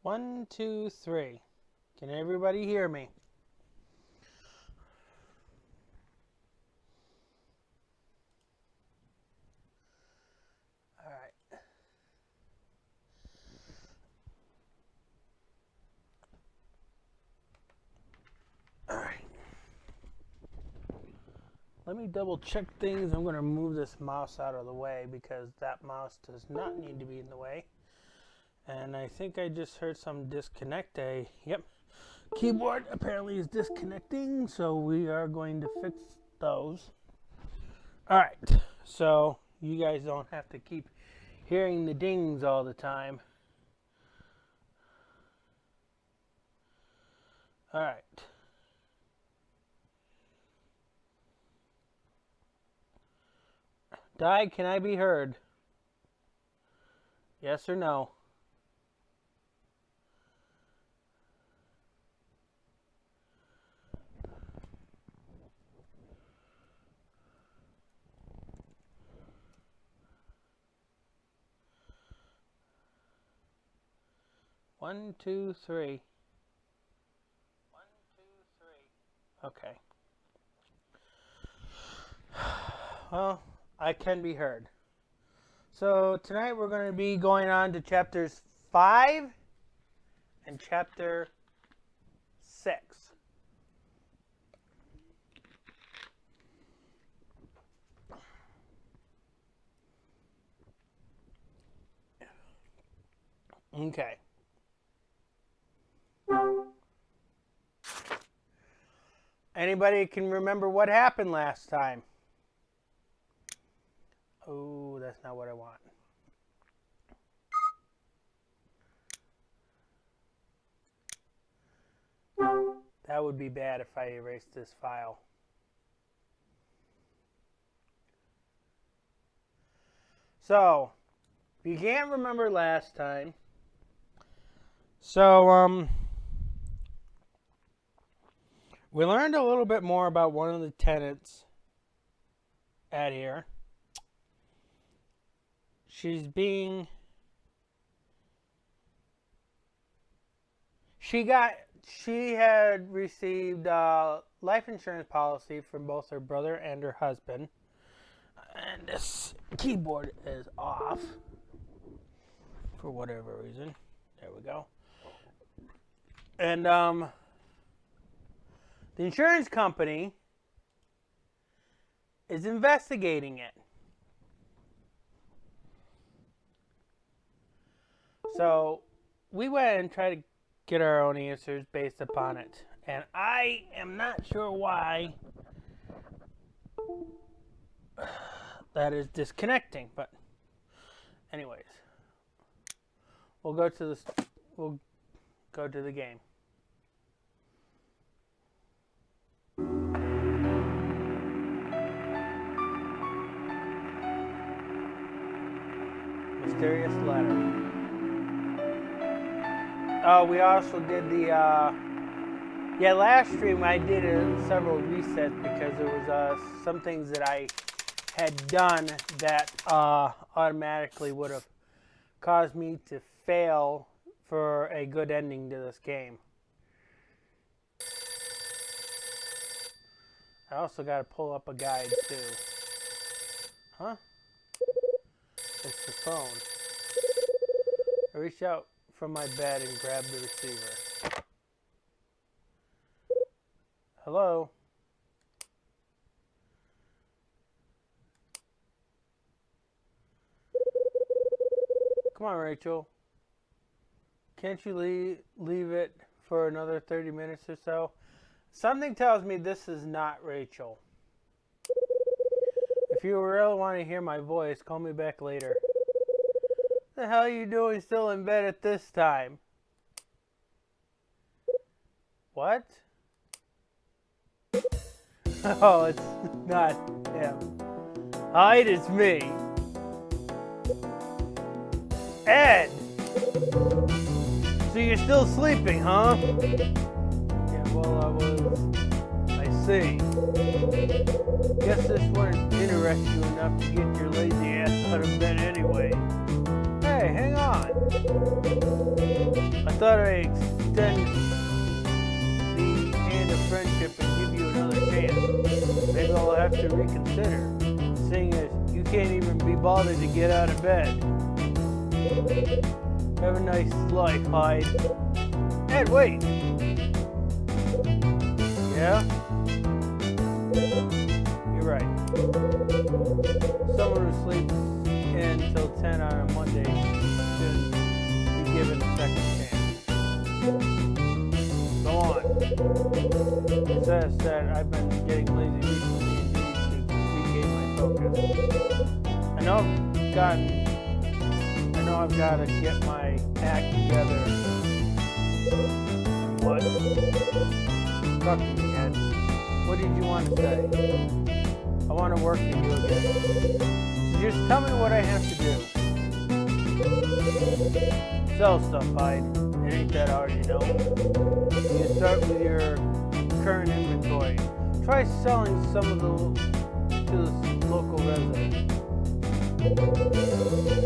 1, 2, 3. Can everybody hear me? All right. All right. Let me double check things. I'm going to move this mouse out of the way because that mouse does not need to be in the way. And I think I just heard some disconnect. Yep. Keyboard apparently is disconnecting, so we are going to fix those. All right. So you guys don't have to keep hearing the dings all the time. All right. Di, can I be heard? Yes or no? One, two, three. 1, 2, 3. Okay. Well, I can be heard. So tonight we're going to be going on to chapters 5 and chapter 6. Okay. Anybody can remember what happened last time? Oh, that's not what I want. That would be bad if I erased this file. So, if you can't remember last time, we learned a little bit more about one of the tenants at here. She had received a life insurance policy from both her brother and her husband. And this keyboard is off for whatever reason. There we go. And the insurance company is investigating it. So we went and tried to get our own answers based upon it. And I am not sure why that is disconnecting, but anyways, we'll go to the game. Mysterious letter. Oh, we also did the, last stream I did several resets because there was some things that I had done that automatically would have caused me to fail for a good ending to this game. I also got to pull up a guide too. Huh? It's the phone. I reached out from my bed and grabbed the receiver. Hello? Come on, Rachel. Can't you leave it for another 30 minutes or so? Something tells me this is not Rachel. If you really want to hear my voice, call me back later. What the hell are you doing still in bed at this time? What? Oh, it's not him. Hi, it's me. Ed! So you're still sleeping, huh? Yeah, well, I see. Guess this wouldn't interest you enough to get your lazy ass out of bed anyway. Hey, Hey, hang on. I thought I'd extend the hand of friendship and give you another chance. Maybe I'll have to reconsider, seeing as you can't even be bothered to get out of bed. Have a nice life, Hyde. Ed, wait! Yeah? You're right. Someone who sleeps in until 10 on a Monday should be given a second chance. Go on. It says that I've been getting lazy recently and need to regain my focus. I know I've got to get my act together. What? Talk to me, Ed. What did you want to say? I want to work for you again. So just tell me what I have to do. Sell stuff, Hyde. It ain't that hard, you know. You start with your current inventory. Try selling some of to the local residents.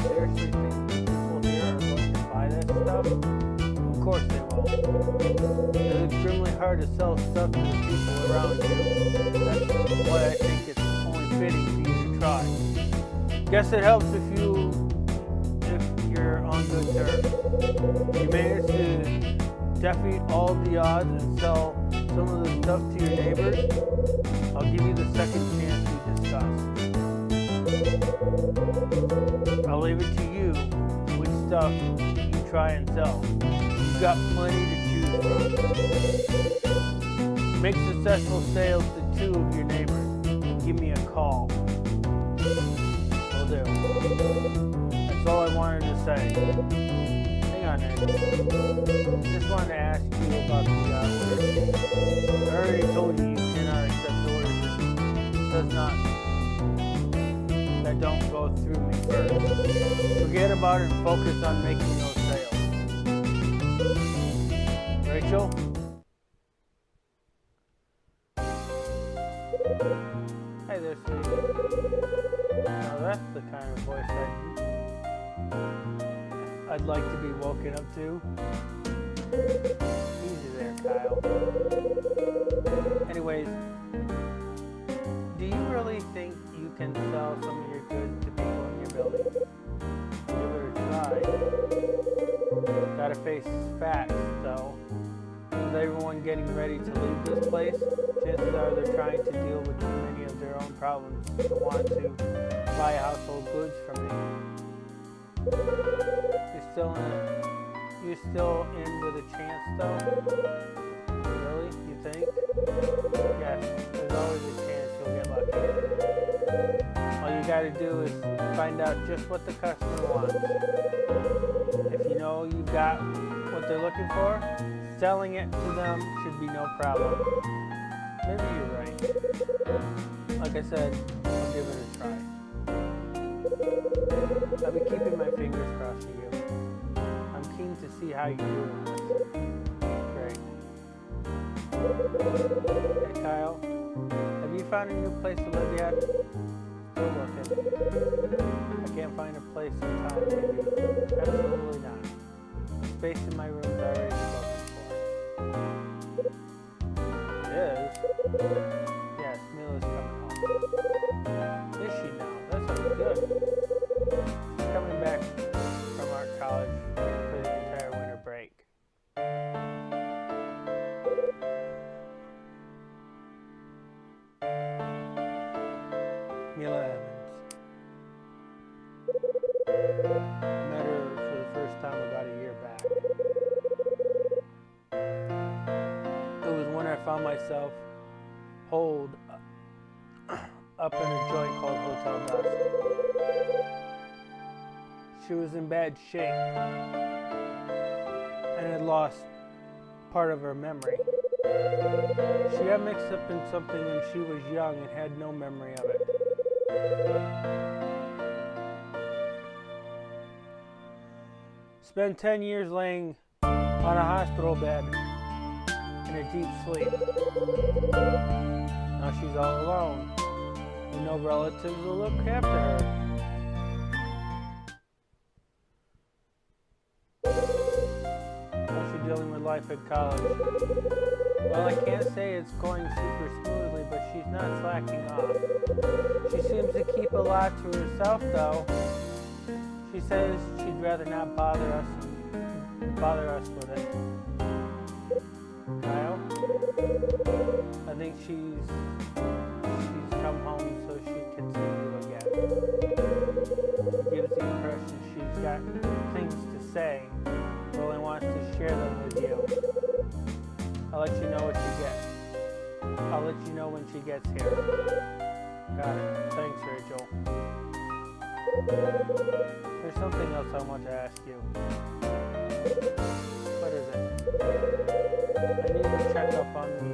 Seriously think people here are going to buy that stuff? Of course they will. It's extremely hard to sell stuff to the people around you. That's why I think it's only fitting for you to try. Guess it helps if you're on good terms. You manage to defeat all the odds and sell some of the stuff to your neighbors. I'll give you the second chance we discussed. I'll leave it to you which stuff you try and sell. You've got plenty to choose from. Make successful sales to 2 of your neighbors and give me a call. Will do. That's all I wanted to say. Hang on, Ed. Just wanted to ask you about the orders. I already told you you cannot accept orders that don't go through me first. Forget about it and focus on making those sales. Rachel? Hey there, sweetie. Now that's the kind of voice I'd like to be woken up to. Easy there, Kyle. Anyways, do you really think you can sell some of your goods to people in your building? Give it a try. Gotta face facts, though. With everyone getting ready to leave this place, chances are they're trying to deal with too many of their own problems to want to buy household goods from me. You're still in with a chance, though? Really? You think? Yes, there's always a chance you'll get lucky. All you gotta do is find out just what the customer wants. If you know you got what they're looking for, selling it to them should be no problem. Maybe you're right. Like I said, I'll give it a try. I'll be keeping my fingers crossed for you. I'm keen to see how you do in this. Great. Hey Kyle, have you found a new place to live yet? Still looking. I can't find a place in time, maybe. Absolutely not. The space in my room is already spoken for. It is? Yes, Mila's coming home. Is she now? That sounds good. She's coming back from our college for the entire winter break. Mila Evans. I met her for the first time about a year back. It was when I found myself holed up in a joint called Hotel Dust. She was in bad shape and had lost part of her memory. She got mixed up in something when she was young and had no memory of it. Spent 10 years laying on a hospital bed in a deep sleep. Now she's all alone, and no relatives will look after her. life at college? Well, I can't say it's going super smoothly, but she's not slacking off. She seems to keep a lot to herself, though. She says she'd rather not bother us with it. Kyle? I think she's come home so she can see you again. It gives the impression she's got things to say, but only wants to share them with you. I'll let you know what you get. I'll let you know when she gets here. Got it. Thanks, Rachel. There's something else I want to ask you. What is it? I need to check up on the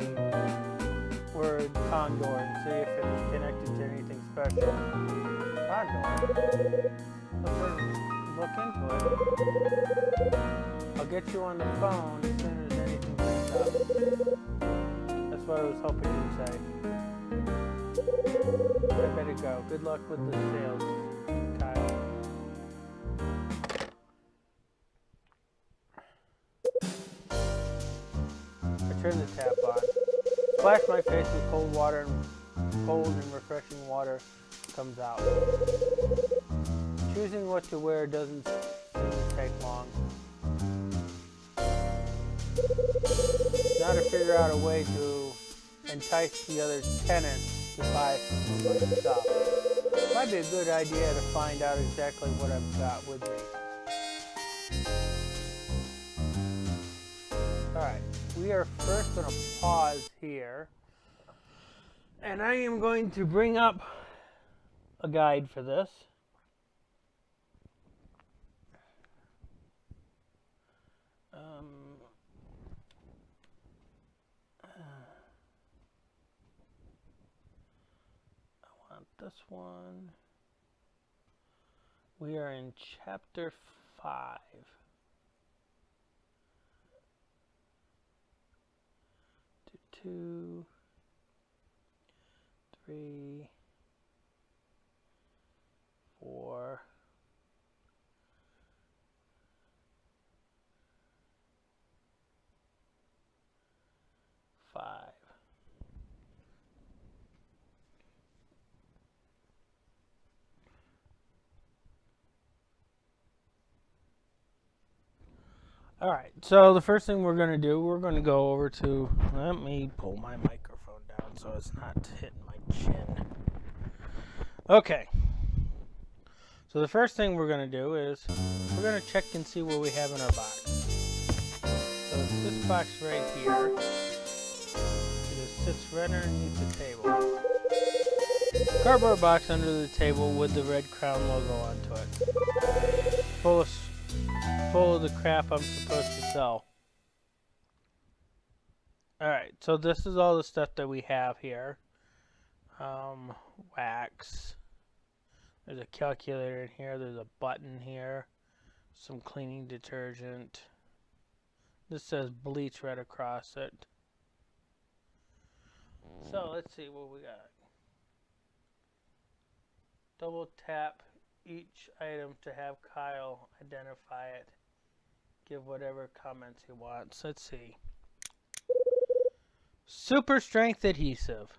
word condor and see if it's connected to anything special. Condor? Look into it. I'll get you on the phone as soon as anything comes up. That's what I was hoping you'd say. I better go. Good luck with the sales, Kyle. I turn the tap on. Splash my face with cold water, and cold and refreshing water comes out. Choosing what to wear doesn't seem to take long. Now to figure out a way to entice the other tenants to buy some of my stuff. Might be a good idea to find out exactly what I've got with me. Alright, we are first going to pause here. And I am going to bring up a guide for this. I want this one. We are in chapter 5. 2, 3, 4, 5. All right, so the first thing we're going to do, we're going to go over to, let me pull my microphone down so it's not hitting my chin. Okay, so the first thing we're going to do is we're going to check and see what we have in our box. So it's this box right here. It just sits right underneath the table. Cardboard box under the table with the red crown logo onto it. Full of the crap I'm supposed to sell. Alright, so this is all the stuff that we have here. Wax. There's a calculator in here. There's a button here. Some cleaning detergent. This says bleach right across it. So let's see what we got. Double tap each item to have Kyle identify it. Give whatever comments he wants. Let's see. Super strength adhesive.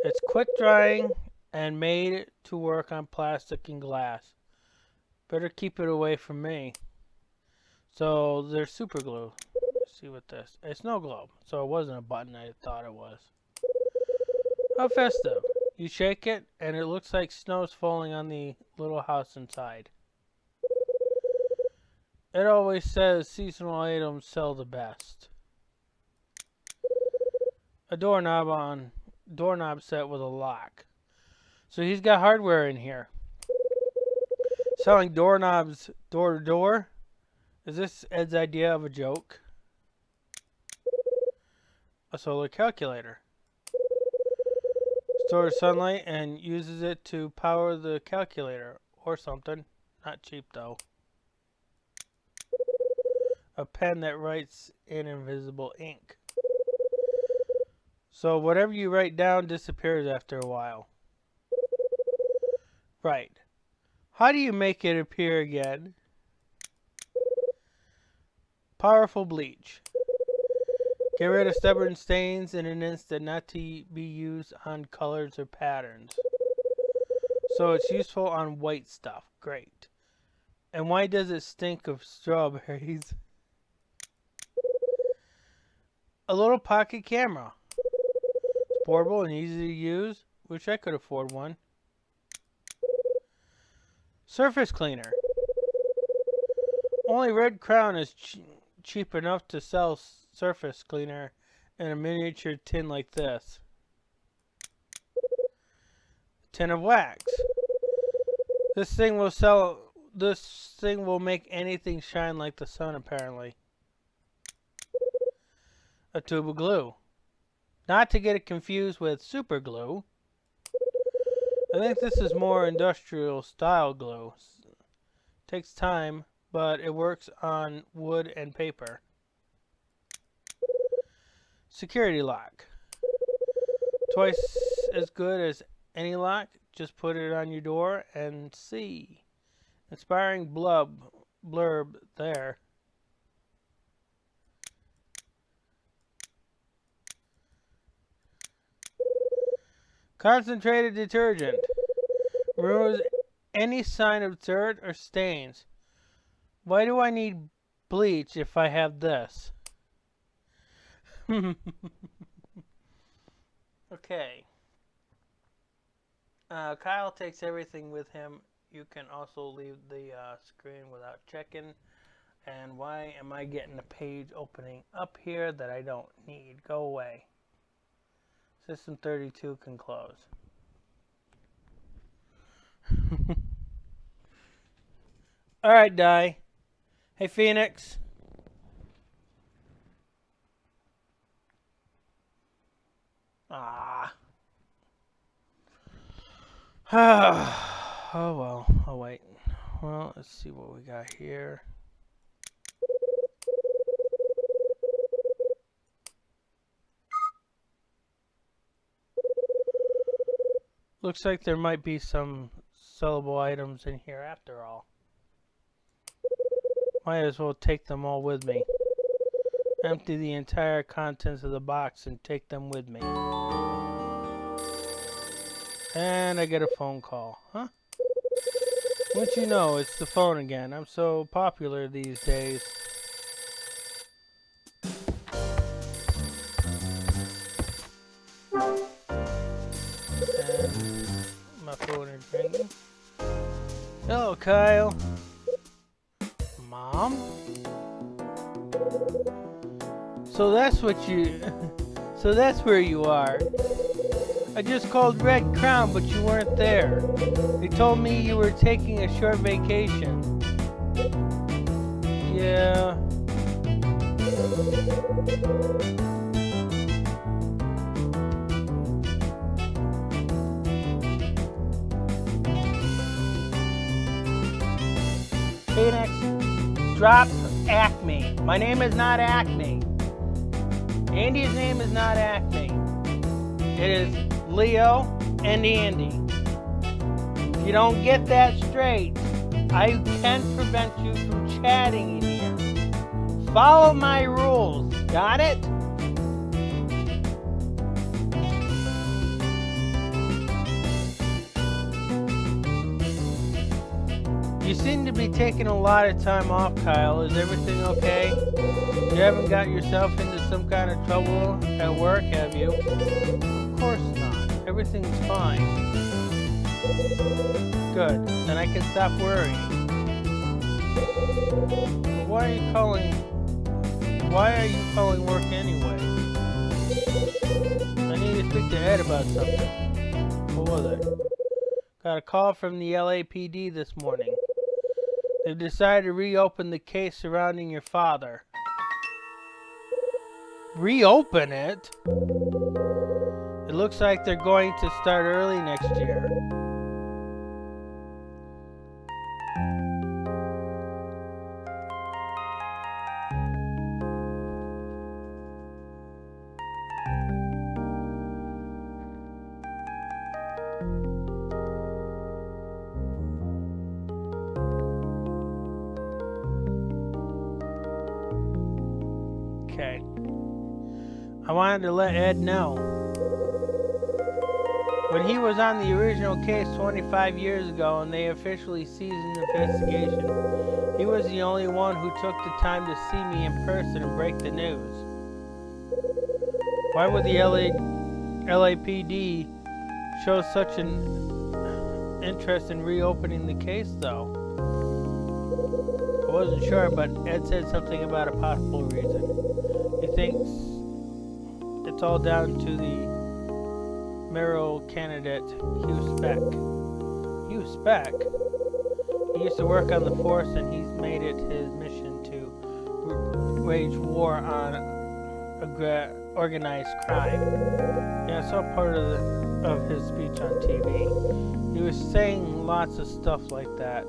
It's quick drying and made to work on plastic and glass. Better keep it away from me. So there's super glue. Let's see what this. It's snow globe. So it wasn't a button I thought it was. How festive. You shake it and it looks like snow's falling on the little house inside. It always says seasonal items sell the best. A doorknob set with a lock. So he's got hardware in here. Selling doorknobs door to door? Is this Ed's idea of a joke? A solar calculator. Stores sunlight and uses it to power the calculator or something. Not cheap though. A pen that writes in invisible ink. So whatever you write down disappears after a while. Right. How do you make it appear again? Powerful bleach. Get rid of stubborn stains in an instant, not to be used on colors or patterns. So it's useful on white stuff. Great. And why does it stink of strawberries? A little pocket camera. It's portable and easy to use. Wish I could afford one. Surface cleaner. Only Red Crown is cheap enough to sell surface cleaner in a miniature tin like this. Tin of wax. This thing will make anything shine like the sun, apparently. A tube of glue. Not to get it confused with super glue. I think this is more industrial style glue. Takes time, but it works on wood and paper. Security lock. Twice as good as any lock. Just put it on your door and see. Inspiring blurb there. Concentrated detergent. Removes any sign of dirt or stains. Why do I need bleach if I have this? Okay. Kyle takes everything with him. You can also leave the screen without checking. And why am I getting a page opening up here that I don't need? Go away. System 32 can close. Alright, Di. Hey, Phoenix. Ah. Oh, well. Oh, wait. Well, let's see what we got here. Looks like there might be some sellable items in here after all. Might as well take them all with me. Empty the entire contents of the box and take them with me. And I get a phone call. Huh? Wouldn't you know, it's the phone again. I'm so popular these days. And my phone is ringing. Hello, Kyle. Mom? So that's what you... So that's where you are. I just called Red Crown, but you weren't there. They told me you were taking a short vacation. Yeah. Phoenix, drop Acme. My name is not Acme. Andy's name is not Acme. It is Leo and Andy. If you don't get that straight, I can prevent you from chatting in here. Follow my rules. Got it? You seem to be taking a lot of time off, Kyle. Is everything okay? You haven't got yourself into some kind of trouble at work, have you? Of course not. Everything's fine. Good. Then I can stop worrying. But why are you calling work anyway? I need to speak to Ed about something. What was it? Got a call from the LAPD this morning. They've decided to reopen the case surrounding your father. Reopen it? It looks like they're going to start early next year. I wanted to let Ed know. When he was on the original case 25 years ago and they officially ceased the investigation, he was the only one who took the time to see me in person and break the news. Why would the LAPD show such an interest in reopening the case, though? I wasn't sure, but Ed said something about a possible reason. He thinks it's all down to the mayoral candidate, Hugh Speck. Hugh Speck? He used to work on the force, and he's made it his mission to wage war on organized crime. Yeah, I saw part of his speech on TV. He was saying lots of stuff like that.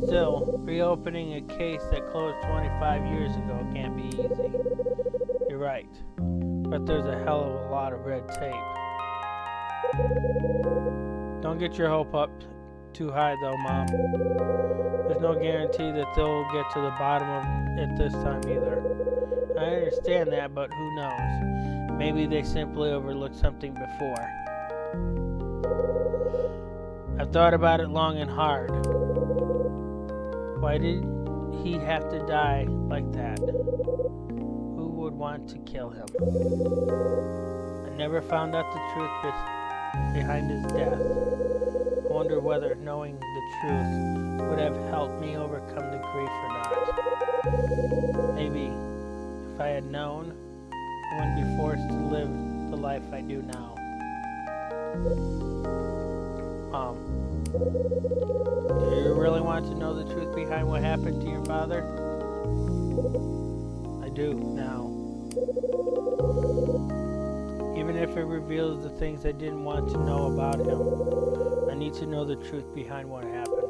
Still, reopening a case that closed 25 years ago can't be easy. You're right, but there's a hell of a lot of red tape. Don't get your hope up too high though, Mom. There's no guarantee that they'll get to the bottom of it this time either. I understand that, but who knows? Maybe they simply overlooked something before. I've thought about it long and hard. Why did he have to die like that? Who would want to kill him? I never found out the truth behind his death. I wonder whether knowing the truth would have helped me overcome the grief or not. Maybe if I had known, I wouldn't be forced to live the life I do now. Do you really want to know the truth behind what happened to your father? I do now. Even if it reveals the things I didn't want to know about him, I need to know the truth behind what happened.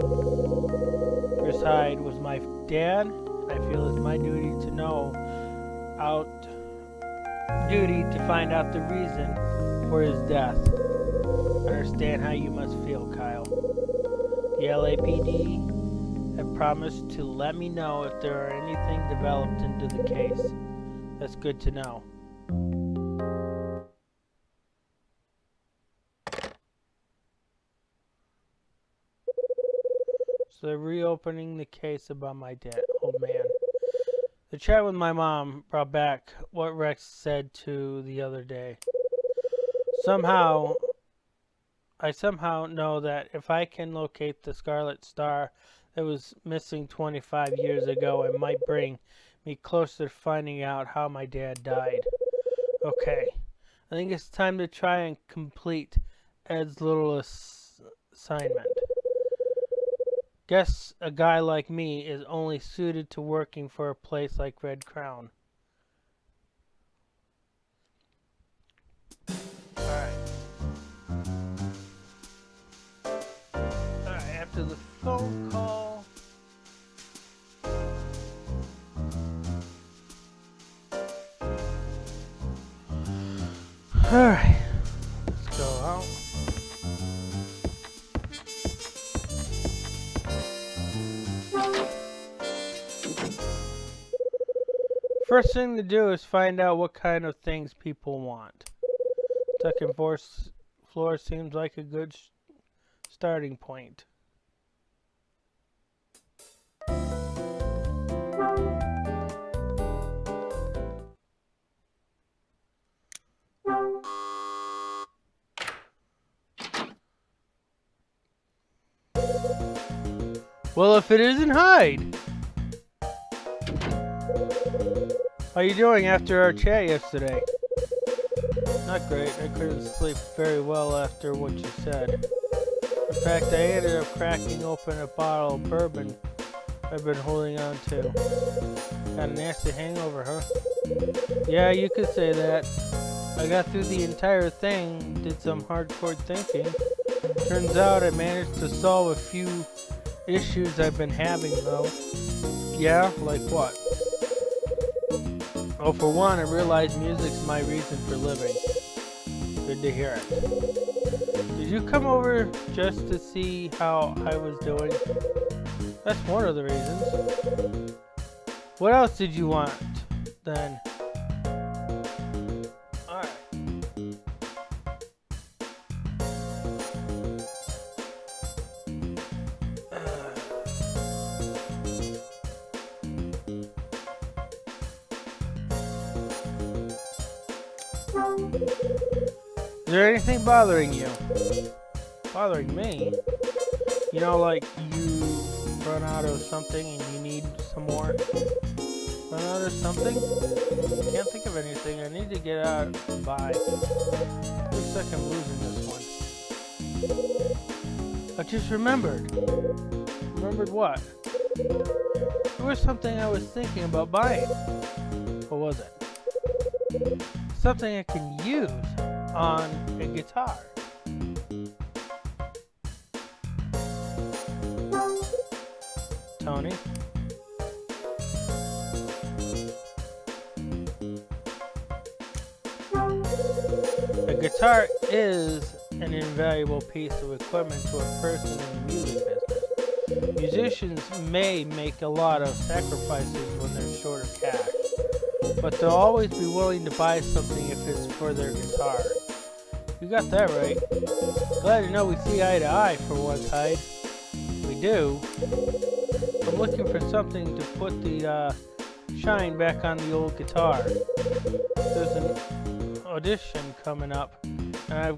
Chris Hyde was my dad, and I feel it's my duty to find out the reason for his death. I understand how you must feel, Kyle. The LAPD have promised to let me know if there are anything developed into the case. That's good to know. So they're reopening the case about my old man. The chat with my mom brought back what Rex said to the other day. I somehow know that if I can locate the Scarlet Star that was missing 25 years ago, it might bring me closer to finding out how my dad died. Okay, I think it's time to try and complete Ed's little assignment. Guess a guy like me is only suited to working for a place like Red Crown. Alright, after the phone call. Alright, let's go out. First thing to do is find out what kind of things people want. Second floor seems like a good starting point. Well, if it isn't Hyde. How you doing after our chat yesterday? Not great. I couldn't sleep very well after what you said. In fact, I ended up cracking open a bottle of bourbon I've been holding on to. Got a nasty hangover, huh? Yeah, you could say that. I got through the entire thing, did some hardcore thinking. Turns out I managed to solve a few issues I've been having, though. Yeah? Like what? Oh, for one, I realized music's my reason for living. Good to hear it. Did you come over just to see how I was doing? That's one of the reasons. What else did you want, then? Is there anything bothering you? Bothering me? You know, like you run out of something and you need some more? Run out of something? Can't think of anything. I need to get out and buy. Looks like I'm losing this one. I just remembered. Remembered what? There was something I was thinking about buying. What was it? Something I can use on a guitar. Tony? A guitar is an invaluable piece of equipment to a person in the music business. Musicians may make a lot of sacrifices when they're short of cash, but they'll always be willing to buy something if it's for their guitar. You got that right. Glad to know we see eye to eye for once, Hyde. We do. I'm looking for something to put the shine back on the old guitar. There's an audition coming up, and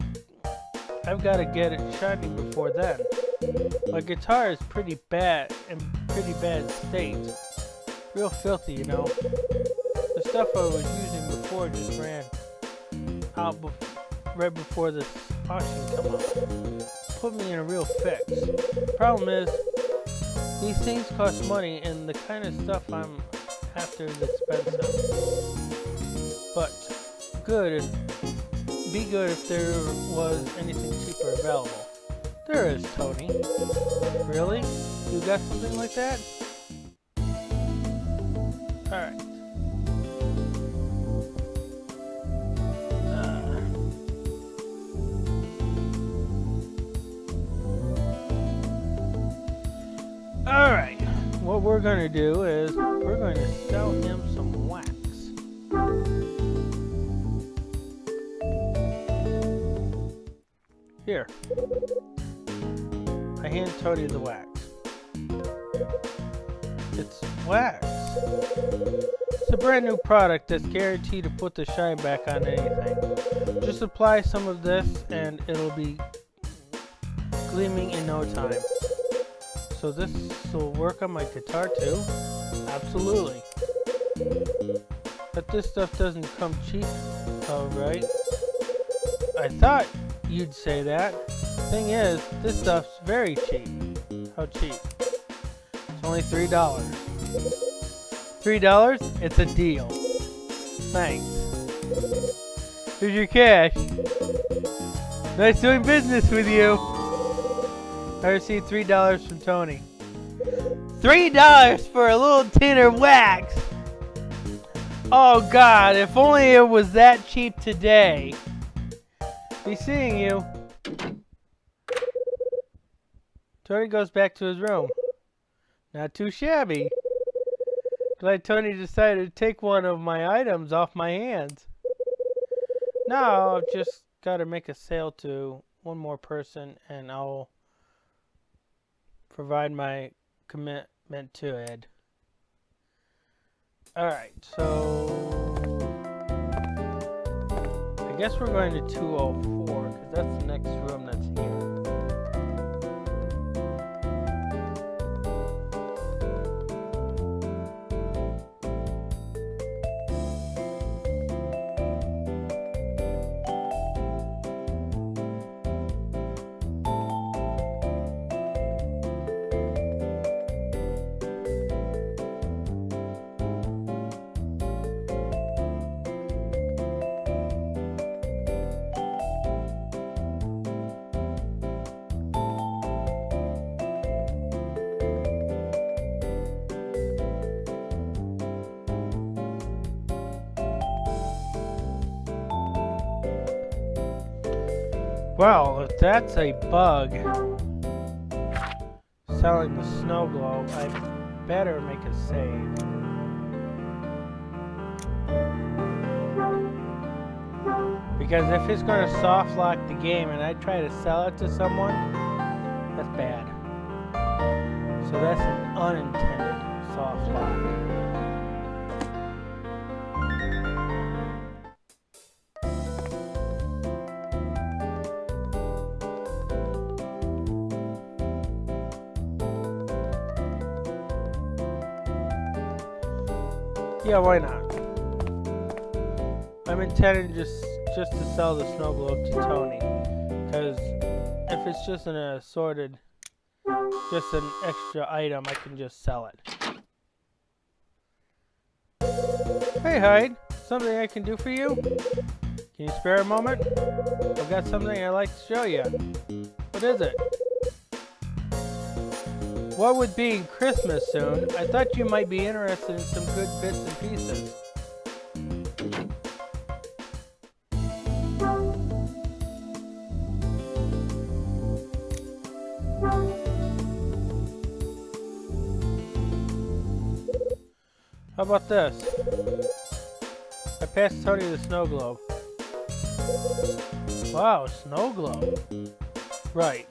I've got to get it shining before then. My guitar is pretty bad, in pretty bad state. Real filthy, you know. The stuff I was using before just ran out right before the washing come up. Put me in a real fix. Problem is, these things cost money, and the kind of stuff I'm after is expensive. But be good if there was anything cheaper available. There is, Tony. Really? You got something like that? Alright. Alright. What we're going to do is we're going to sell him some wax. Here. I hand Tony the wax. It's wax. It's a brand new product that's guaranteed to put the shine back on anything. Just apply some of this and it'll be gleaming in no time. So this will work on my guitar too? Absolutely. But this stuff doesn't come cheap, right? I thought you'd say that. Thing is, this stuff's very cheap. How cheap? It's only $3. $3? It's a deal. Thanks. Here's your cash. Nice doing business with you. I received $3 from Tony. $3 for a little tin of wax! Oh God, if only it was that cheap today. Be seeing you. Tony goes back to his room. Not too shabby. Glad Tony decided to take one of my items off my hands. Now I've just got to make a sale to one more person and I'll provide my commitment to Ed. Alright, so I guess we're going to 204 because that's the next room that's here. Well, if that's a bug selling the snow globe, I better make a save. Because if it's going to soft lock the game and I try to sell it to someone, that's bad. So that's an unintended soft lock. Yeah, why not? I'm intending just to sell the snow globe to Tony, because if it's just an assorted, just an extra item, I can just sell it. Hey Hyde, something I can do for you? Can you spare a moment? I've got something I'd like to show you. What is it? What with being Christmas soon, I thought you might be interested in some good bits and pieces. How about this? I passed Tony the snow globe. Wow, snow globe. Right.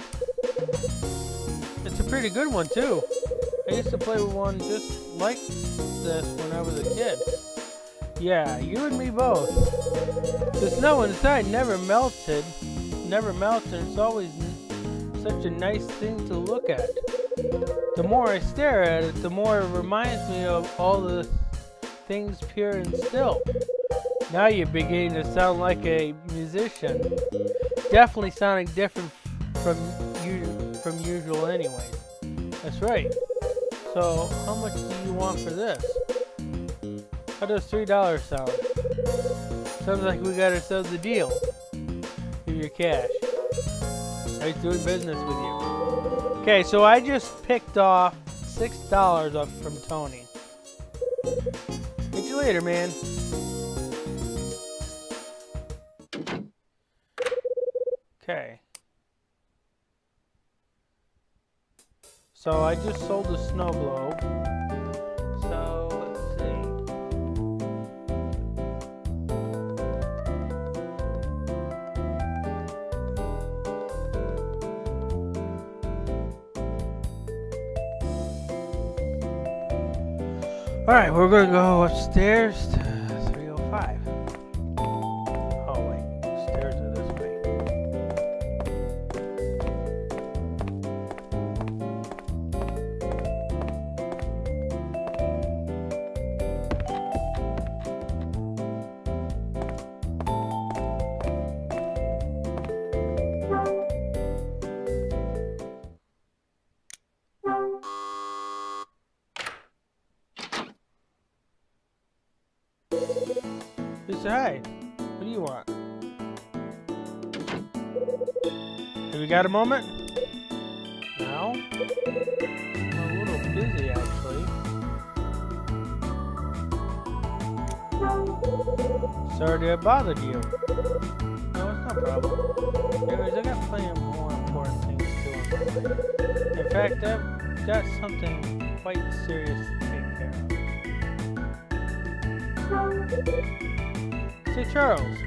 It's a pretty good one too. I used to play with one just like this when I was a kid. Yeah, you and me both. The snow inside never melts, and it's always such a nice thing to look at. The more I stare at it, the more it reminds me of all the things pure and still. Now you're beginning to sound like a musician. Definitely sounding different from usual anyways. That's right. So, how much do you want for this? How does $3 sound? Sounds like we got ourselves a deal. Here's your cash. Nice doing business with you. Okay, so I just picked off $6 off from Tony. Get you later, man. Okay. So I just sold the snow globe. So let's see. Alright, we're gonna go upstairs to 305. Oh wait, stairs are this way. Hi, what do you want? Have you got a moment? No? I'm a little busy actually. Sorry to have bothered you. No, it's no problem. Anyways, I got plenty of more important things to do on my mind. In fact, I've got something quite serious to take care of. Say, Charles,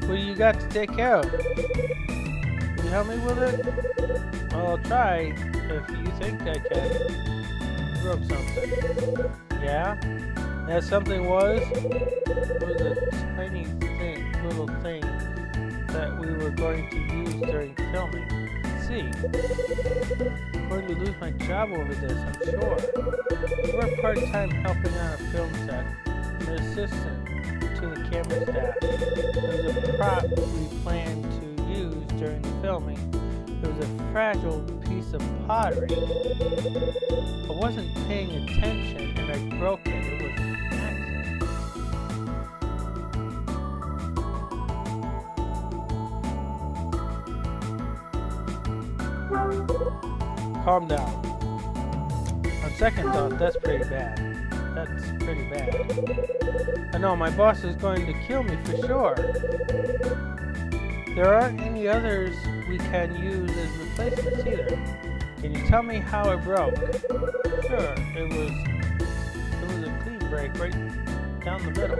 what do you got to take care of? Can you help me with it? Well, I'll try if you think I can. I broke something. Yeah? That something was a tiny little thing that we were going to use during filming. See, I'm going to lose my job over this, I'm sure. We're part-time helping on a film set, an assistant to the camera staff. There was a prop we planned to use during the filming. There was a fragile piece of pottery. I wasn't paying attention and I broke it. It was an accident. Calm down. On second thought, that's pretty bad. That's pretty bad. I know, my boss is going to kill me for sure. There aren't any others we can use as replacements either. Can you tell me how it broke? Sure, it was a clean break right down the middle.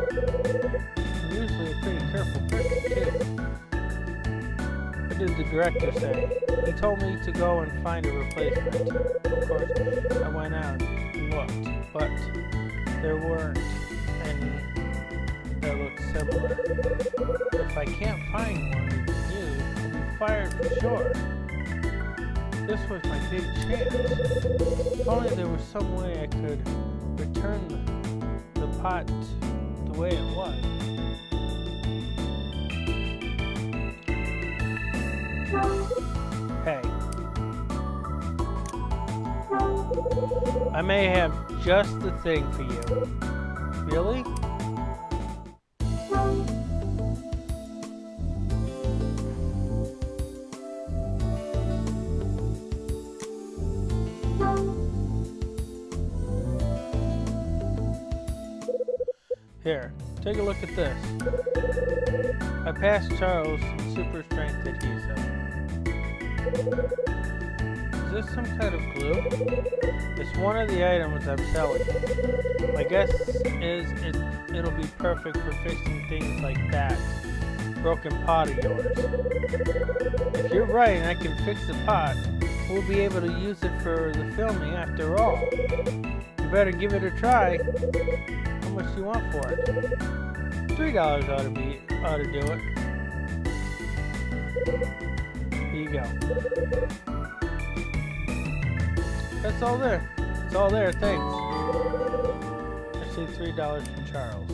I'm usually a pretty careful person too. What did the director say? He told me to go and find a replacement. Of course, I went out and looked, but there weren't any that looked similar. If I can't find one we can use, I'll be fired for sure. This was my big chance. If only there was some way I could return the pot the way it was. Hey. I may have just the thing for you. Really? Here, take a look at this. I passed Charles some super strength adhesive. Is this some kind of glue? It's one of the items I'm selling. My guess is it'll be perfect for fixing things like that broken pot of yours. If you're right and I can fix the pot, we'll be able to use it for the filming after all. You better give it a try. How much do you want for it? $3 ought to do it. Here you go. That's all there. It's all there, thanks. I see $3 from Charles.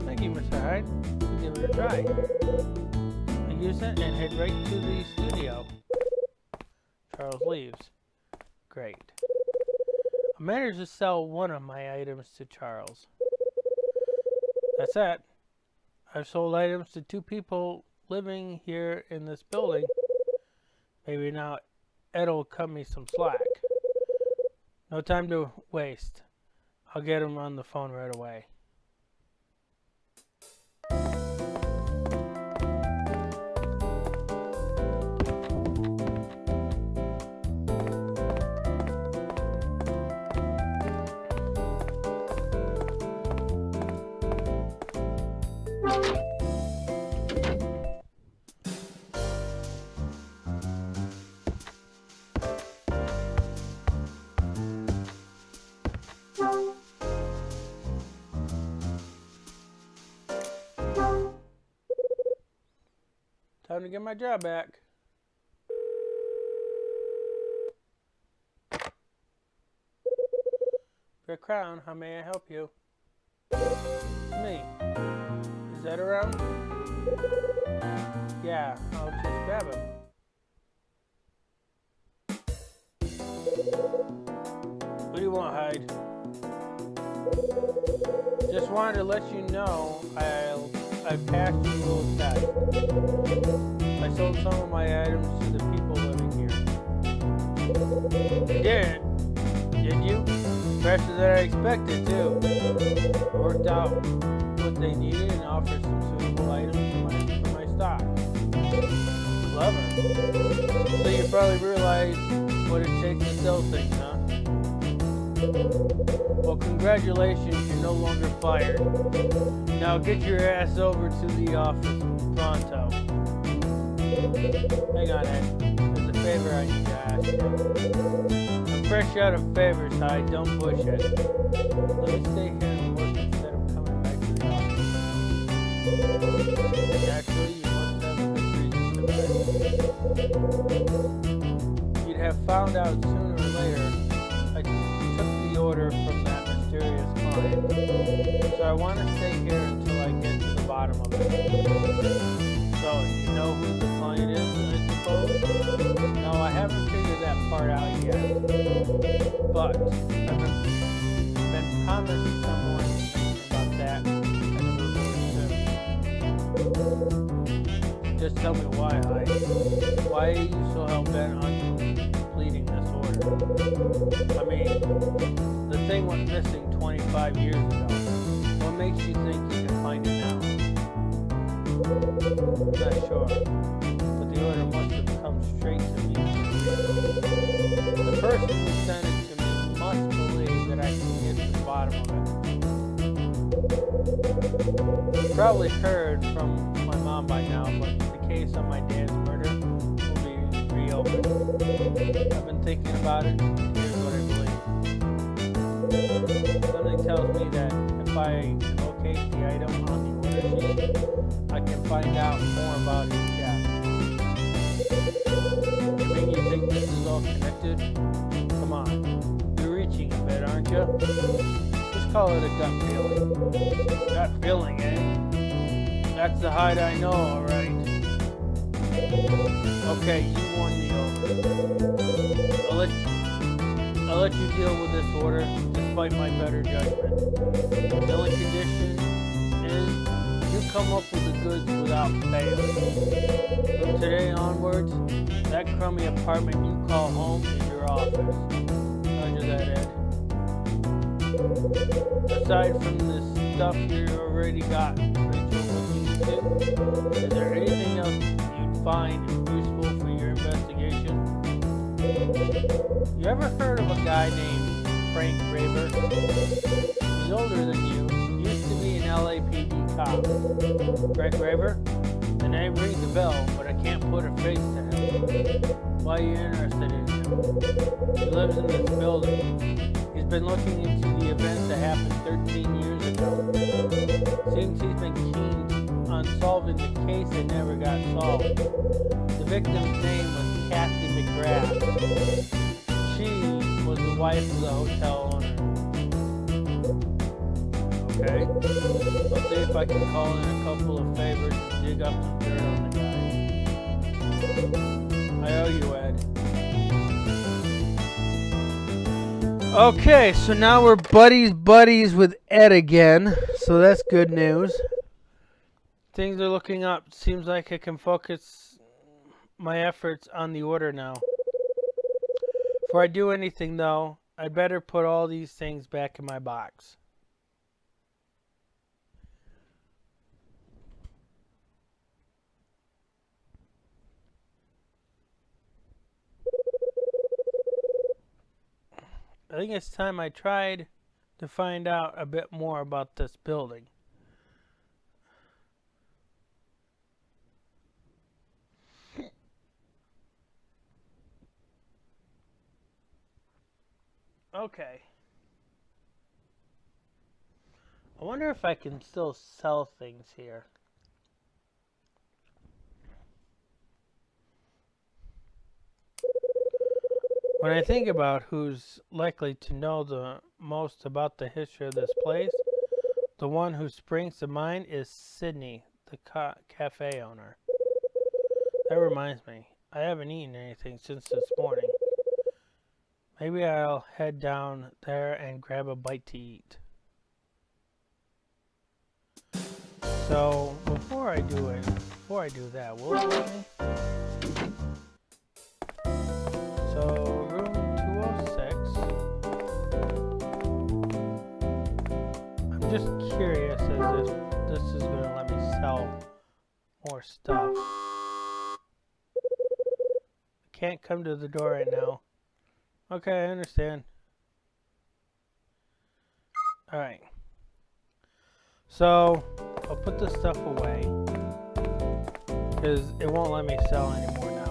Thank you, Mr. Hyde. We'll give it a try. I use it and head right to the studio. Charles leaves. Great. I managed to sell one of my items to Charles. That's it. I've sold items to 2 people living here in this building. Maybe now Ed'll cut me some slack. No time to waste. I'll get him on the phone right away. Time to get my job back. Bear Crown, how may I help you? Me. Is that around? Yeah, I'll just grab him. What do you want, Hyde? Just wanted to let you know I passed your little test. I sold some of my items to the people living here. You did? Did you? Faster than I expected, too. I worked out what they needed and offered some suitable items for my stock. Clever. So you probably realize what it takes to sell things, huh? Well, congratulations, you're no longer fired. Now get your ass over to the office pronto. Hang on, Ed. There's a favor I need to ask you. I'm fresh out of favors, Hyde. Don't push it. Let me stay here and work instead of coming back to the office. Actually, you must have a good reason for that. You'd have found out sooner or later I took the order from that mysterious client. So I want to stay here until I get to the bottom of it. So, you know who the client is, I suppose? No, I haven't figured that part out yet. But I've been promised someone about that and just tell me why, Hyde. Why are you so hell-bent on completing this order? I mean, the thing went missing 25 years ago. What makes you think you can find it now? I'm not sure, but the order must have come straight to me. The person who sent it to me must believe that I can get to the bottom of it. You probably heard from my mom by now, but the case on my dad's murder will be reopened. I've been thinking about it, and here's what I believe. Something tells me that if I locate the item on the order sheet, I can find out more about his death. It may make you think this is all connected? Come on, you're reaching a bit, aren't you? Just call it a gut feeling. Gut feeling, eh? That's the Hyde I know, alright. Okay, you won me over. I'll let you deal with this order, despite my better judgment. The only condition is you come up with the goods without fail. From today onwards, that crummy apartment you call home is your office. Roger that, Ed. Aside from the stuff you already got, Rachel, is there anything else you'd find useful for your investigation? You ever heard of a guy named Frank Raver? He's older than you. Used to be an LAPD cop. Frank Raver? The name rings a bell, but I can't put a face to him. Why are you interested in him? He lives in this building. He's been looking into the events that happened 13 years ago. Seems he's been keen on solving the case that never got solved. The victim's name was Kathy McGrath. She was the wife of the hotel owner. Okay. I'll see if I can call in a couple of favors and dig up some dirt on the guy. I owe you, Ed. Okay, so now we're buddies with Ed again, so that's good news. Things are looking up. Seems like I can focus my efforts on the order now. Before I do anything, though, I'd better put all these things back in my box. I think it's time I tried to find out a bit more about this building. Okay. I wonder if I can still sell things here. When I think about who's likely to know the most about the history of this place, the one who springs to mind is Sydney, the cafe owner. That reminds me, I haven't eaten anything since this morning. Maybe I'll head down there and grab a bite to eat. So before I do that, will it let me? So room 206. I'm just curious as if this is going to let me sell more stuff. I can't come to the door right now. Okay, I understand. Alright. So, I'll put this stuff away, because it won't let me sell anymore now.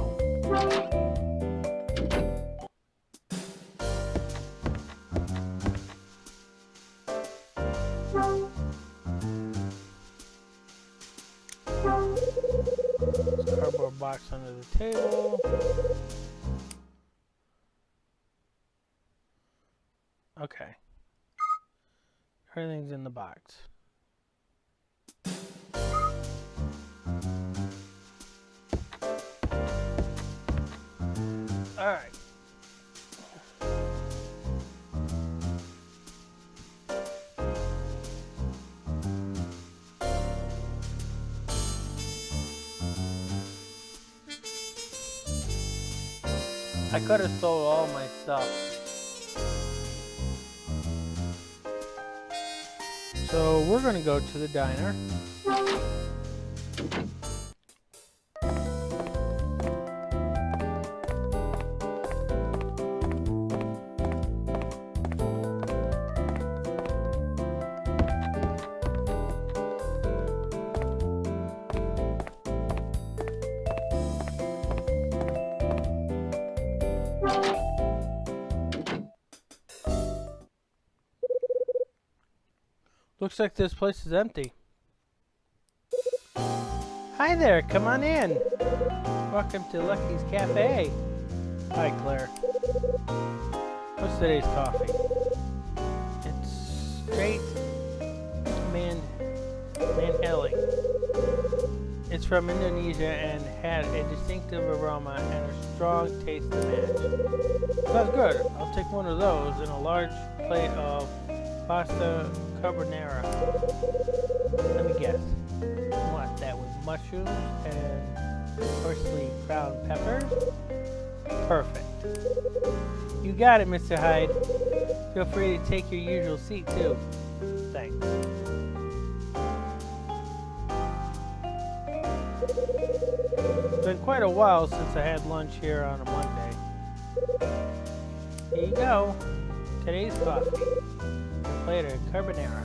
Cardboard box under the table. Okay. Everything's in the box. Alright. I could have sold all my stuff. So we're going to go to the diner. Looks like this place is empty. Hi there, come on in. Welcome to Lucky's Cafe. Hi, Claire. What's today's coffee? It's straight Manhaling. It's from Indonesia and had a distinctive aroma and a strong taste to match. Sounds good. I'll take one of those and a large plate of pasta carbonara. Let me guess. You want that with mushrooms and coarsely ground peppers? Perfect. You got it, Mr. Hyde. Feel free to take your usual seat, too. Thanks. It's been quite a while since I had lunch here on a Monday. Here you go. Today's coffee. A plate of carbonara.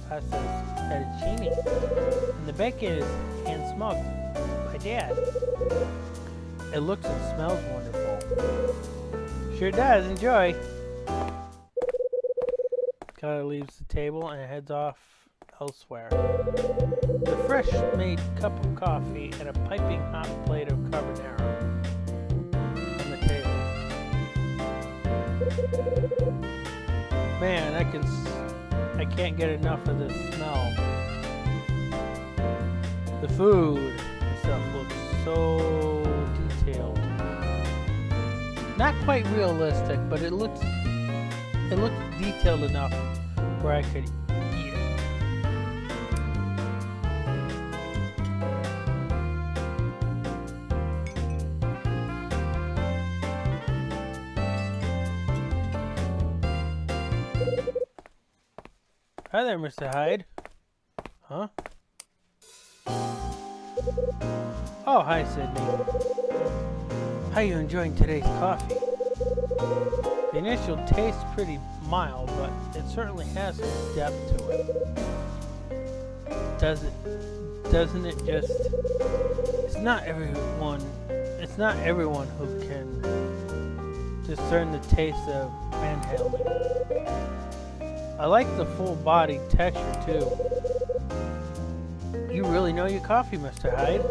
Pasta's fettuccine. And the bacon is hand-smoked by Dad. It looks and smells wonderful. Sure does. Enjoy. Kyler leaves the table and heads off elsewhere. The fresh-made cup of coffee and a piping hot plate of carbonara on the table. Man, I can't get enough of this smell. The food stuff looks so detailed. Not quite realistic, but it looks detailed enough where I could eat it. Hi there, Mr. Hyde. Huh? Oh, hi, Sydney. How you enjoying today's coffee? The initial tastes pretty mild, but it certainly has some depth to it. Doesn't it just... It's not everyone who can discern the taste of manhandling. I like the full body texture too. You really know your coffee, Mr. Hyde.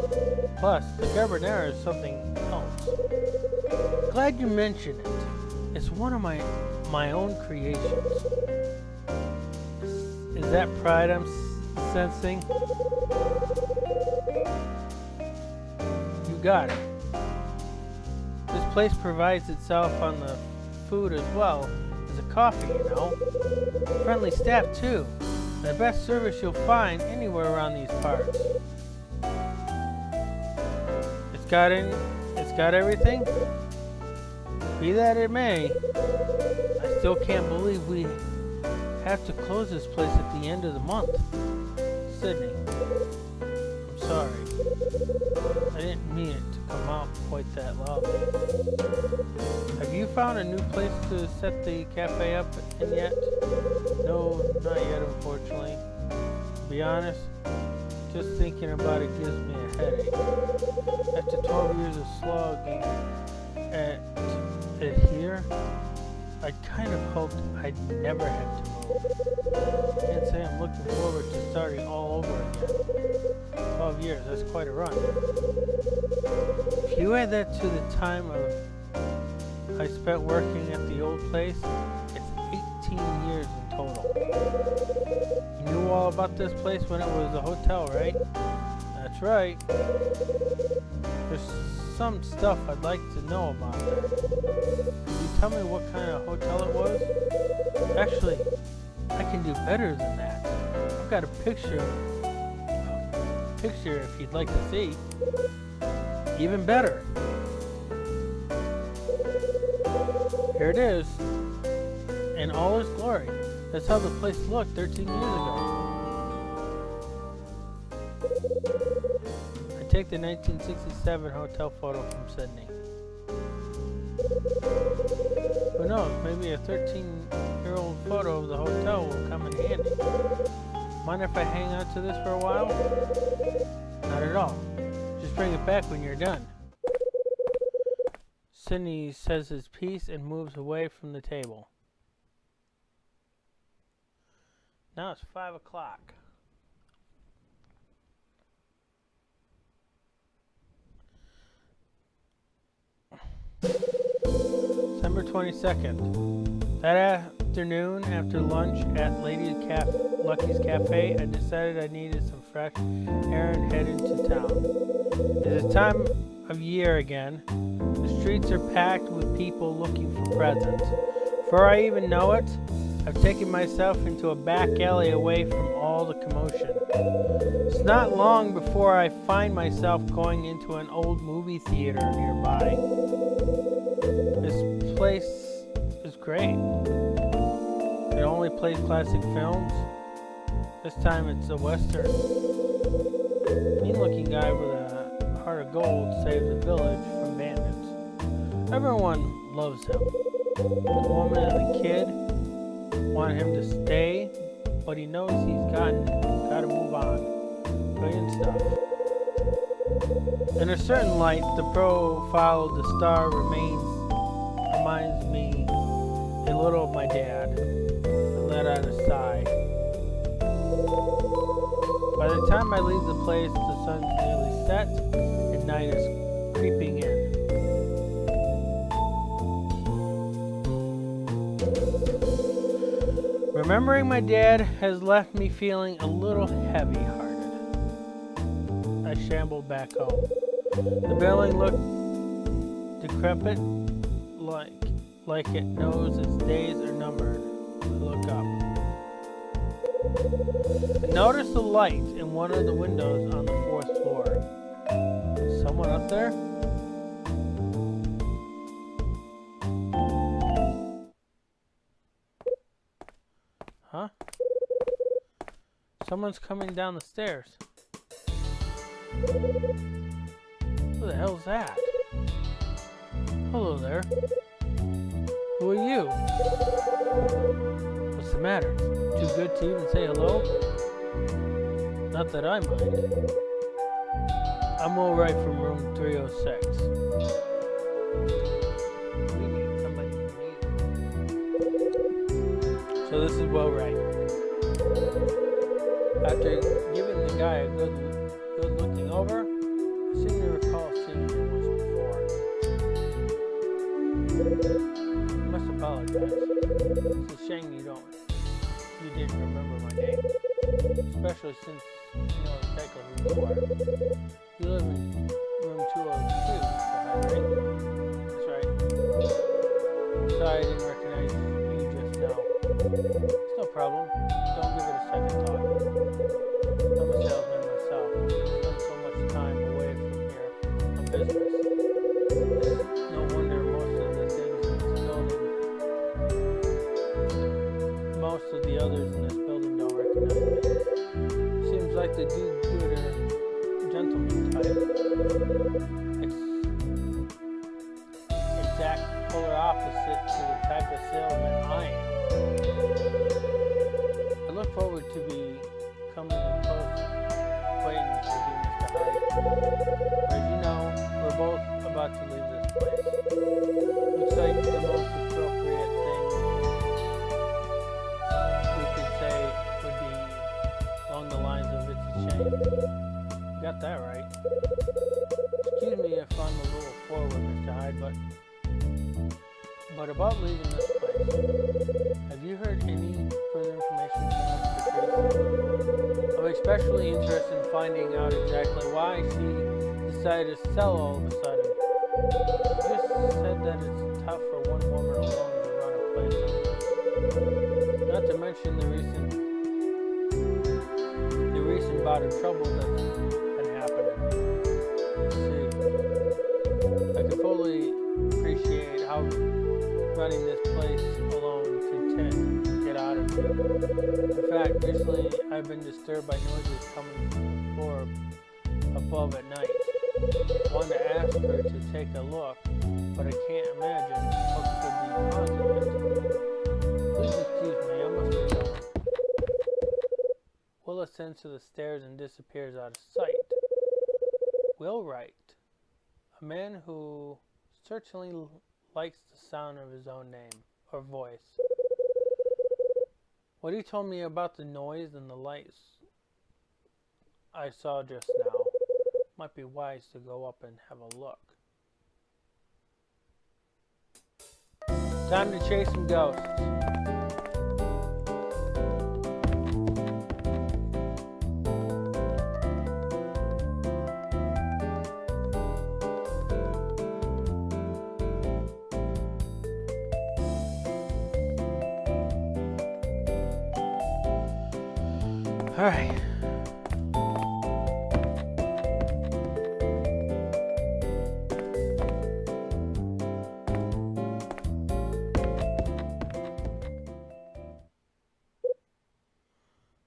Plus, the carbonara is something else. Glad you mentioned it. It's one of my own creations. Is that pride I'm sensing? You got it. This place prides itself on the food as well as the coffee, you know. Friendly staff too. The best service you'll find anywhere around these parts. It's got everything? Be that it may, I still can't believe we have to close this place at the end of the month. Sydney, I'm sorry. I didn't mean it to come out quite that loud. Have you found a new place to set the cafe up in yet? No, not yet, unfortunately. To be honest, just thinking about it gives me a headache. After 12 years of slogging at it here, I kind of hoped I'd never have to move. Can't say I'm looking forward to starting all over again. 12 years, that's quite a run. If you add that to the time I spent working at the old place, it's 18 years in total. You knew all about this place when it was a hotel, right? That's right. There's some stuff I'd like to know about that. Could you tell me what kind of hotel it was? Actually, I can do better than that. I've got a picture if you'd like to see. Even better. Here it is. In all its glory. That's how the place looked 13 years ago. I take the 1967 hotel photo from Sydney. Who knows, maybe a 13-year-old photo of the hotel will come in handy. Mind if I hang on to this for a while? Not at all. Just bring it back when you're done. Sydney says his piece and moves away from the table. Now it's 5 o'clock. December 22nd. That afternoon, after lunch at Lucky's Cafe, I decided I needed some fresh air and headed to town. It's the time of year again. The streets are packed with people looking for presents. Before I even know it, I've taken myself into a back alley away from all the commotion. It's not long before I find myself going into an old movie theater nearby. This place is great. It only plays classic films. This time it's a western. Mean-looking guy with a heart of gold saves the village from bandits. Everyone loves him. The woman and the kid want him to stay, but he knows he's got to move on. Brilliant stuff. In a certain light, the profile of the star reminds me a little of my dad. I let out a sigh. By the time I leave the place, the sun's nearly set and night is creeping in. Remembering my dad has left me feeling a little heavy-hearted. I shambled back home. The building looked decrepit, like it knows its days are numbered. I look up. I notice a light in one of the windows on the 4th floor. Someone up there? Huh? Someone's coming down the stairs. Who the hell's that? Hello there. Who are you? What's the matter? Too good to even say hello? Not that I mind. I'm alright from room 306. We need somebody to meet. So this is well right. After giving the guy a good looking over, I seem to recall seeing him once before. I must apologize. It's a shame you didn't remember my name. Especially since you know exactly who you are. You live in room 202, right? That's right. Sorry I didn't recognize you just now. It's no problem. Don't give it a second thought. I'm a salesman myself. I spend so much time away from here on business. It's no wonder most of the others in this building don't recognize me. Seems like the do-gooder gentleman type. Exact polar opposite to the type of salesman I am. I look forward to becoming a close acquaintance with you, Mr. Hyde. As you know, we're both about to leave this place. Looks like the most appropriate thing we could say would be along the lines of it's a shame. You got that right. Excuse me if I'm a little forward, Mr. Hyde, but about leaving this place, have you heard any further information from Mr. Tracy? I'm especially interested in finding out exactly why she decided to sell all of a sudden. You just said that it's tough for one woman alone to run a place. Not to mention the recent bout of trouble that's been happening. See, I can fully appreciate how running this place alone could get out of me. In fact, recently I've been disturbed by noises coming from the floor above at night. I wanted to ask her to take a look, but I can't imagine what could be causing it. Please excuse me, I must be going. Will ascends to the stairs and disappears out of sight. Will Wright, a man who certainly likes the sound of his own name or voice. What he told me about the noise and the lights I saw just now might be wise to go up and have a look. Time to chase some ghosts. All right.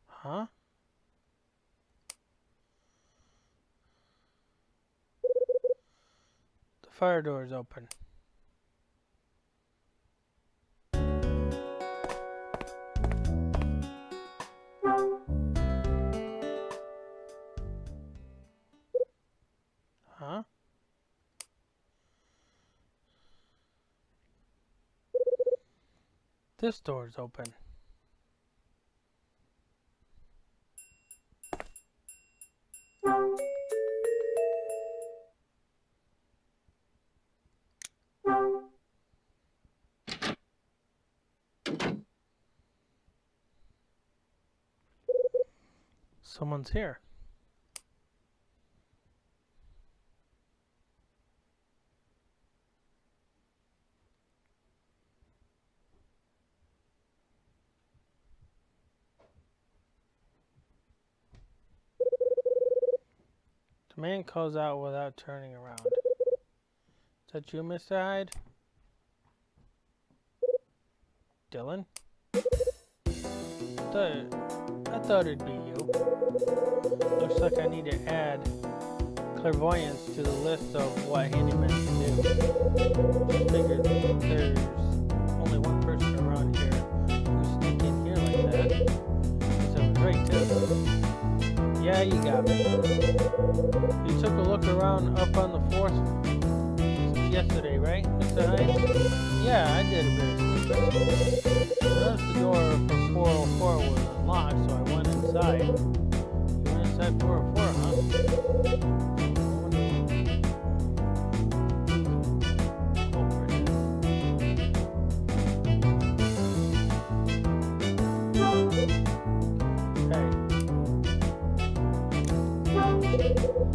Huh? The fire door is open. Huh? This door is open. Someone's here. The man calls out without turning around. Is that you, Mr. Hyde? Dylan? I thought it'd be you. Looks like I need to add clairvoyance to the list of what handymen can do. Just figured there's only one person around here who sneak in here like that. So I was right too. Yeah, you got me. You took a look around up on the fourth since yesterday, right, Mr. Hyde? Yeah, I did a bit of sneaking. I noticed the door for 404 was unlocked, so I went inside. You went inside 404, huh?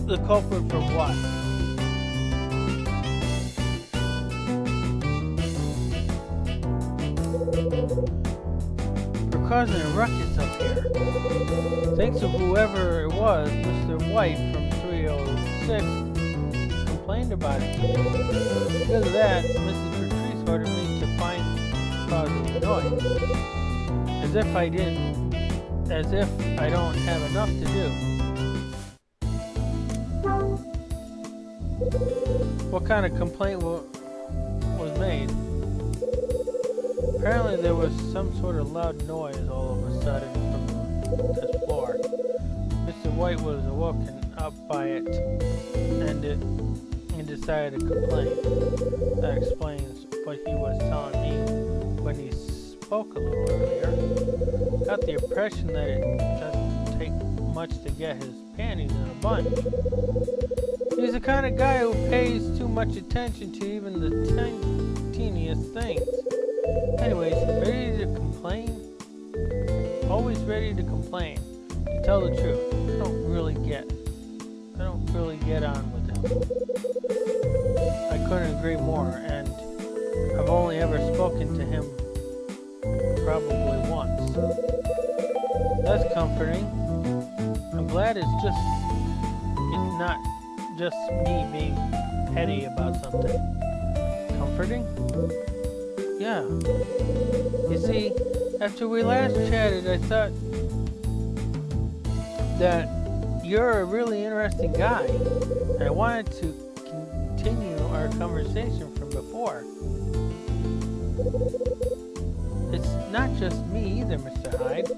The culprit for what? For causing a ruckus up here. Thanks to whoever it was, Mr. White from 306 complained about it to me. Because of that, Mrs. Patrice ordered me to find causing the noise. As if I don't have enough to do. What kind of complaint was made? Apparently there was some sort of loud noise all of a sudden from this floor. Mr. White was awoken up by it and decided to complain. That explains what he was telling me when he spoke a little earlier. Got the impression that it doesn't take much to get his panties in a bunch. He's the kind of guy who pays too much attention to even the teeniest things. Anyways, ready to complain? Always ready to complain. To tell the truth, I don't really get on with him. I couldn't agree more, and I've only ever spoken to him probably once. That's comforting. I'm glad it's not just me being petty about something. Comforting? Yeah. You see, after we last chatted, I thought that you're a really interesting guy. And I wanted to continue our conversation from before. It's not just me either, Mr. Hyde.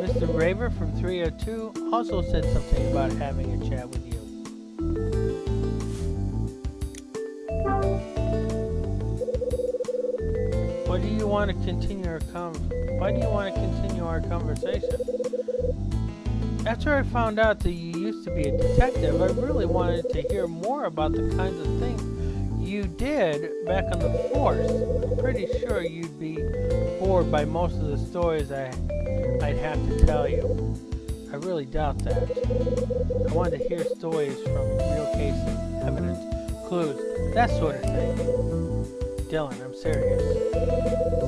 Mr. Raver from 302 also said something about having a chat with you. Why do you want to continue our conversation? After I found out that you used to be a detective, I really wanted to hear more about the kinds of things you you did back on the force. I'm pretty sure you'd be bored by most of the stories I'd have to tell you. I really doubt that. I wanted to hear stories from real cases, evidence, clues, that sort of thing. Dylan, I'm serious.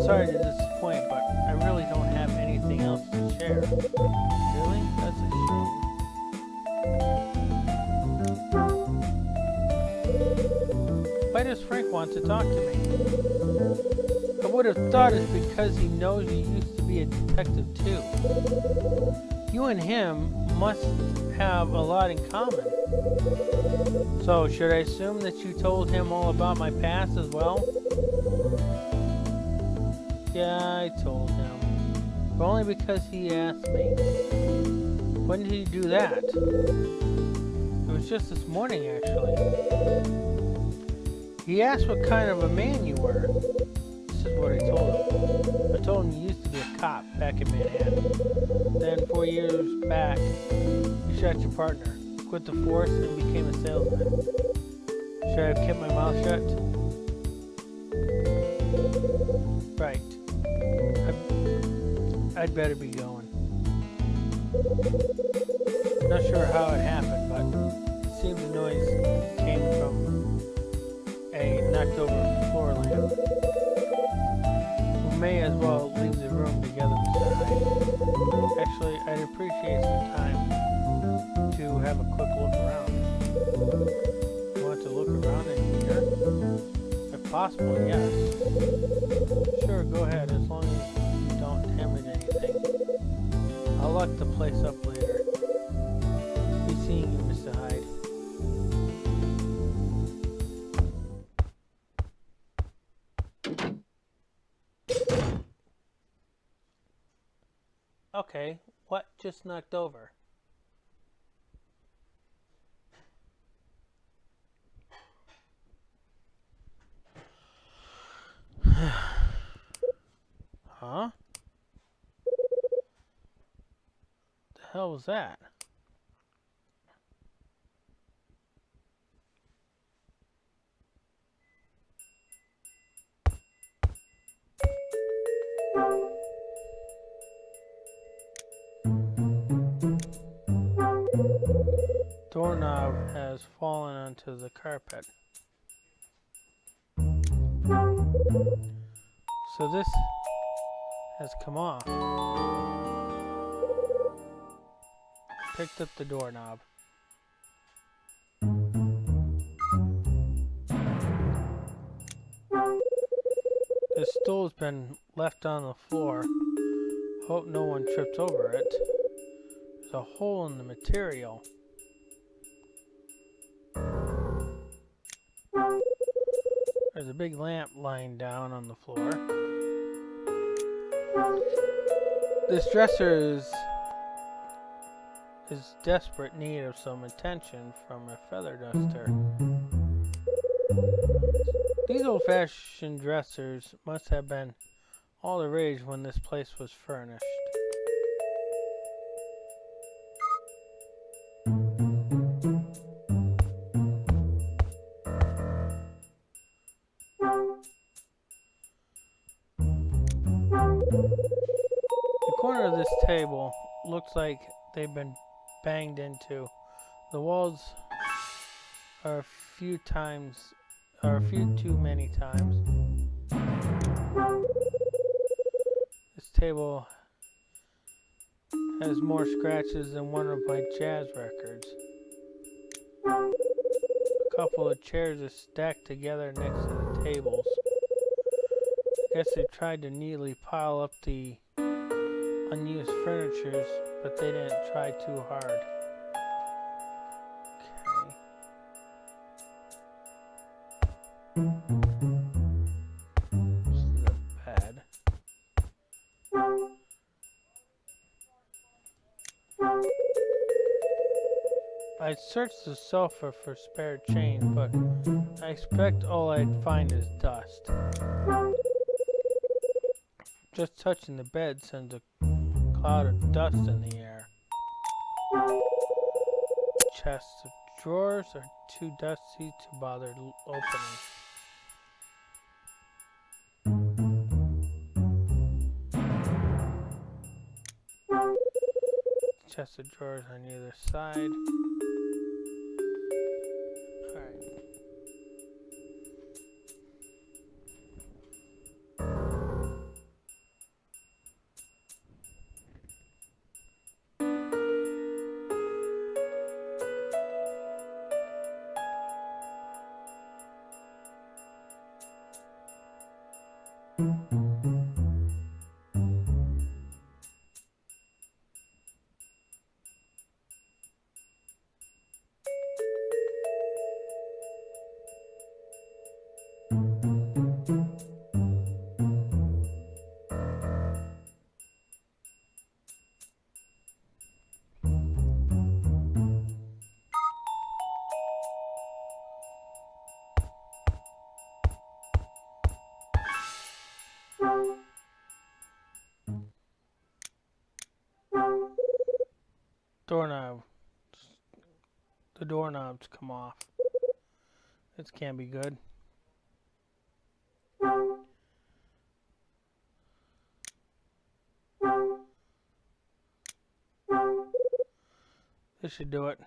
Sorry to disappoint, but I really don't have anything else to share. Really? That's a shame. Why does Frank want to talk to me? I would have thought it's because he knows you used to be a detective too. You and him must have a lot in common. So, should I assume that you told him all about my past as well? Yeah, I told him. But only because he asked me. When did he do that? It was just this morning, actually. He asked what kind of a man you were. This is what I told him. I told him you used to be a cop back in Manhattan. Then 4 years back, you shot your partner, quit the force, and became a salesman. Should I have kept my mouth shut? Right. I'd better be going. Not sure how it happened, but it seems the noise came from a knocked over floor lamp. We may as well leave the room together, Mr. Hyde. Actually, I'd appreciate some time to have a quick look around. Want to look around in here? If possible, yes. Sure, go ahead, as long as you don't damage anything. I'll lock the place up later. Be seeing you, Mr. Hyde. Okay, what just knocked over? Huh? The hell was that? Doorknob has fallen onto the carpet. So this has come off. Picked up the doorknob. This stool's been left on the floor. Hope no one tripped over it. There's a hole in the material. There's a big lamp lying down on the floor. This dresser is desperate need of some attention from a feather duster. These old-fashioned dressers must have been all the rage when this place was furnished. The corner of this table looks like they've been banged into. The walls are a few too many times. This table has more scratches than one of my jazz records. A couple of chairs are stacked together next to the tables. I guess they tried to neatly pile up the unused furnitures, but they didn't try too hard. Okay. This is a bed. I searched the sofa for spare change, but I expect all I'd find is dust. Just touching the bed sends a cloud of dust in the air. Chests of drawers are too dusty to bother opening. chest of drawers on either side. Alright. Doorknob. The doorknobs come off. This can't be good. This should do it.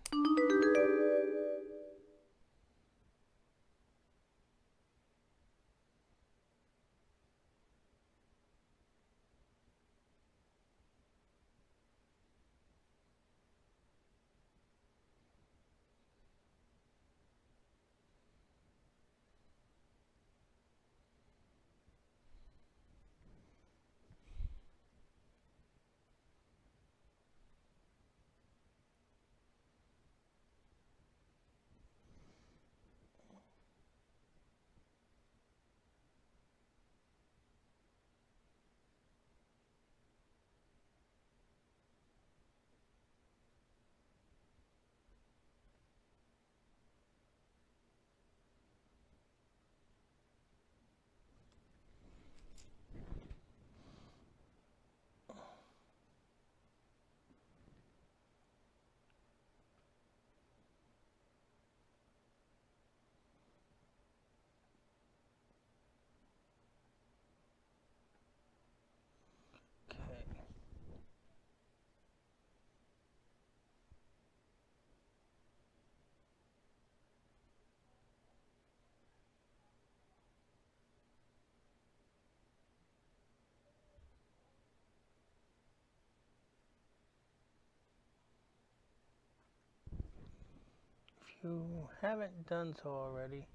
If you haven't done so already,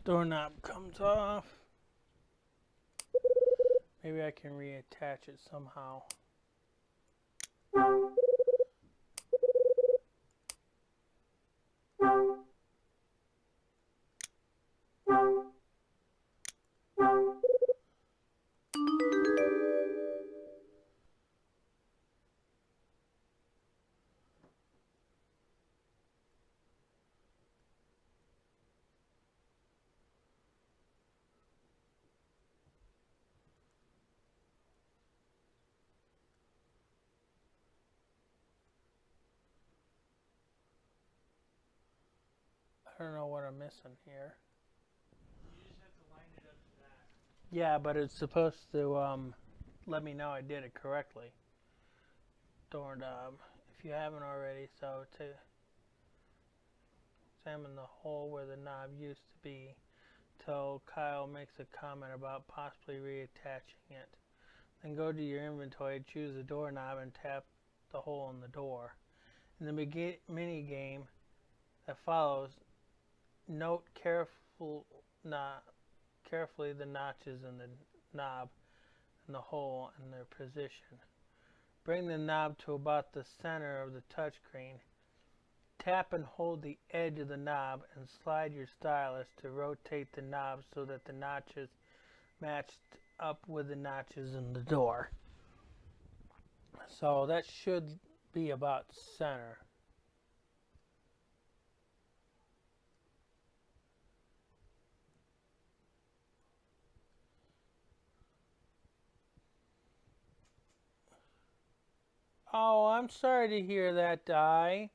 doorknob comes off. Maybe I can reattach it somehow. I don't know what I'm missing here. You just have to line it up to that. Yeah, but it's supposed to let me know I did it correctly. Doorknob, if you haven't already, so to examine the hole where the knob used to be till Kyle makes a comment about possibly reattaching it. Then go to your inventory, choose the doorknob, and tap the hole in the door. In the mini game that follows, note carefully the notches in the knob and the hole and their position. Bring the knob to about the center of the touchscreen tap and hold the edge of the knob and slide your stylus to rotate the knob so that the notches matched up with the notches in the door. So that should be about center. Oh, I'm sorry to hear that, Di. I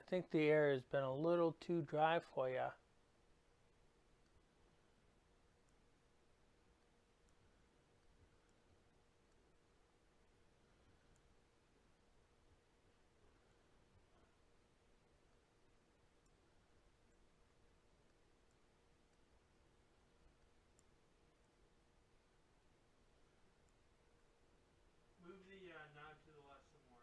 think the air has been a little too dry for you. Move the knob to the left some more.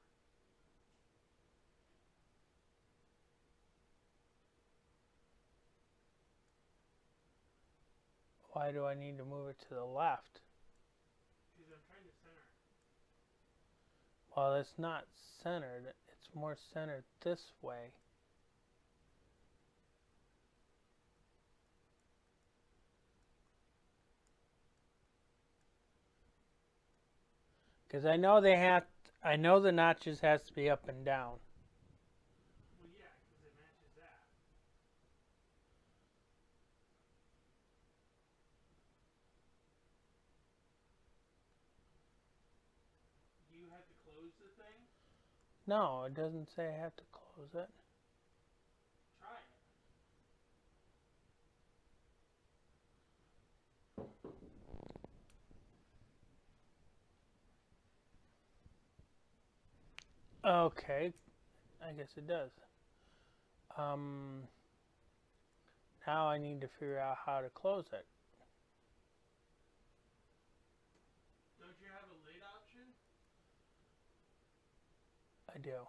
Why do I need to move it to the left? Because I'm trying to center. Well, it's not centered. It's more centered this way. Because I know I know the notches has to be up and down. Well, yeah, because it matches that. Do you have to close the thing? No, it doesn't say I have to close it. Try it. Okay, I guess it does. Now I need to figure out how to close it. Don't you have a lid option? I do.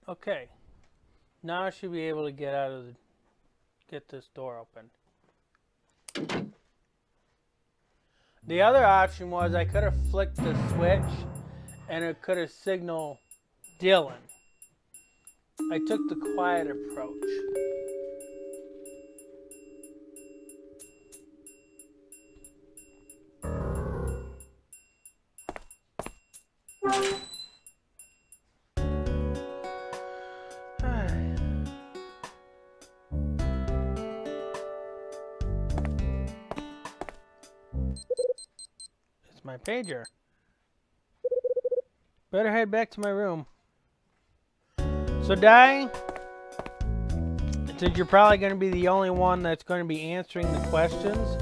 Okay, now I should be able to get this door open. The other option was I could have flicked the switch and it could have signaled Dylan. I took the quiet approach. It's my pager. Better head back to my room. So, Di, since you're probably going to be the only one that's going to be answering the questions,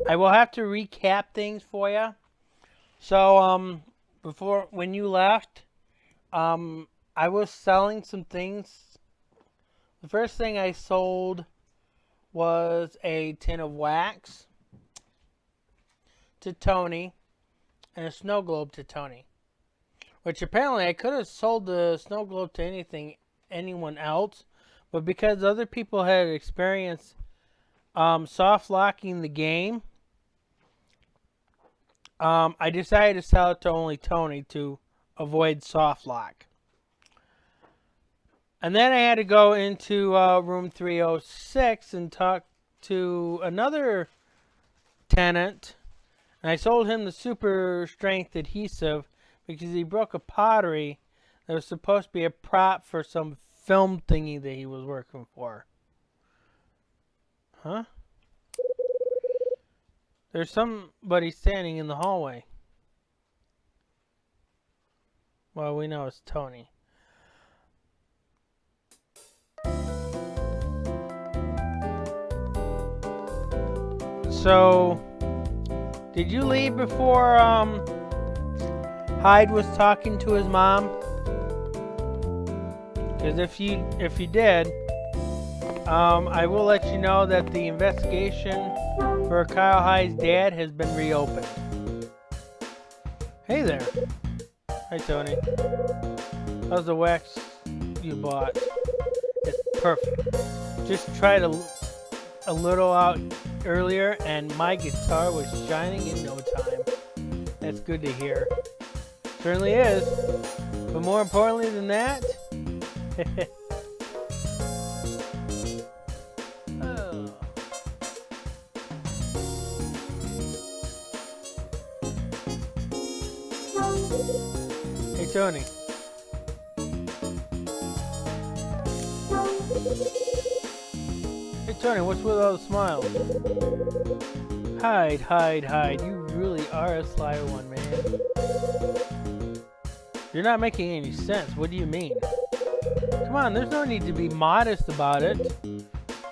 I will have to recap things for you. So, when you left, I was selling some things. The first thing I sold was a tin of wax to Tony and a snow globe to Tony, which apparently I could have sold the snow globe to anyone else, but because other people had experienced soft locking the game, I decided to sell it to only Tony to avoid soft lock. And then I had to go into room 306 and talk to another tenant. And I sold him the super strength adhesive because he broke a pottery that was supposed to be a prop for some film thingy that he was working for. Huh? There's somebody standing in the hallway. Well, we know it's Tony. So, did you leave before Hyde was talking to his mom? Because if you did, I will let you know that the investigation for Kyle Hyde's dad has been reopened. Hey there. Hi, Tony. How's the wax you bought? It's perfect. Just tried a little out earlier and my guitar was shining in no time. That's good to hear. Certainly is. But more importantly than that, oh. Hey Tony. Hey Tony, what's with all the smiles? Hide, hide, hide. You really are a sly one, man. You're not making any sense. What do you mean? Come on, there's no need to be modest about it.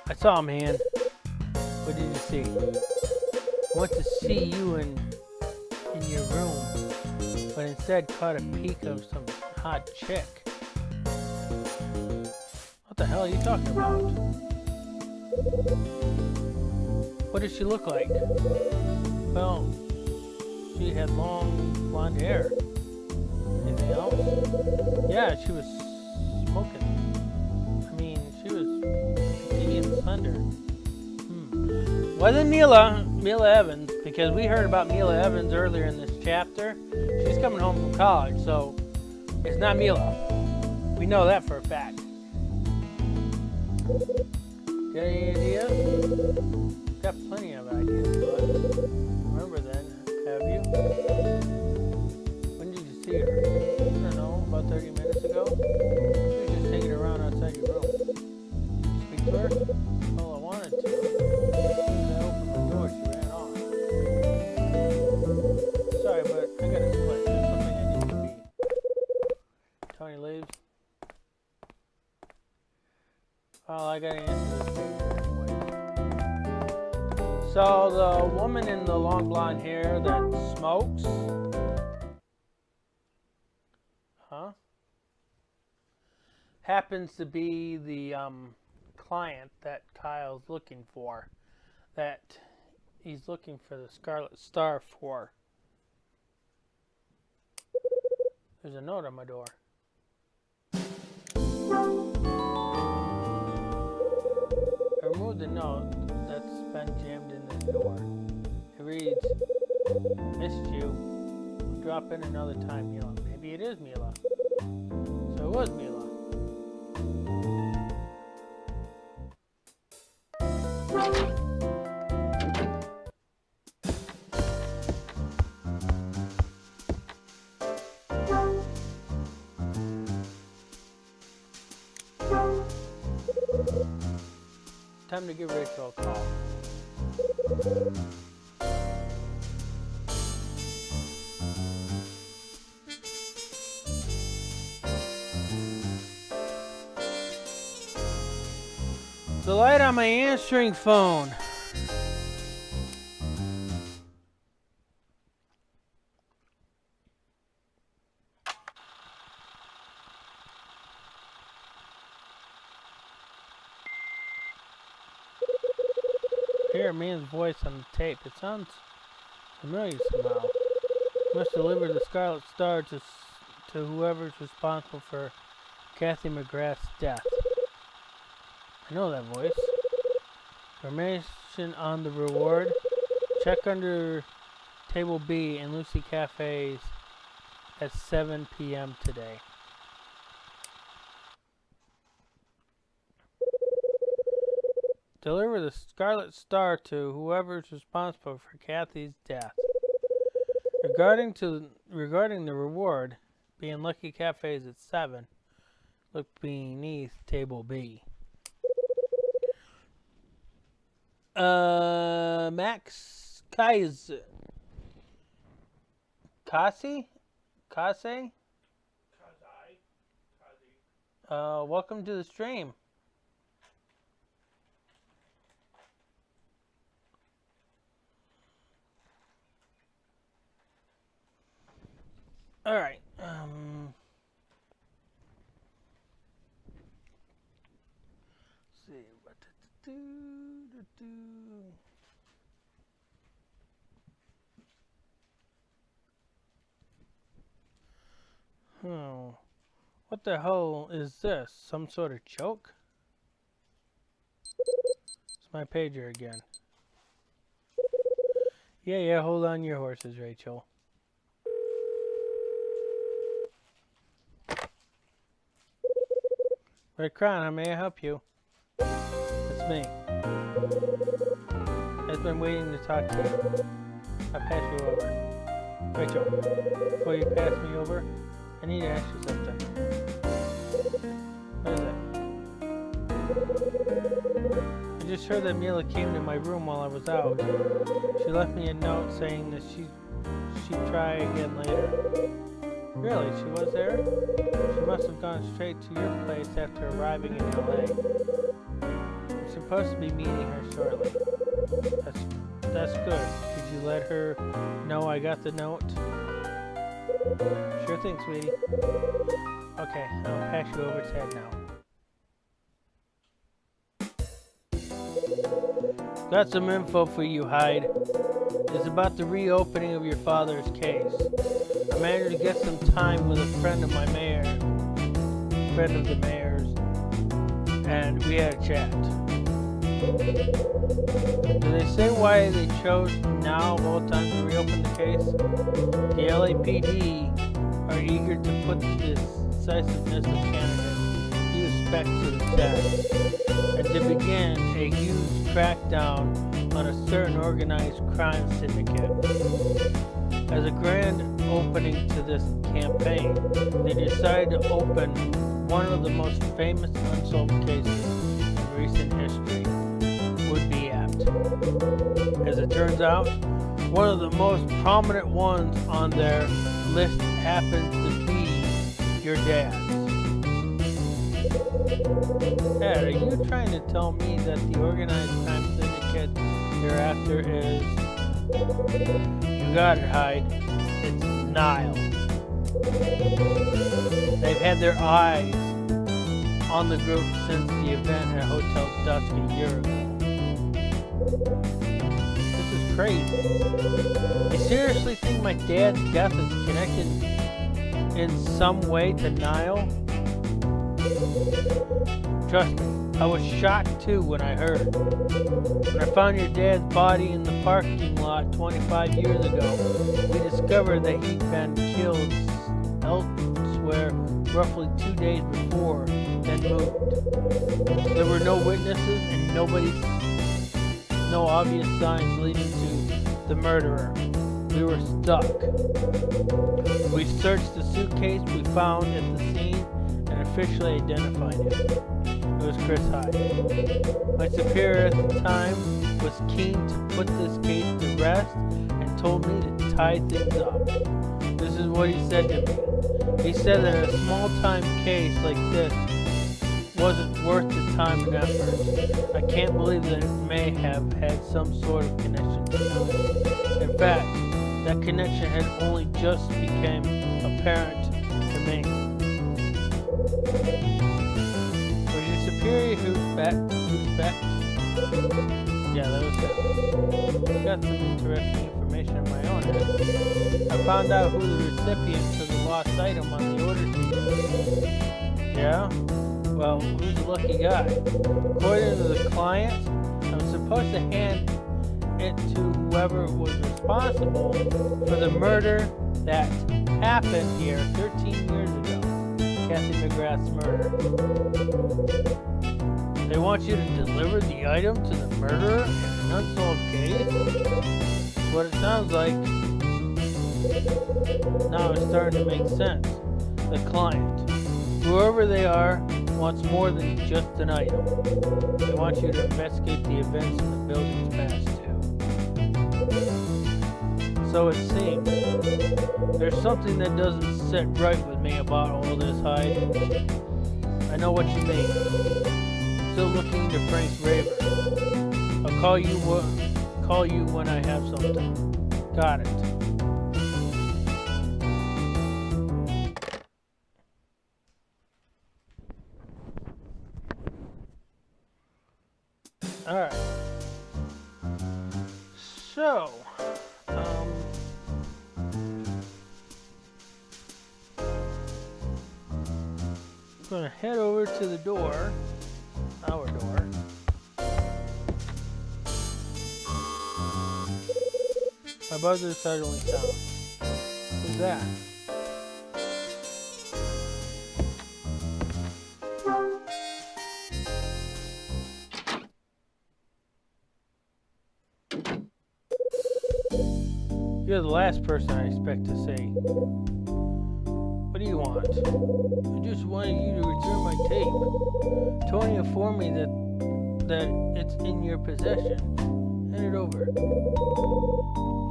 I saw him, man. What did you see? I went to see you in your room, but instead caught a peek of some hot chick. What the hell are you talking about? What did she look like? Well, she had long blonde hair. Anything else? Yeah, she was smoking. I mean, she was petite and slender. Wasn't Mila Evans, because we heard about Mila Evans earlier in this chapter. She's coming home from college, so it's not Mila. We know that for a fact. Got any ideas? Got plenty of ideas, but remember then, have you? When did you see her? I don't know, about 30 minutes ago? She was just hanging around outside your room. Did you speak to her? Well, I wanted to. As soon as I opened the door, she ran off. Sorry, but I gotta split. There's something I need to be. Tony leaves. Well, I gotta answer this anyway. So the woman in the long blonde hair that smokes, happens to be the client that Kyle's looking for, that he's looking for the Scarlet Star for. There's a note on my door. I removed the note that's been jammed in the door. It reads, "Missed you. Drop in another time, Mila." Maybe it is Mila. So it was Mila. Time to give Rachel a call. The light on my answering phone. I hear a man's voice on the tape. It sounds familiar somehow. Must deliver the Scarlet Star to whoever's responsible for Kathy McGrath's death. I know that voice. Information on the reward. Check under table B in Lucy Cafes at 7 p.m. today. Deliver the Scarlet Star to whoever's responsible for Kathy's death. Regarding the reward, be in Lucky Cafes at 7. Look beneath table B. Max Kaiser. Kasi? Kase? Welcome to the stream. All right. Let's see. What the hell is this? Some sort of joke? It's my pager again. Yeah, hold on your horses, Rachel. Red Crown, how may I help you? It's me. I've been waiting to talk to you. I'll pass you over. Rachel, before you pass me over, I need to ask you something. What is it? I just heard that Mila came to my room while I was out. She left me a note saying that she'd try again later. Really? She was there? She must have gone straight to your place after arriving in LA. I'm supposed to be meeting her shortly. That's good. Did you let her know I got the note? Sure thing, sweetie. Okay, I'll pass you over to Ted now. Got some info for you, Hyde. It's about the reopening of your father's case. I managed to get some time with a friend of the mayor's, and we had a chat. Do they say why they chose now of all time to reopen the case? The LAPD are eager to put the decisiveness of candidates you expect to the test, and to begin a huge crackdown on a certain organized crime syndicate. As a grand opening to this campaign, they decided to open one of the most famous unsolved cases in recent history. Would be apt. As it turns out, one of the most prominent ones on their list happens to be your dad's. Dad, are you trying to tell me that the organized crime syndicate you're after is... You got it, Hyde. It's Nile. They've had their eyes on the group since the event at Hotel Dusk a year ago. This is crazy. You seriously think my dad's death is connected in some way to Nile? Trust me, I was shocked too when I heard. When I found your dad's body in the parking lot 25 years ago, we discovered that he'd been killed elsewhere roughly 2 days before, then moved. There were no witnesses and no obvious signs leading to the murderer. We were stuck. We searched the suitcase we found at the scene and officially identified him. It was Chris Hyde. My superior at the time was keen to put this case to rest and told me to tie things up. This is what he said to me. He said that a small-time case like this wasn't worth the time and effort. I can't believe that it may have had some sort of connection to Nile. In fact, that connection had only just become apparent to me. Was your superior who's back? Yeah, that was it. I got some interesting information of my own head. I found out who the recipient of the lost item on the order sheet is. Yeah? Well, who's the lucky guy? According to the client, I'm supposed to hand it to whoever was responsible for the murder that happened here 13 years ago. Kathy McGrath's murder. They want you to deliver the item to the murderer in an unsolved case? That's what it sounds like. Now it's starting to make sense. The client, whoever they are, wants more than just an item. They want you to investigate the events in the building's past too. So it seems there's something that doesn't sit right with me about all this, Hyde. I know what you mean. Still looking into Frank's raver. I'll call you when I have something. Got it. Alright. So, gonna head over to the door, our door. My buzzer suddenly sound. What's that? You're the last person I expect to see. What do you want? I just wanted you to return my tape. Tony informed me that it's in your possession. Hand it over.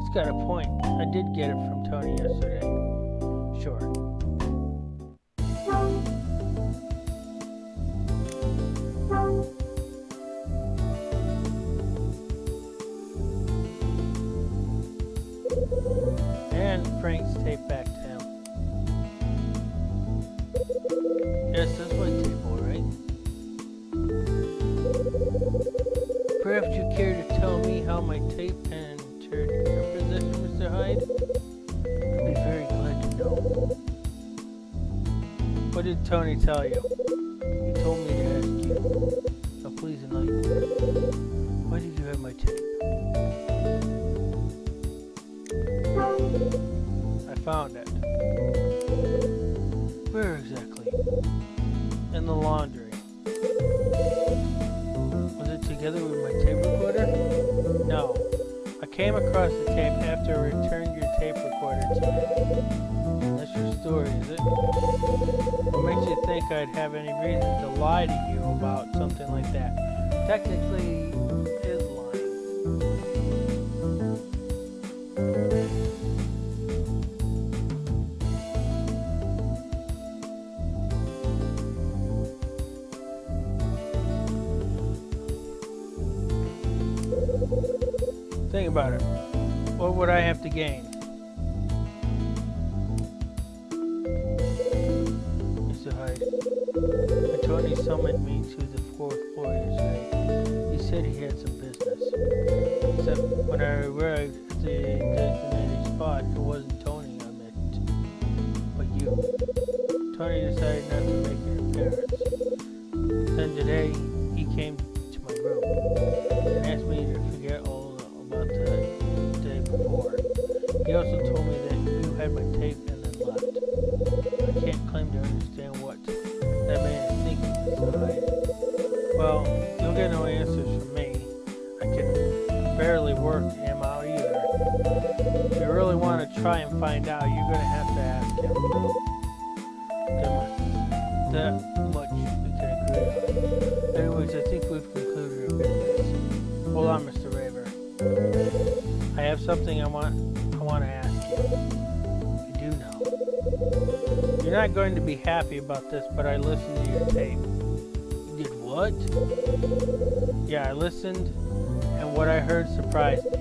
He's got a point. I did get it from Tony yesterday. Sure. And Frank's tape back to him. Yes, that's my tape, alright. Perhaps you care to tell me how my tape entered your possession, Mr. Hyde? I'd be very glad to know. What did Tony tell you? He told me to ask you. Now please enlighten me. Why did you have my tape? I found it. Where exactly? In the laundry. Was it together with my tape recorder? No. I came across the tape after I returned your tape recorder to you. That's your story, is it? What makes you think I'd have any reason to lie to you about something like that? Technically, it is lying. Think about it. What would I have to gain? Mr. Hyde, Tony summoned me to the 4th floor yesterday. He said he had some business. Except when I arrived at the designated spot, it wasn't Tony I met, but you. Tony decided not to make an appearance. Then today, he came to my room and asked me to forget all about the day before. He also told me that you had my tape and then left. I can't claim to understand what that man is thinking, Mr. Hyde. Well, you'll get no answers from me. I can barely work him out either. If you really want to try and find out, you're going to have to ask him. That much we can agree on. Anyways, I think we've concluded our business. Hold on, Mr. Raver. I have something I want to ask you. You do know. You're not going to be happy about this, but I listened to your tape. You did what? Yeah, I listened, and what I heard surprised me.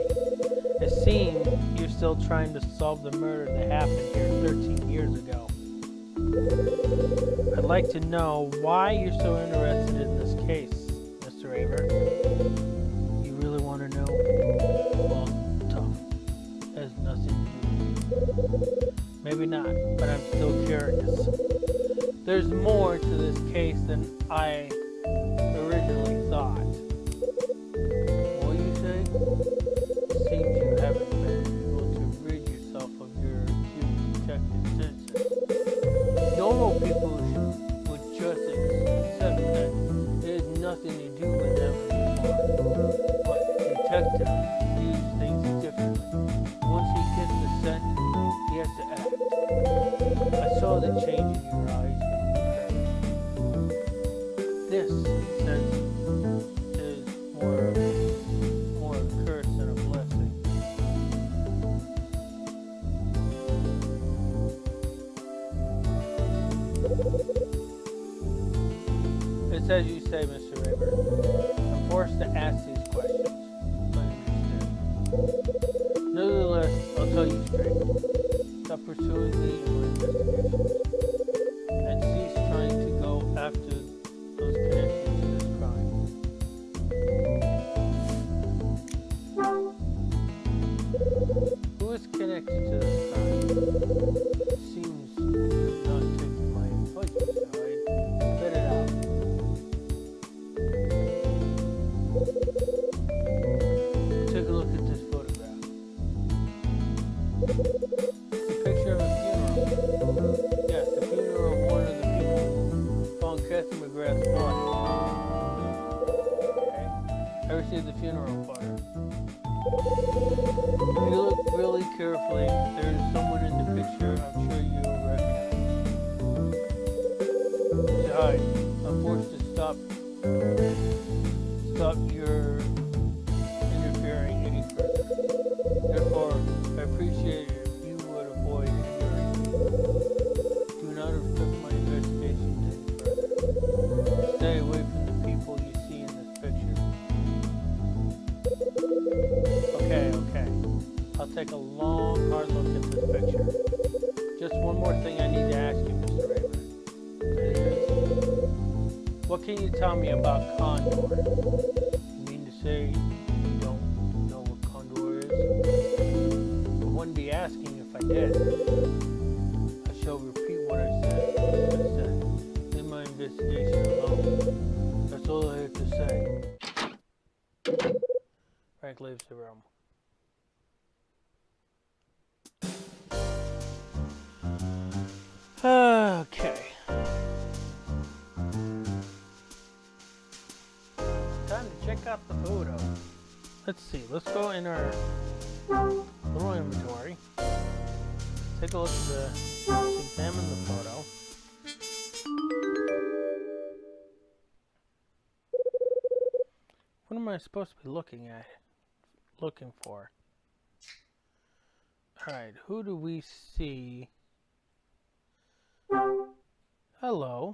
It seemed you're still trying to solve the murder that happened here 13 years ago. I'd like to know why you're so interested in this case, Mr. Raver. You really want to know? Well, tough. Has nothing to do with you. Maybe not, but I'm still curious. There's more to this case than I originally thought. What do you say? It seems you haven't been able to rid yourself of your acute protected senses. Normal people would just accept that it has nothing to do with them anymore. But detectives views things differently. Once he gets the scent, he has to act. I saw the change in your eyes when you heard. This sense is more a curse than a blessing. It's as you say, Mr. Raver. I'm forced to ask these questions. I understand. Nevertheless, I'll tell you straight. Stop pursuing me in my investigations. And cease trying to go after those connections to this crime. Who is connected to this crime? Seems you've not taken my advice, Mr. Hyde. A picture of a funeral. Yes, the funeral of one of the people found Kathy McGrath's body. Okay. I received the funeral photo. If you look really carefully, there is someone in the picture I'm sure you'll recognize. Say hi. I'm forced to stop your interfering any further. Therefore, I appreciate it if you would avoid interfering. Do not obstruct my investigation any further. Stay away from the people you see in this picture. Okay. I'll take a long, hard look at this picture. Just one more thing I need to ask you, Mr. Raver. What can you tell me about Condor? You mean to say you don't know what Condor is? I wouldn't be asking if I did. I shall repeat what I said. Leave my investigation alone. That's all I have to say. Frank leaves the room. Okay. Time to check out the photo. Let's see. Let's go in our little inventory. Take a look at let's examine the photo. What am I supposed to be looking for? Alright, who do we see? Hello.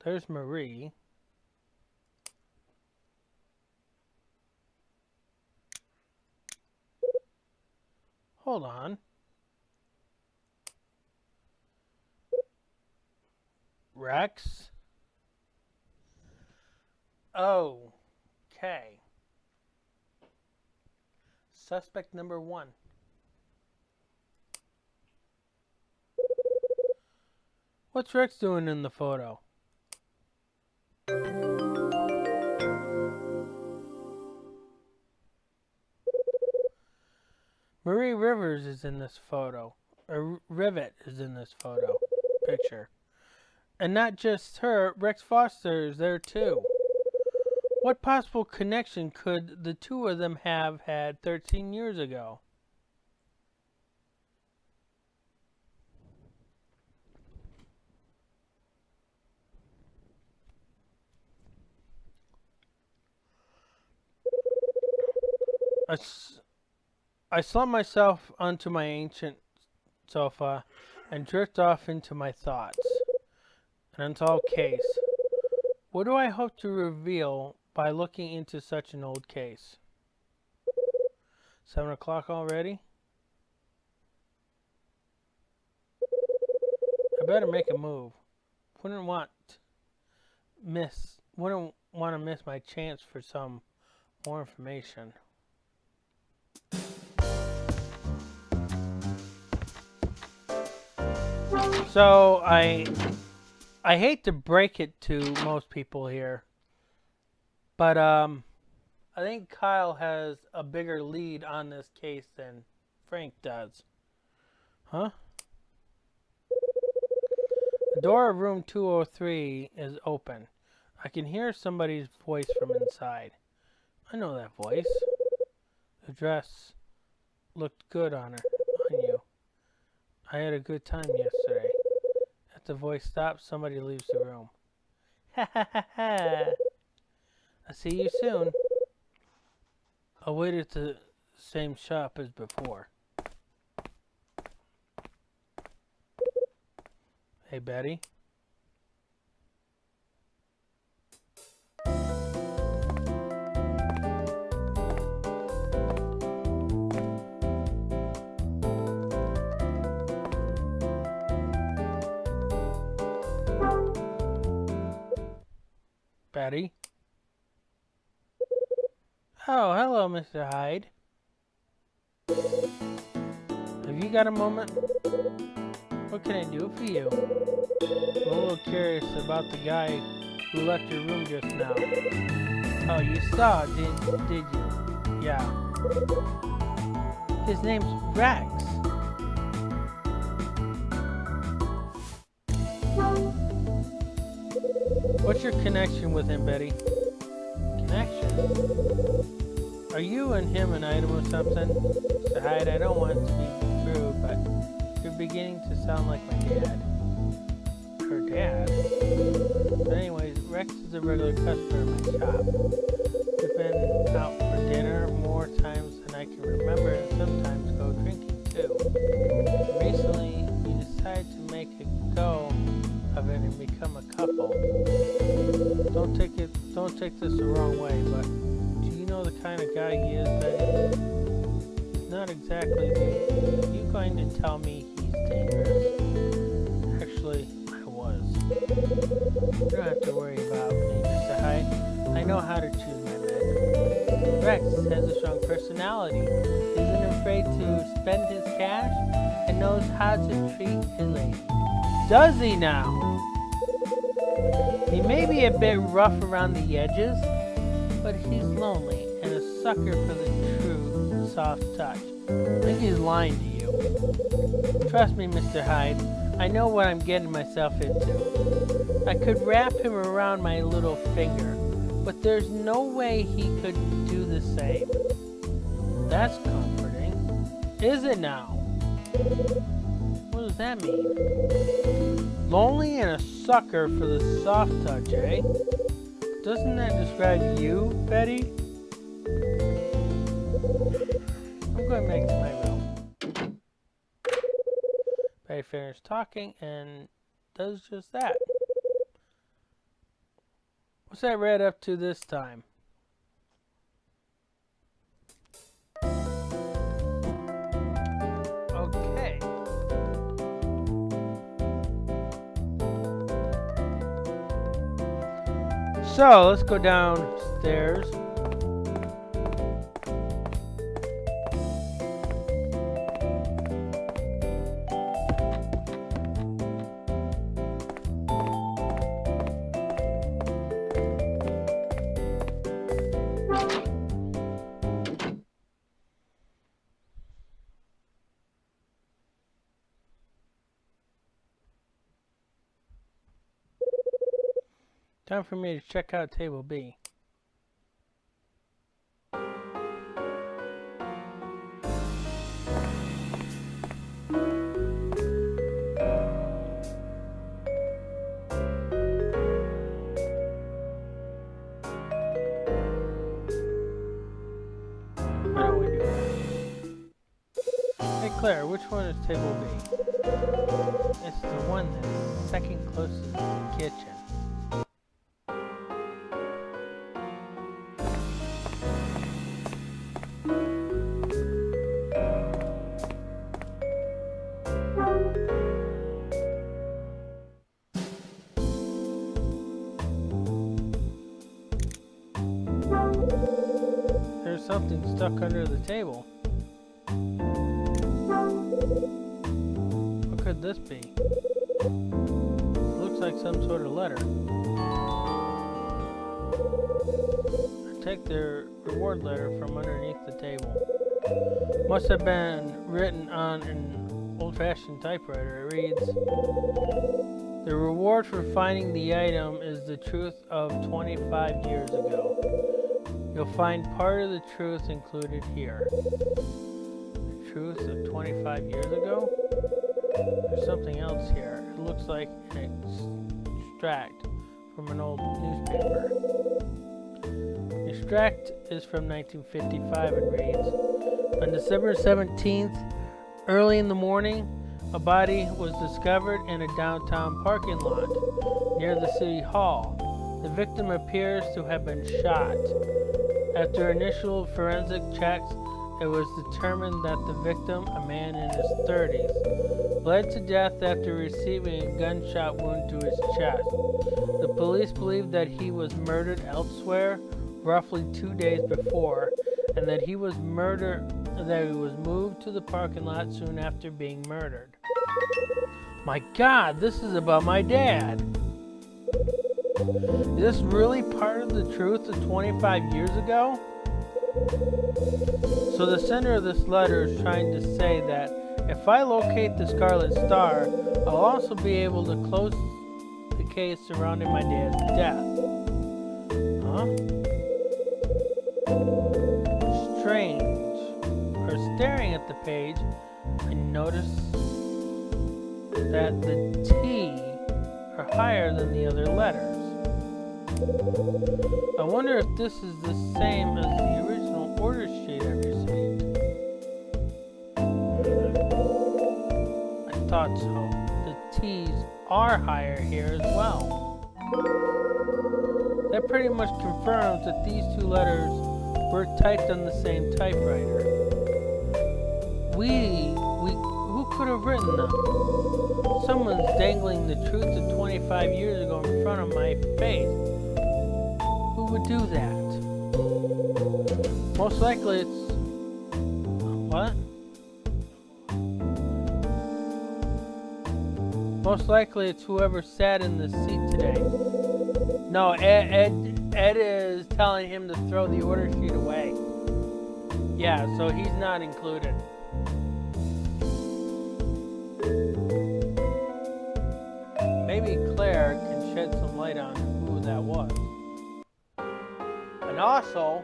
There's Marie. Hold on. Rex? Okay. Suspect number 1. What's Rex doing in the photo? Marie Rivers is in this photo. Or Rivet is in this photo picture. And not just her, Rex Foster is there too. What possible connection could the two of them have had 13 years ago? I slumped myself onto my ancient sofa and drift off into my thoughts. An unsolved case. What do I hope to reveal by looking into such an old case? 7 o'clock already? I better make a move. Wouldn't want to miss my chance for some more information. So I hate to break it to most people here, but I think Kyle has a bigger lead on this case than Frank does. Huh? The door of room 203 is open. I can hear somebody's voice from inside. I know that voice. The dress looked good on you. I had a good time yesterday. If the voice stops, somebody leaves the room. Ha ha ha ha. I'll see you soon. I'll wait at the same shop as before. Hey, Betty. Betty? Oh, hello, Mr. Hyde. Have you got a moment? What can I do for you? I'm a little curious about the guy who left your room just now. Oh, you saw, did you? Yeah. His name's Rex. What's your connection with him, Betty? Connection? Are you and him an item or something? Mr. Hyde, I don't want to be rude, but you're beginning to sound like my dad. Her dad? But anyways, Rex is a regular customer in my shop. We've been out for dinner more times than I can remember, and sometimes go drinking too. Recently, we decided to make a go of it and become a couple. Don't take this the wrong way, but do you know the kind of guy he is, Betty? He's not exactly the... Are you going to tell me he's dangerous? Actually, I was. You don't have to worry about me, Mr. Hyde. I know how to choose my men. Rex has a strong personality, isn't afraid to spend his cash, and knows how to treat his lady. Does he now? He may be a bit rough around the edges, but he's lonely and a sucker for the true soft touch. I think he's lying to you. Trust me, Mr. Hyde, I know what I'm getting myself into. I could wrap him around my little finger, but there's no way he could do the same. That's comforting. Is it now? What does that mean? Lonely and a sucker for the soft touch, eh? Doesn't that describe you, Betty? I'm going back to my room. Betty finished talking and does just that. What's that red up to this time? Okay. So, let's go downstairs. Time for me to check out table B. How do we do that? Hey Claire, which one is table B? It's the one that's second closest to the kitchen. There's something stuck under the table. What could this be? It looks like some sort of letter. I take the reward letter from underneath the table. Must have been written on an old-fashioned typewriter. It reads, "The reward for finding the item is the truth of 25 years ago. You'll find part of the truth included here." The truth of 25 years ago? There's something else here. It looks like an extract from an old newspaper. The extract is from 1955 and reads, "On December 17th, early in the morning, a body was discovered in a downtown parking lot near the city hall. The victim appears to have been shot. After initial forensic checks, it was determined that the victim, a man in his 30s, bled to death after receiving a gunshot wound to his chest. The police believe that he was murdered elsewhere roughly 2 days before, and that he was moved to the parking lot soon after being murdered." My God, this is about my dad. Is this really part of the truth of 25 years ago? So the sender of this letter is trying to say that if I locate the Scarlet Star, I'll also be able to close the case surrounding my dad's death. Huh? Strange. Or staring at the page, I notice that the T are higher than the other letters. I wonder if this is the same as the original order sheet I received. I thought so. The T's are higher here as well. That pretty much confirms that these two letters were typed on the same typewriter. Who could have written them? Someone's dangling the truth of 25 years ago in front of my face. Who would do that? Most likely it's... What? Most likely it's whoever sat in the seat today. No, Ed is telling him to throw the order sheet away. Yeah, so he's not included. Maybe Claire can shed some light on who that was. And also,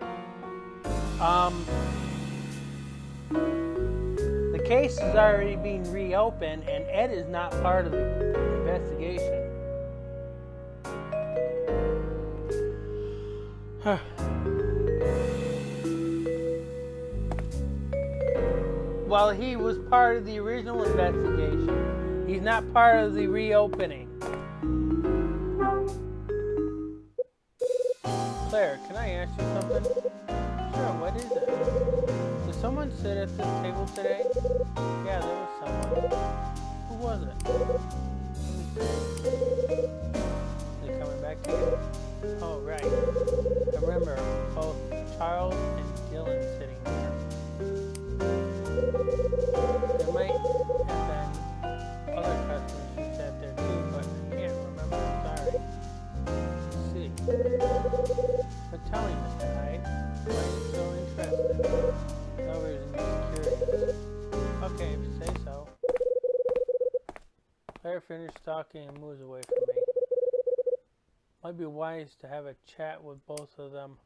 the case is already being reopened and Ed is not part of the investigation. While he was part of the original investigation, he's not part of the reopening. Claire, can I ask you something? Sure, what is it? Did someone sit at this table today? Yeah, there was someone. Who was it? Are they coming back to you? Oh, right. I remember both Charles and Dylan sitting there. There might have been other customers who sat there too, but I can't remember. Sorry. Let's see. But tell me, Mr. Hyde, why are you so interested? No reason, just curious. Okay, if you say so. Claire finished talking and moves away from me. Might be wise to have a chat with both of them.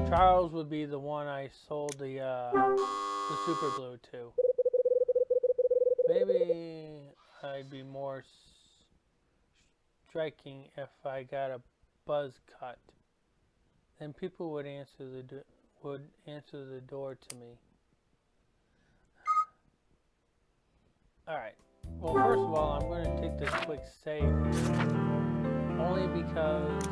Charles would be the one I sold the super glue to. Maybe I'd be more striking if I got a buzz cut. Then people would answer the door to me. All right. Well, first of all, I'm going to take this quick save here, only because.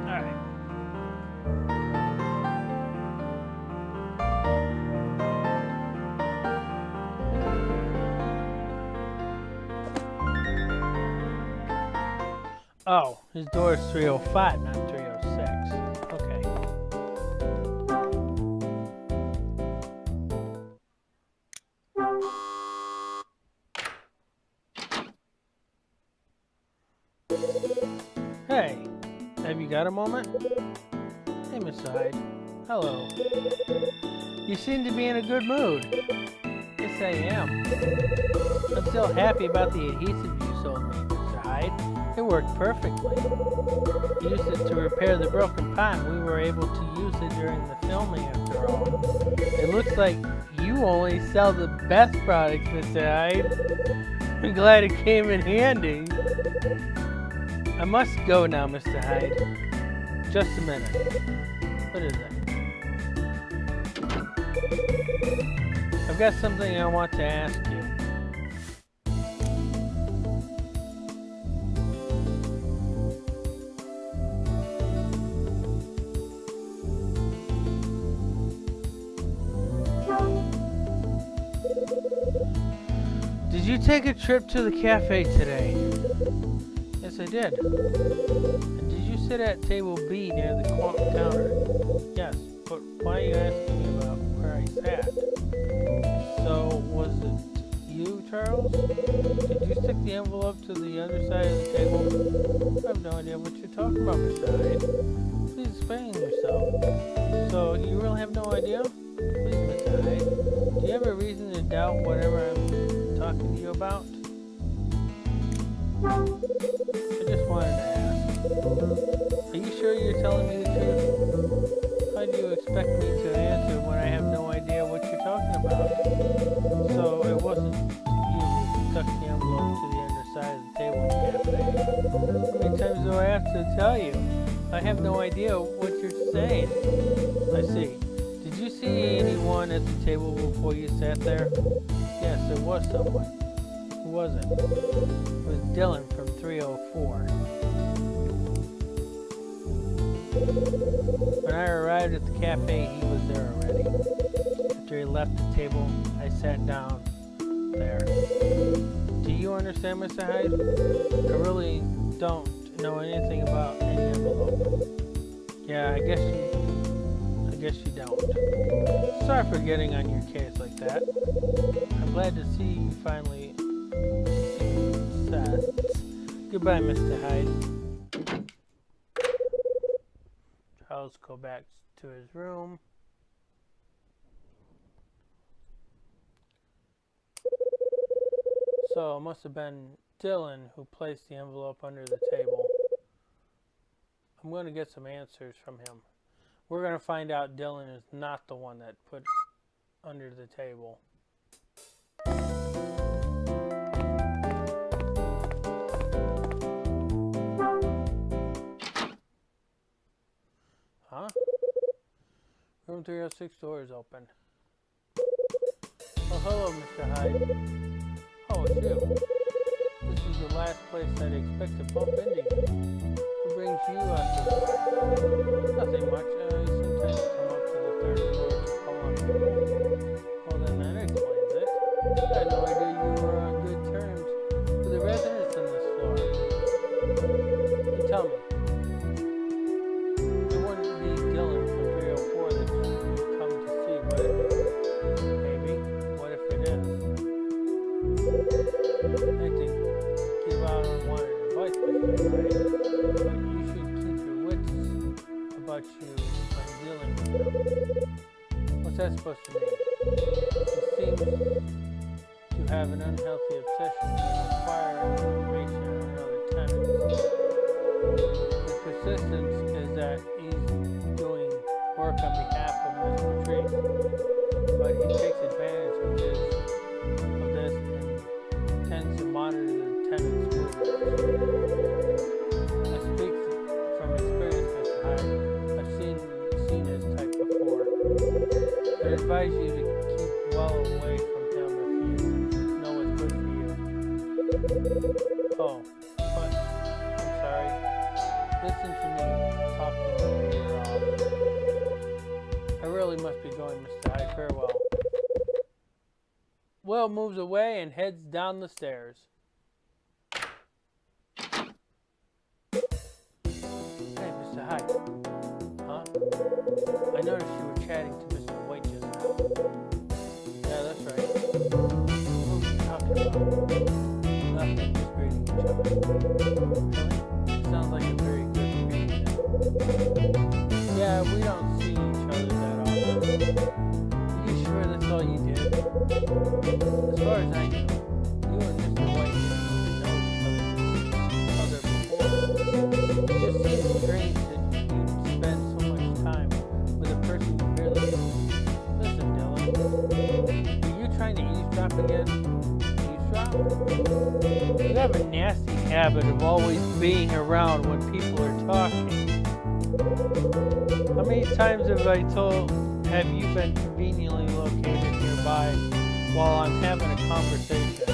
Alright. Oh, his door is 305, not 306. Okay. Hey, have you got a moment? Hey, Mr. Hyde. Hello. You seem to be in a good mood. Yes, I am. I'm still happy about the adhesive you sold me, Mr. Hyde. It worked perfectly. You used it to repair the broken pot. We were able to use it during the filming after all. It looks like you only sell the best products, Mr. Hyde. I'm glad it came in handy. I must go now, Mr. Hyde. Just a minute. What is it? I've got something I want to ask you. you take a trip to the cafe today? Yes, I did. And did you sit at table B near the counter? Yes, but why are you asking me about where I sat? So, was it you, Charles? Did you stick the envelope to the other side of the table? I have no idea what you're talking about, Mr. Hyde. Please explain yourself. So, you really have no idea? Please, Mr. Hyde. Do you have a reason to doubt whatever I'm talking to you about? I just wanted to ask. Are you sure you're telling me the truth? How do you expect me to answer when I have no idea what you're talking about? So it wasn't you who stuck the envelope to the underside of the table in the cafe. How many times do I have to tell you? I have no idea what you're saying. I see. Did you see anyone at the table before you sat there? Yes, there was someone. Who was it? It was Dylan from 304. When I arrived at the cafe, he was there already. After he left the table, I sat down there. Do you understand, Mr. Hyde? I really don't know anything about any envelope. Yeah, I guess you don't. Sorry for getting on your case like that. I'm glad to see you finally see sense. Goodbye, Mr. Hyde. Charles go back to his room. So it must have been Dylan who placed the envelope under the table. I'm going to get some answers from him. We're going to find out Dylan is not the one that put it under the table. Huh? Room 306 door is open. Oh, hello, Mr. Hyde. Oh, it's you. This is the last place I'd expect to bump into you. What brings you out to the door? Nothing much. You sometimes come up to the third floor to call on people. Well, then that explains it. I had no idea you were on good terms with the residents on this floor. And tell me, it wouldn't be Dylan from 304 that you come to see, would it? Maybe. What if it is? I hate to give out unwanted advice, Mr. Hyde, but you should keep your wits about you when dealing with them. What's that supposed to mean? It seems to have an unhealthy obsession with acquiring information on other tenants. His persistence is that he's doing work on behalf of Mr. Tree, but he takes advantage of this and tends to monitor the tenants' movements. I speak from experience, Mr. Hyde. I've seen his type before. I advise you to keep well away from him if you know what's good for you. Oh, but I'm sorry. Listen to me talking over your office. I really must be going, Mr. Hyde. Farewell. Will moves away and heads down the stairs. Hey, Mr. Hyde. Huh? I noticed you were chatting to Mr. White just now. Yeah, that's right. What were you talking about? Nothing, just greeting each other. Really? Sounds like a very good greeting. Yeah, we don't see each other that often. Are you sure that's all you did? As far as I know, you and Mr. White didn't even know each other before. It just seems strange that you'd spend so much time with a person you barely knew. Listen, Dylan, are you trying to eavesdrop again? Eavesdrop? You have a nasty habit of always being around when people are talking. How many times have you been conveniently located nearby while I'm having a conversation?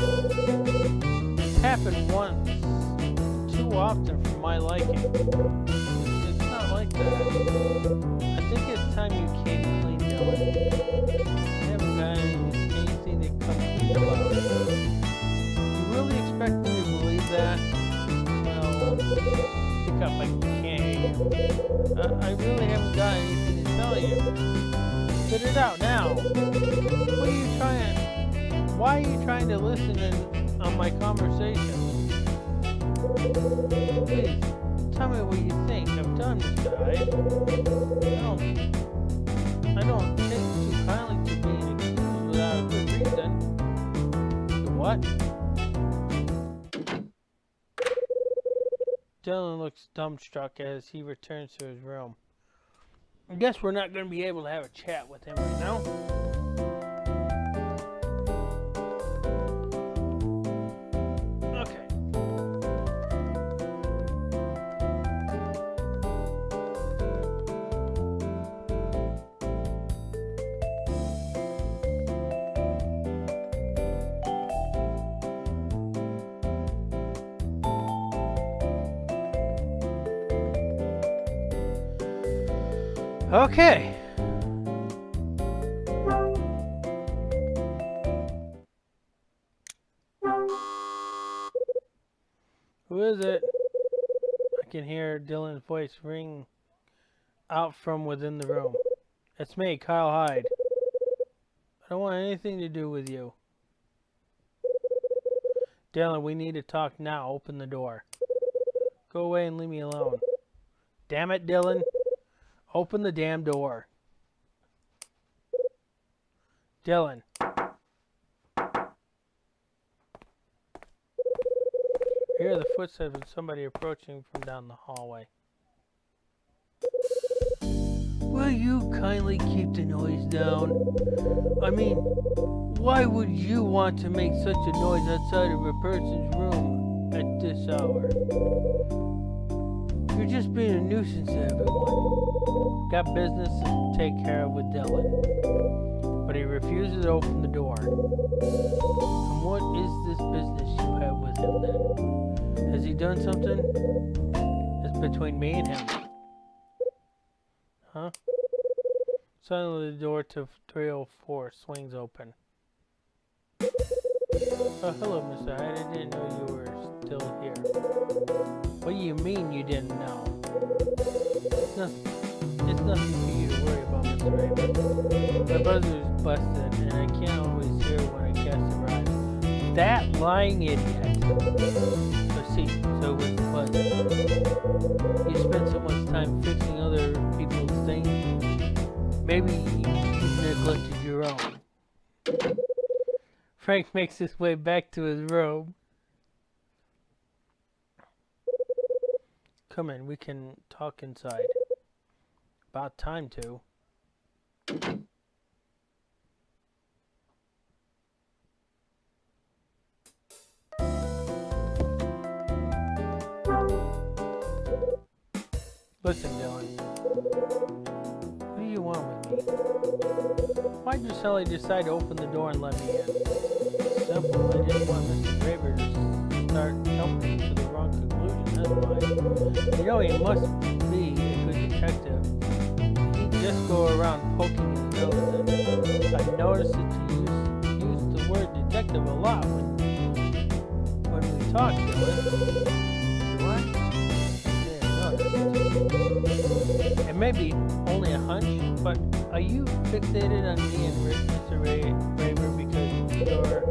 It's happened once, too often for my liking. It's not like that. I think it's time you came clean, Dylan. I haven't got anything to come clean about. up, I can't hear you. I really haven't got anything to tell you. Spit it out now. What are you trying? Why are you trying to listen on my conversation? Please, tell me what you think. I'm done, Mr. Hyde. I don't take too kindly to being accused without a good reason. What? Dylan looks dumbstruck as he returns to his room. I guess we're not going to be able to have a chat with him right now. Okay. Who is it? I can hear Dylan's voice ring out from within the room. It's me, Kyle Hyde. I don't want anything to do with you. Dylan, we need to talk now. Open the door. Go away and leave me alone. Damn it, Dylan. Open the damn door. Dylan. I hear the footsteps of somebody approaching from down the hallway. Will you kindly keep the noise down? I mean, why would you want to make such a noise outside of a person's room at this hour? You're just being a nuisance to everyone. Got business to take care of with Dylan. But he refuses to open the door. And what is this business you have with him then? Has he done something? It's between me and him. Huh? Suddenly the door to 304 swings open. Oh, hello, Mr. Hyde. I didn't know you were still here. What do you mean you didn't know? It's nothing for you to worry about, Mr. Raven. My buzzer's busted, and I can't always hear when a guest arrives. That lying idiot. Let's see, so with the buzzer. You spend so much time fixing other people's things. Maybe you've neglected your own. Frank makes his way back to his room. Come in, we can talk inside. About time to. Listen, Dylan. What do you want with me? Why'd you suddenly decide to open the door and let me in? Simple. I didn't want Mr. Graver to start jumping to the wrong conclusion, that's why. You know, he must be a good detective. He'd just go around poking his nose in. I've noticed that you use the word detective a lot when we talk, Dylan. Do I? It may be only a hunch, but are you fixated on me and Mr. Raver because you're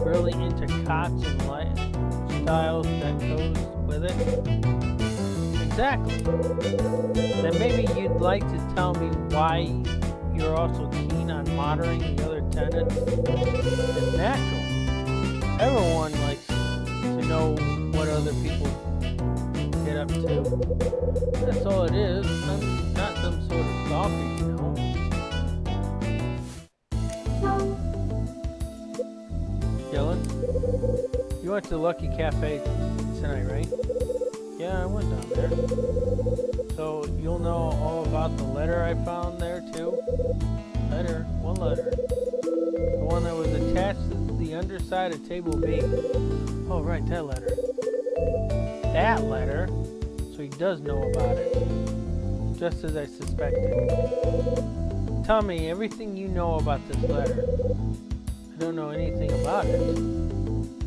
really into cots and styles that goes with it? Exactly. Then maybe you'd like to tell me why you're also keen on monitoring the other tenants? It's natural. Everyone likes to know what other people get up to. That's all it is. I'm not some sort of stalker, you know. Dylan, you went to Lucky Cafe tonight, right? Yeah, I went down there. So you'll know all about the letter I found there too? Letter? What letter? The one that was attached to the underside of table B. Oh, right, that letter. That letter? So he does know about it. Just as I suspected. Tell me everything you know about this letter. I don't know anything about it.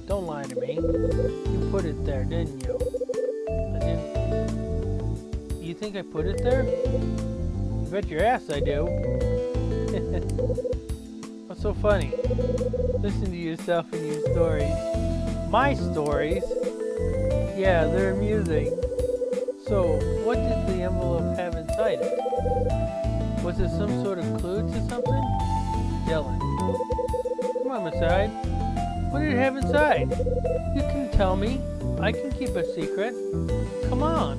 Don't lie to me. You put it there, didn't you? I think I put it there? You bet your ass I do. What's so funny? Listen to yourself and your stories. My stories? Yeah, they're amusing. So, what did the envelope have inside it? Was it some sort of clue to something? Dylan. Come on, Mr. Hyde. What did it have inside? You can tell me. I can keep a secret. Come on.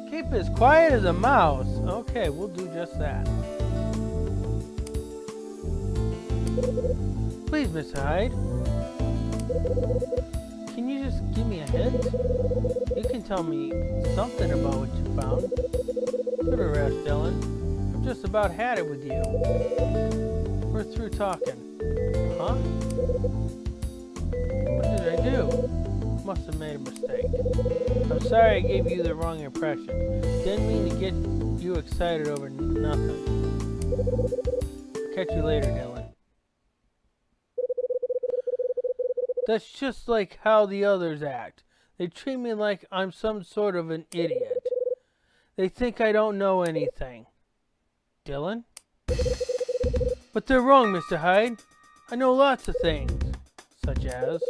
Keep as quiet as a mouse. Okay, we'll do just that. Please, Mr. Hyde. Can you just give me a hint? You can tell me something about what you found. Give it a rest, Dylan. I've just about had it with you. We're through talking. Huh? What did I do? Must have made a mistake. I'm sorry I gave you the wrong impression. Didn't mean to get you excited over nothing. Catch you later, Dylan. That's just like how the others act. They treat me like I'm some sort of an idiot. They think I don't know anything. Dylan? But they're wrong, Mr. Hyde. I know lots of things. Such as?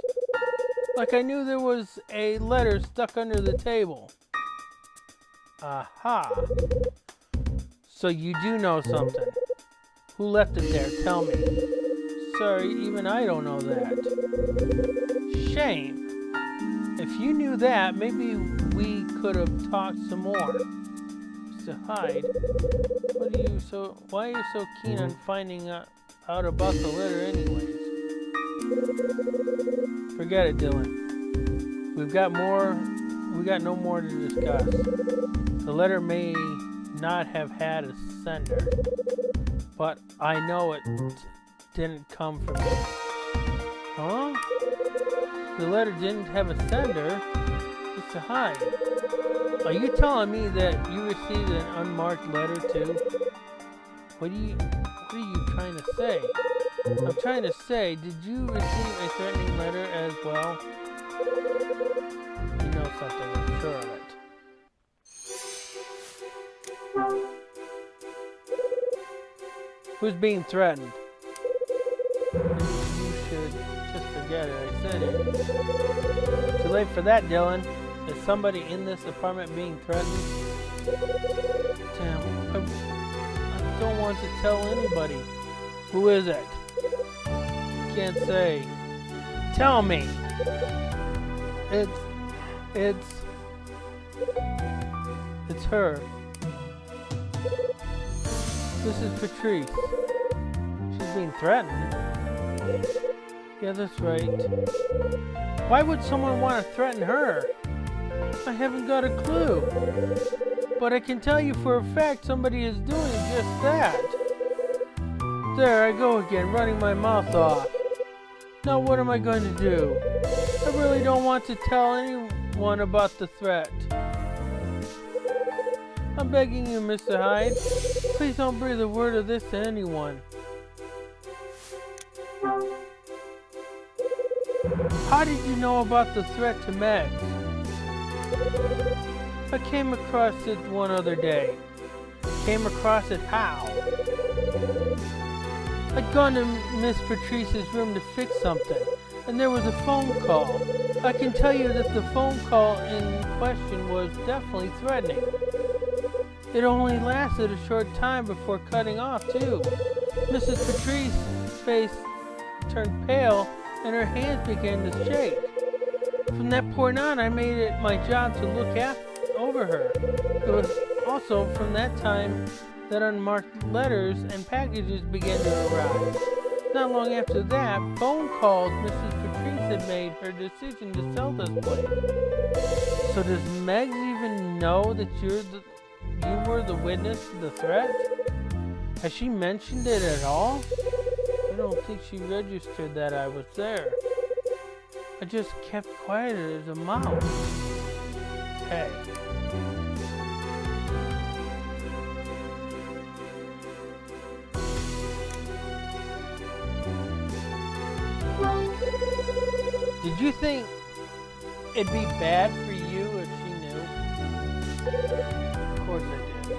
Like I knew there was a letter stuck under the table. Aha. So you do know something. Who left it there? Tell me. Sorry, even I don't know that. Shame. If you knew that, maybe we could have talked some more. Mr. Hyde, why are you so keen on finding out about the letter anyways? Forget it, Dylan. We got no more to discuss. The letter may not have had a sender, but I know it didn't come from you. Huh? The letter didn't have a sender? Mr. Hyde, are you telling me that you received an unmarked letter too? What are you trying to say? I'm trying to say, did you receive a threatening letter as well? You know something, I'm sure of it. Who's being threatened? You should just forget it, I said it. Too late for that, Dylan. Is somebody in this apartment being threatened? Damn, I don't want to tell anybody. Who is it? Can't say. Tell me. It's her. This is Patrice. She's being threatened. Yeah, that's right. Why would someone want to threaten her? I haven't got a clue. But I can tell you for a fact somebody is doing just that. There I go again, running my mouth off. Now what am I going to do? I really don't want to tell anyone about the threat. I'm begging you, Mr. Hyde. Please don't breathe a word of this to anyone. How did you know about the threat to Meg? I came across it one other day. Came across it how? I'd gone to Miss Patrice's room to fix something, and there was a phone call. I can tell you that the phone call in question was definitely threatening. It only lasted a short time before cutting off, too. Mrs. Patrice's face turned pale, and her hands began to shake. From that point on, I made it my job to look over her. It was also from that time that unmarked letters and packages began to arrive. Not long after that, phone calls Mrs. Patrice had made her decision to sell this place. So does Megs even know that you were the witness to the threat? Has she mentioned it at all? I don't think she registered that I was there. I just kept quiet as a mouse. Hey. Did you think it'd be bad for you if she knew? Of course I did.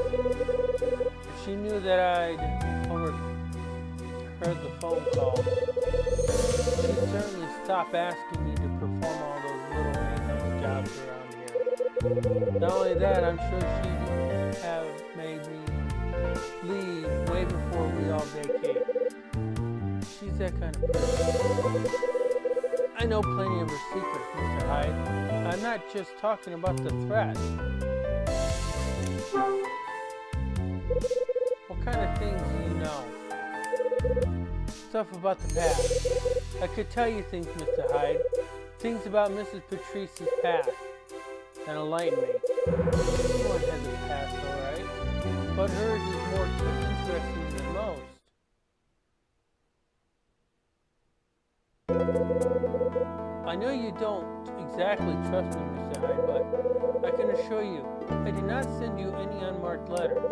If she knew that I'd overheard the phone call, she'd certainly stop asking me to perform all those little maintenance jobs around here. Not only that, I'm sure she'd have made me leave way before we all vacate. She's that kind of person. I know plenty of her secrets, Mr. Hyde. I'm not just talking about the threat. What kind of things do you know? Stuff about the past. I could tell you things, Mr. Hyde. Things about Mrs. Patrice's past. And enlighten me. Everyone has a past, alright? But hers is more interesting than most. I know you don't exactly trust me, Mr. Hyde, but I can assure you, I did not send you any unmarked letters.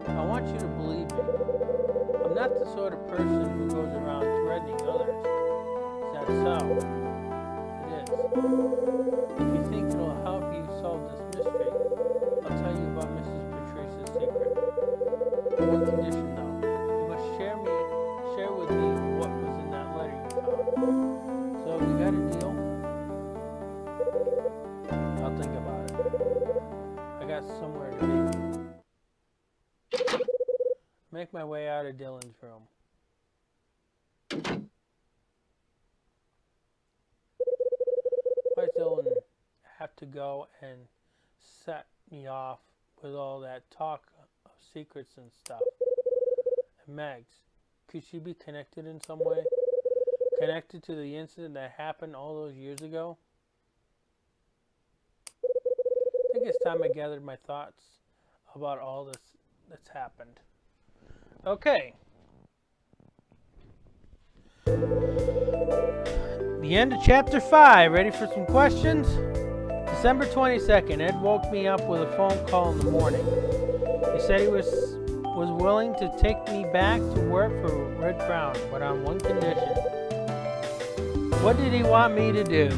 I want you to believe me. I'm not the sort of person who goes around threatening others. Is that so? It is. If you think it'll help you solve this mystery, I'll tell you about Mrs. Patrice's secret. On one condition, though. You must share with me what was in that letter you found. So, we got a deal? I'll think about it. I got somewhere to be. Make my way out of Dylan's room. Why does Dylan have to go and set me off with all that talk of secrets and stuff? And Megs, could she be connected in some way? Connected to the incident that happened all those years ago? I think it's time I gathered my thoughts about all this that's happened. Okay. The end of chapter 5. Ready for some questions? December 22nd, Ed woke me up with a phone call in the morning. He said he was willing to take me back to work for Red Crown, but on one condition. What did he want me to do?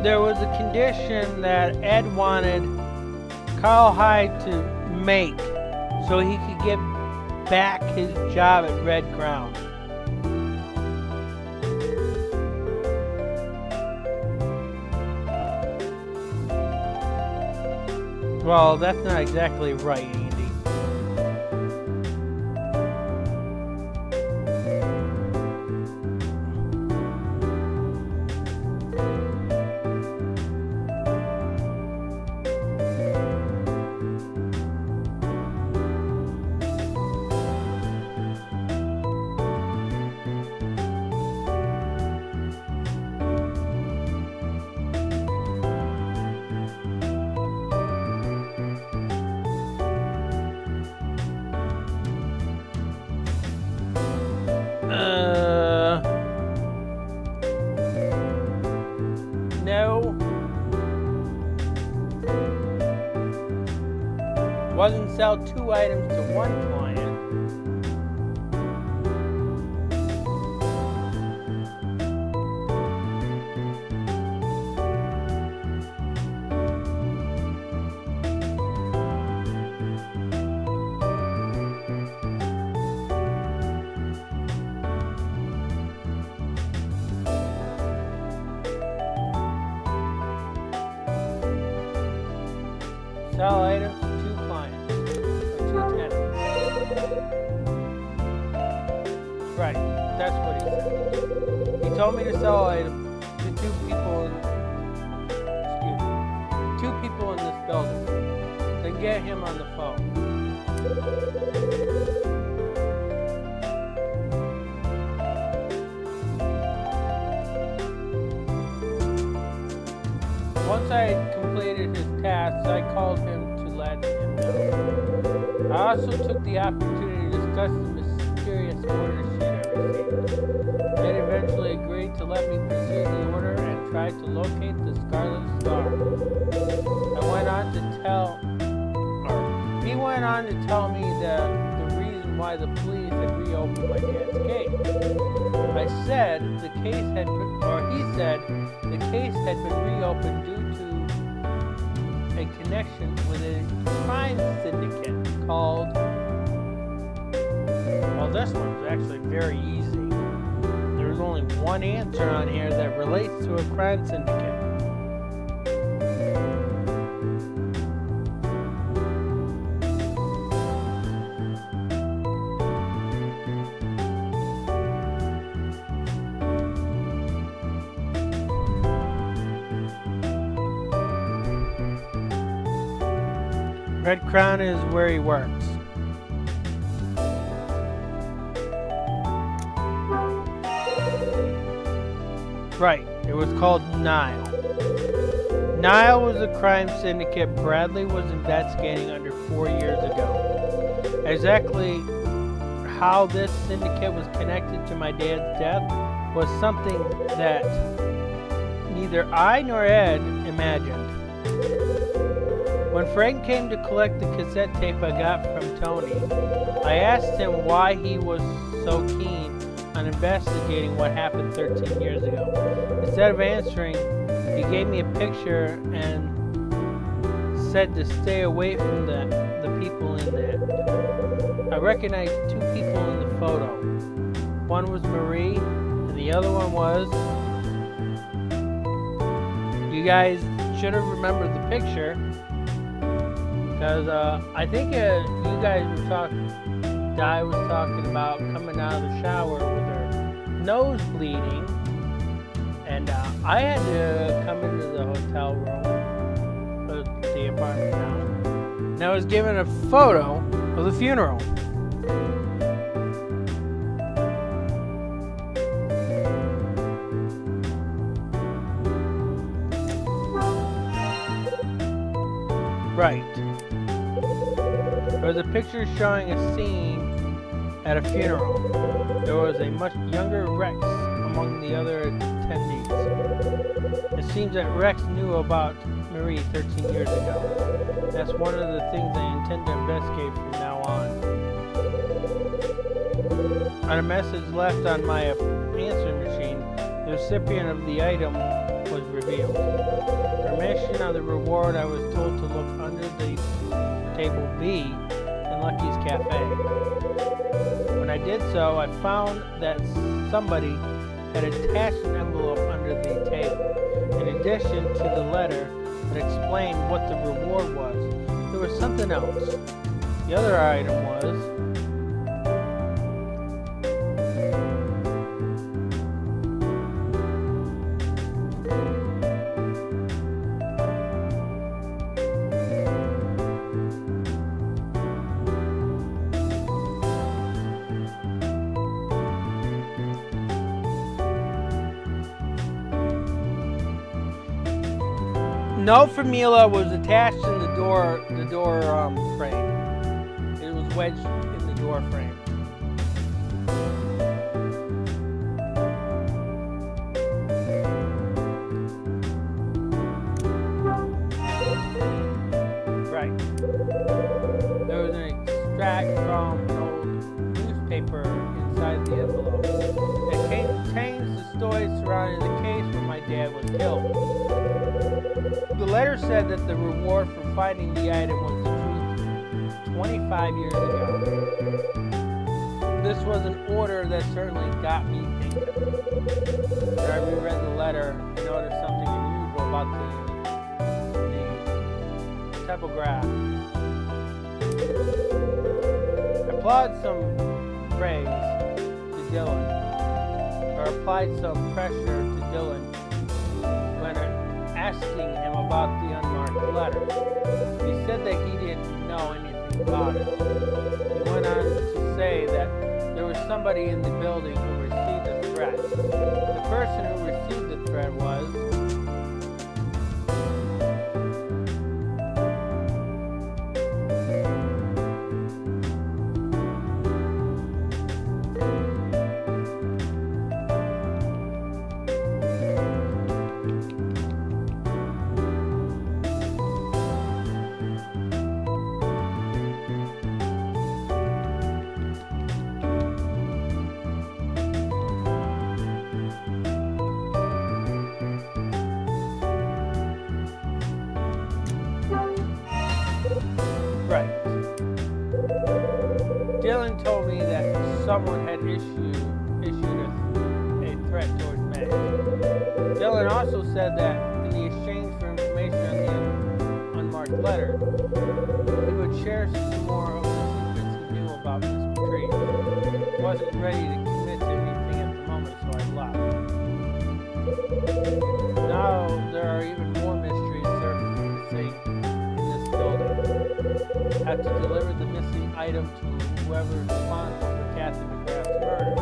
There was a condition that Ed wanted Carl Hyde to make so he could get back his job at Red Crown. Well, that's not exactly right, Andy. No. Wasn't sell 2 items to one client. Sell items to 2 clients, or 2 tenants. Right, that's what he said. He told me to sell items to 2 people in this building. Then get him on the phone. Once I had completed his tasks, I called him to let him know. I also took the opportunity to discuss the mysterious order sheet I received. They eventually agreed to let me pursue the order and try to locate the Scarlet Star. He went on to tell me the reason why the police had reopened my dad's case. He said the case had been reopened due to a connection with a crime syndicate called, well, this one's actually very easy. There's only one answer on here that relates to a crime syndicate. Red Crown is where he works. Right, it was called Nile. Nile was a crime syndicate Bradley was investigating under 4 years ago. Exactly how this syndicate was connected to my dad's death was something that neither I nor Ed imagined. When Frank came to collect the cassette tape I got from Tony, I asked him why he was so keen on investigating what happened 13 years ago. Instead of answering, he gave me a picture and said to stay away from the people in it. I recognized 2 people in the photo. One was Marie, and the other one was... You guys should have remembered the picture. Because I think you guys were talking, Di was talking about coming out of the shower with her nose bleeding, and I had to come into the hotel room, the apartment now, and I was given a photo of the funeral. Right. There was a picture showing a scene at a funeral. There was a much younger Rex among the other attendees. It seems that Rex knew about Marie 13 years ago. That's one of the things I intend to investigate from now on. On a message left on my answering machine, the recipient of the item was revealed. For mention of the reward, I was told to look under the table B in Lucky's Cafe. When I did so, I found that somebody had attached an envelope under the table. In addition to the letter that explained what the reward was, there was something else. The other item was note from Mila was attached in the door frame. It was wedged in the door frame. Right. There was an extract from an old newspaper inside the envelope. It contains the story surrounding the case where my dad was killed. The letter said that the reward for finding the item was the truth 25 years ago. This was an order that certainly got me thinking. When I reread the letter, I noticed something unusual about the typograph. Applied some praise to Dylan, or applied some pressure to Dylan when asking him about the unmarked letter. He said that he didn't know anything about it. He went on to say that there was somebody in the building who received a threat. The person who received the threat was right. Dylan told me that someone had issued a threat towards me. Dylan also said that in the exchange for information on the unmarked letter, he would share some more of the secrets he knew about Miss Patrice. He wasn't ready to commit to anything at the moment, so I left. Now there are even more mysteries surfacing in this building. I have to deliver the missing item to whoever is responsible for Kathy McGrath's murder.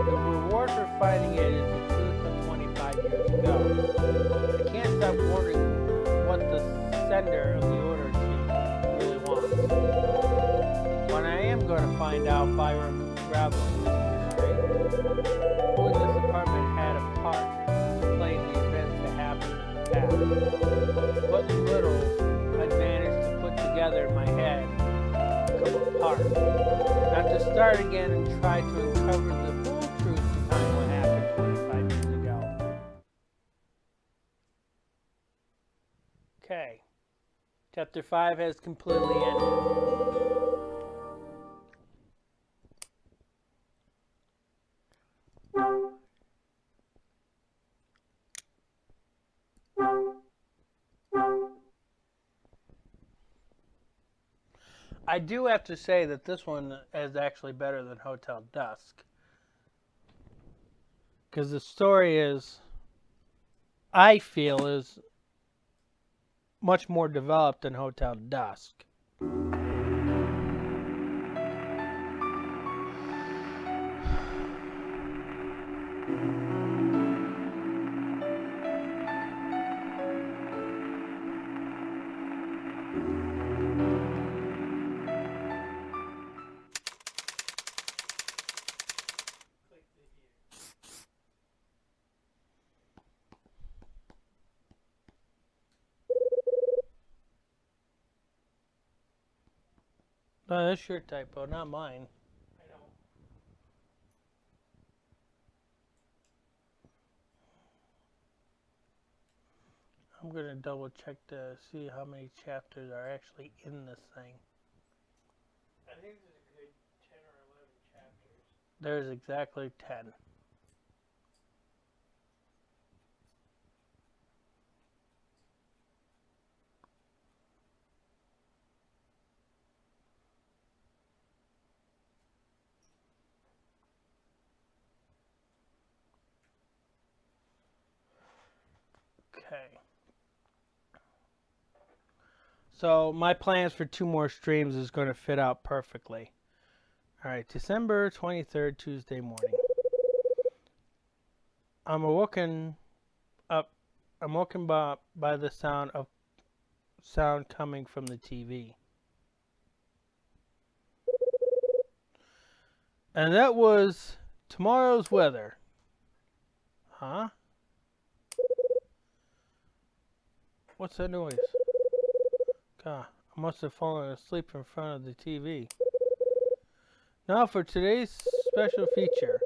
The reward for finding it is a truth from 25 years ago. I can't stop wondering what the sender of the order sheet really wants. When I am going to find out by unraveling this mystery, who in this apartment had a part to play in the events that happened in the past. What little I managed to put together in my head come apart. Not to start again and try to uncover the full truth behind what happened 25 years ago. Okay. Chapter 5 has completely ended. I do have to say that this one is actually better than Hotel Dusk. Because the story is, I feel, is much more developed than Hotel Dusk. No, that's your typo, not mine. I know. I'm going to double check to see how many chapters are actually in this thing. I think there's a good 10 or 11 chapters. There's exactly 10. Okay. So my plans for 2 more streams is going to fit out perfectly. Alright, December 23rd, Tuesday morning. I'm woken by the sound coming from the TV. And that was tomorrow's weather. Huh? What's that noise? God, I must have fallen asleep in front of the TV. Now for today's special feature,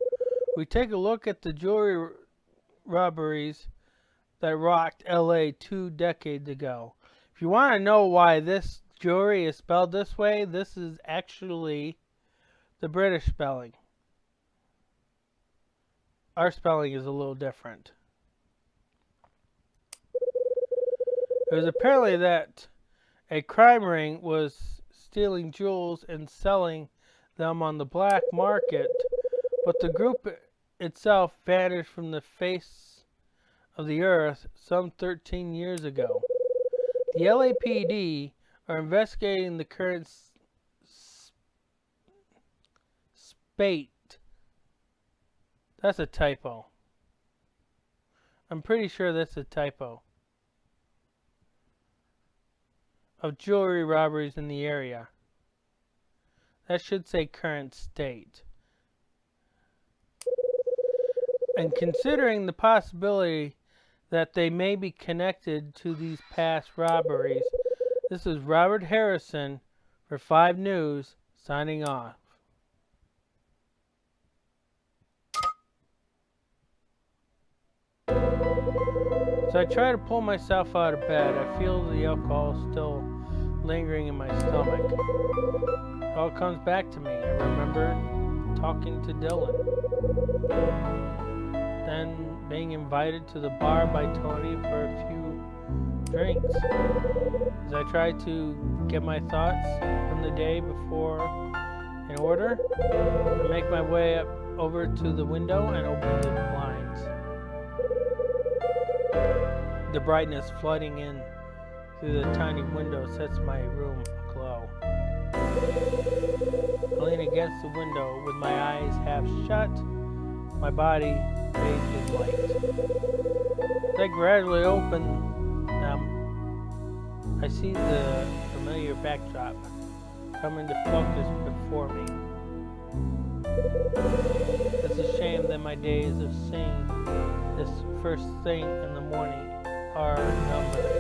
we take a look at the jewelry robberies that rocked LA 2 decades ago. If you want to know why this jewelry is spelled this way, this is actually the British spelling. Our spelling is a little different. It was apparently that A crime ring was stealing jewels and selling them on the black market, but the group itself vanished from the face of the earth some 13 years ago. The LAPD are investigating the current spate. That's a typo. I'm pretty sure that's a typo. Of jewelry robberies in the area. That should say current state. And considering the possibility that they may be connected to these past robberies, this is Robert Harrison for 5 News signing off. So I try to pull myself out of bed. I feel the alcohol still lingering in my stomach. It all comes back to me. I remember talking to Dylan. Then being invited to the bar by Tony for a few drinks. As I try to get my thoughts from the day before in order, I make my way up over to the window and open the blinds. The brightness flooding in through the tiny window sets my room aglow. I lean against the window with my eyes half shut, my body bathed in light. As I gradually open them, I see the familiar backdrop come into focus before me. It's a shame that my days of seeing this first thing in the morning are numbered.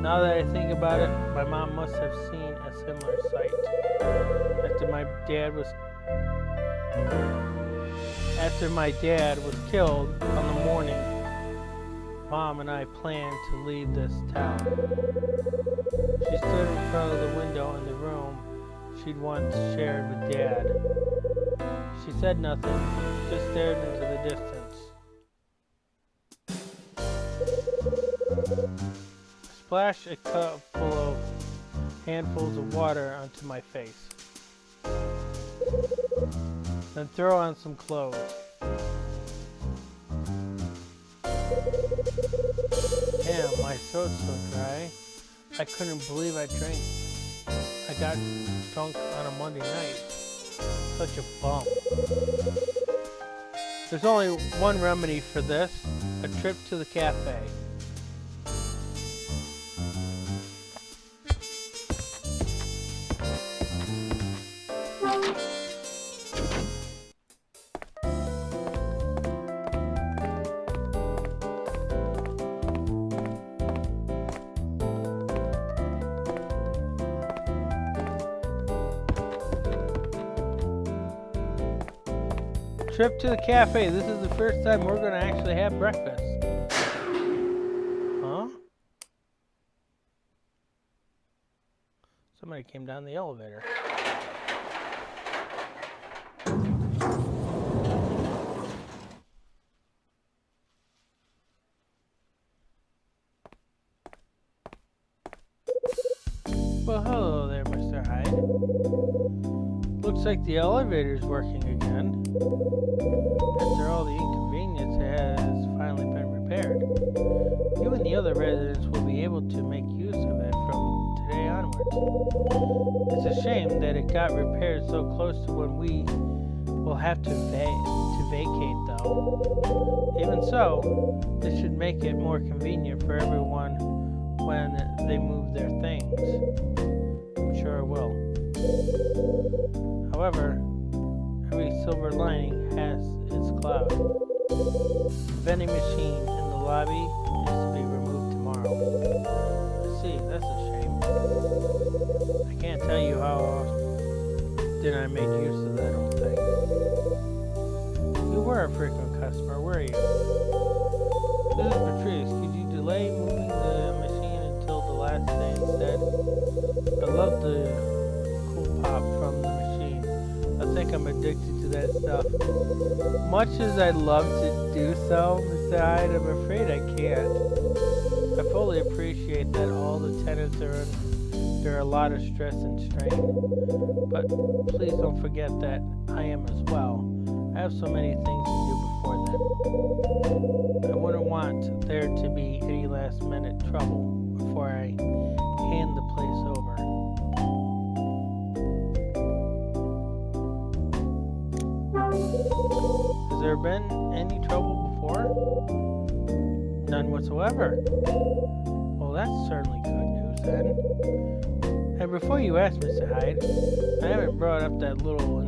Now that I think about it, my mom must have seen a similar sight. After my dad was killed on the morning, Mom and I planned to leave this town. She stood in front of the window in the room she'd once shared with Dad. She said nothing, just stared into the distance. Splash a cup full of handfuls of water onto my face. Then throw on some clothes. Damn, my throat's so dry. I couldn't believe I got drunk on a Monday night. Such a bum. There's only one remedy for this, a trip to the cafe. Trip to the cafe. This is the first time we're going to actually have breakfast. Huh? Somebody came down the elevator. Well, hello there, Mr. Hyde. Looks like the elevator's working again. After all the inconvenience, it has finally been repaired. You and the other residents will be able to make use of it from today onwards. It's a shame that it got repaired so close to when we will have to vacate, though. Even so, this should make it more convenient for everyone when they move their things. I'm sure it will. However, every silver lining has its cloud. The vending machine in the lobby is to be removed tomorrow. I see, that's a shame. I can't tell you how often I made use of that old thing. You were a frequent customer, were you? This is Patrice. Could you delay moving the machine until the last day instead? I love the cool pop from the machine. I think I'm addicted to that stuff. Much as I'd love to do so, Mr. Hyde, I'm afraid I can't. I fully appreciate that all the tenants are under a lot of stress and strain, but please don't forget that I am as well. I have so many things to do before then. I wouldn't want there to be any last minute trouble before I hand the place over. Has there been any trouble before? None whatsoever. Well, that's certainly good news then. And before you ask, Mr. Hyde, I haven't brought up that little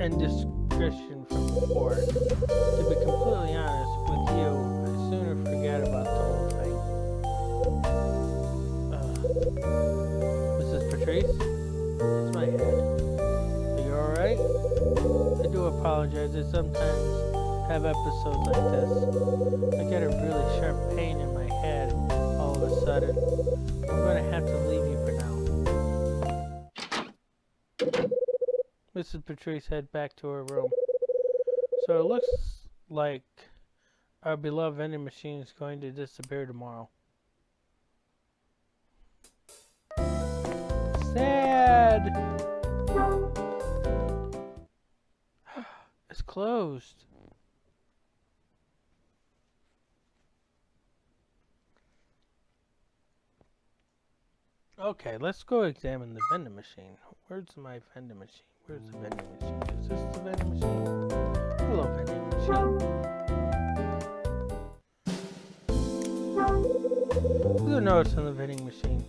indiscretion from before. To be completely honest with you, I sooner forget about the whole thing. Mrs. Patrice? It's my head. Are you alright? I do apologize. I sometimes have episodes like this. I get a really sharp pain in my head all of a sudden. I'm going to have to leave you for now. Mrs. Patrice head back to her room. So it looks like our beloved vending machine is going to disappear tomorrow. Sad! It's closed. Okay, let's go examine the vending machine. Where's my vending machine? Where's the vending machine? Is this the vending machine? Hello, vending machine. Who notes on the vending machine?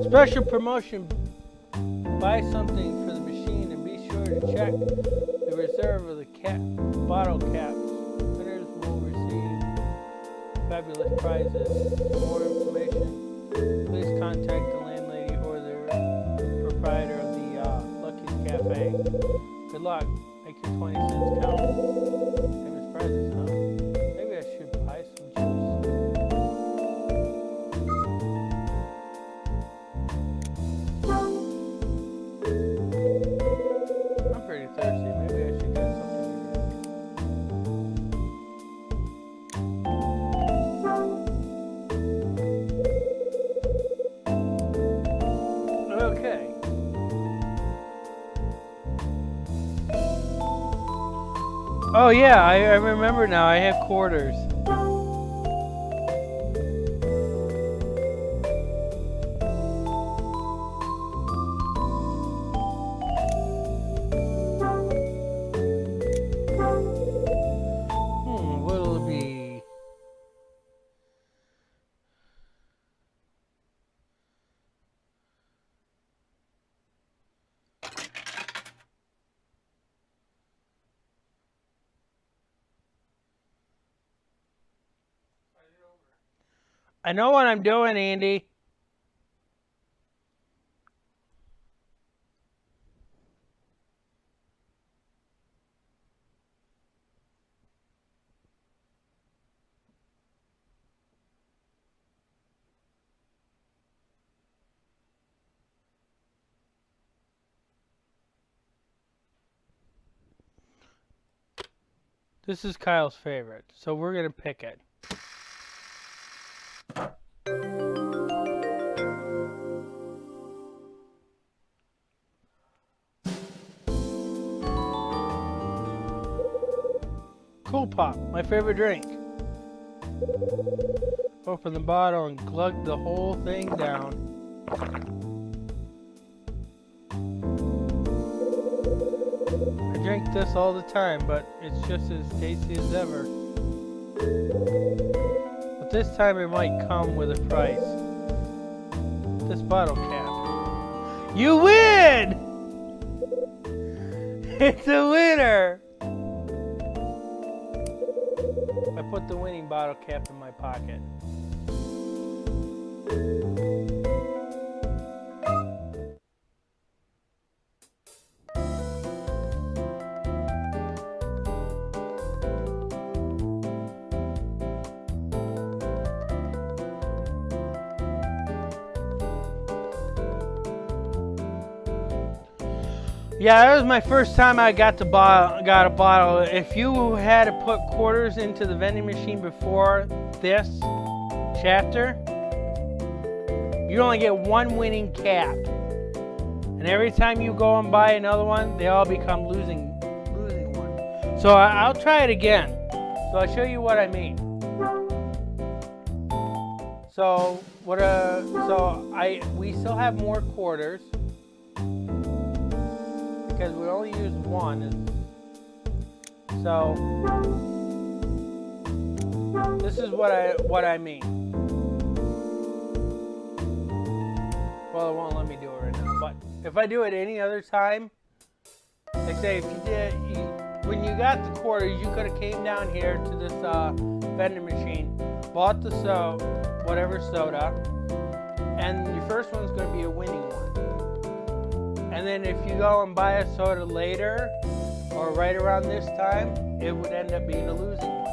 Special promotion. Buy something for the machine and be sure to check the reserve of the bottle caps. Winners will receive fabulous prizes. For more information, please contact the landlady or the proprietor of the Lucky's Cafe. Good luck. Make your 20 cents count. Famous prizes, huh? Maybe I should buy some juice. I'm pretty thirsty. Maybe I should get something to drink. Okay. Oh yeah, I remember now. I have quarters. What'll it be? I know what I'm doing, Andy. This is Kyle's favorite, so we're gonna pick it. Cool Pop, my favorite drink. Open the bottle and glug the whole thing down. I drink this all the time, but it's just as tasty as ever. But this time it might come with a price. This bottle cap. You win! It's a winner! I put the winning bottle cap in my pocket. Yeah, that was my first time I got a bottle. If you had to put quarters into the vending machine before this chapter, you only get one winning cap. And every time you go and buy another one, they all become losing one. So I'll try it again. So I'll show you what I mean. So we still have more quarters because we only used one. So this is what I mean. Well, it won't let me do it right now, but if I do it any other time, like say if you did, when you got the quarters, you could have came down here to this vending machine, bought the whatever soda, and your first one's going to be a winning one. And then if you go and buy a soda later, or right around this time, it would end up being a losing one.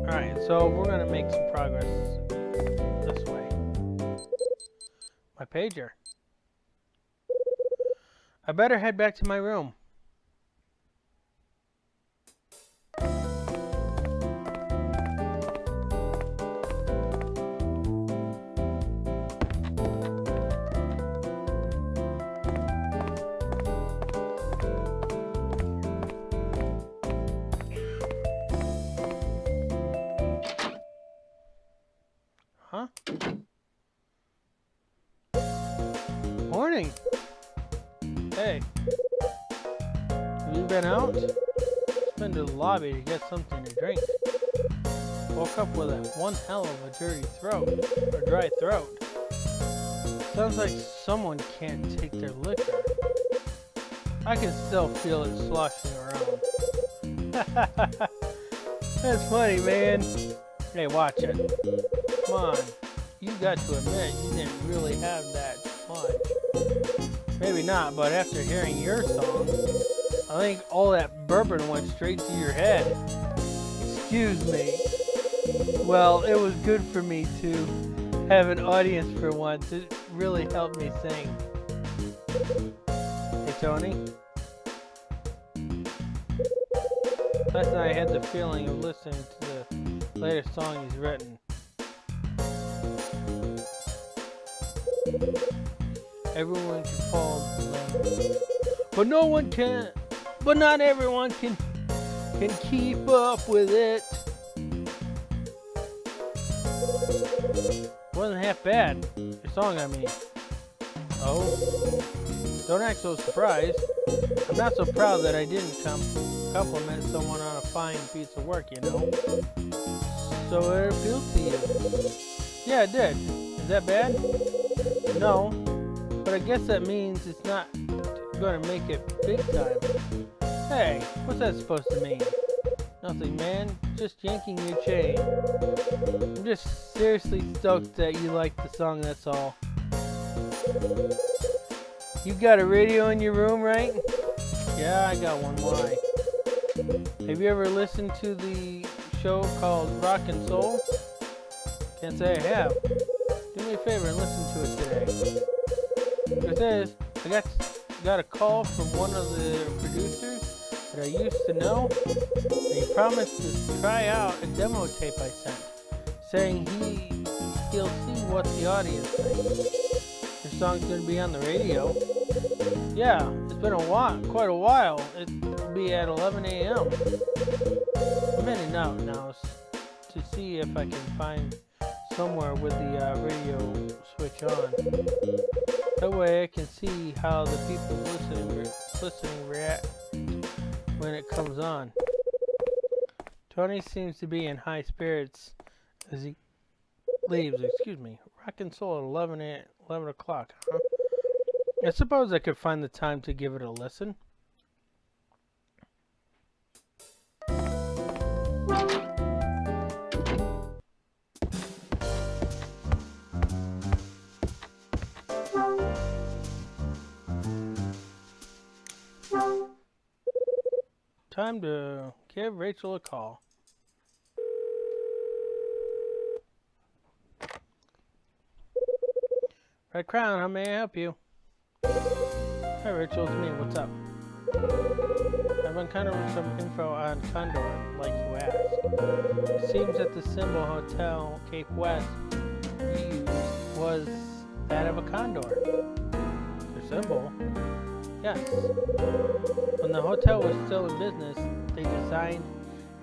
Alright, so we're going to make some progress this way. My pager. I better head back to my room. Huh? Morning. Hey. Have you been out? Just been to the lobby to get something to drink. Woke up with one hell of a dirty throat, or dry throat. Sounds like someone can't take their liquor. I can still feel it sloshing around. That's funny, man. Hey, watch it. Come on. You got to admit you didn't really have that much. Maybe not, but after hearing your song, I think all that bourbon went straight to your head. Excuse me. Well, it was good for me to have an audience for once. It really helped me sing. Hey, Tony. Last night I had the feeling of listening to the latest song he's written. Everyone can fall in love, but no one can. But not everyone can keep up with it. Wasn't half bad. Your song, I mean. Oh, don't act so surprised. I'm not so proud that I didn't compliment someone on a fine piece of work, you know. So it appealed to you. Yeah, it did. Is that bad? No. But I guess that means it's not going to make it big time. Hey, what's that supposed to mean? Nothing, man. Just yanking your chain. I'm just seriously stoked that you like the song, that's all. You got a radio in your room, right? Yeah, I got one. Why? Have you ever listened to the show called Rock and Soul? Can't say I have. Do me a favor and listen to it today. Truth is, I got a call from one of the producers that I used to know, and he promised to try out a demo tape I sent, saying he'll see what the audience thinks. Your song's gonna be on the radio. Yeah, it's been quite a while. It'll be at 11 a.m. I'm heading out now to see if I can find somewhere with the radio switch on. That way I can see how the people listening react when it comes on. Tony seems to be in high spirits as he leaves. Excuse me. Rock and Soul at 11 o'clock, huh? I suppose I could find the time to give it a listen. Time to give Rachel a call. Red Crown, how may I help you? Hi, Rachel, it's me. What's up? I've uncovered some info on Condor, like you asked. It seems that the symbol Hotel Cape West used was that of a condor. The symbol? Yes. When the hotel was still in business, they designed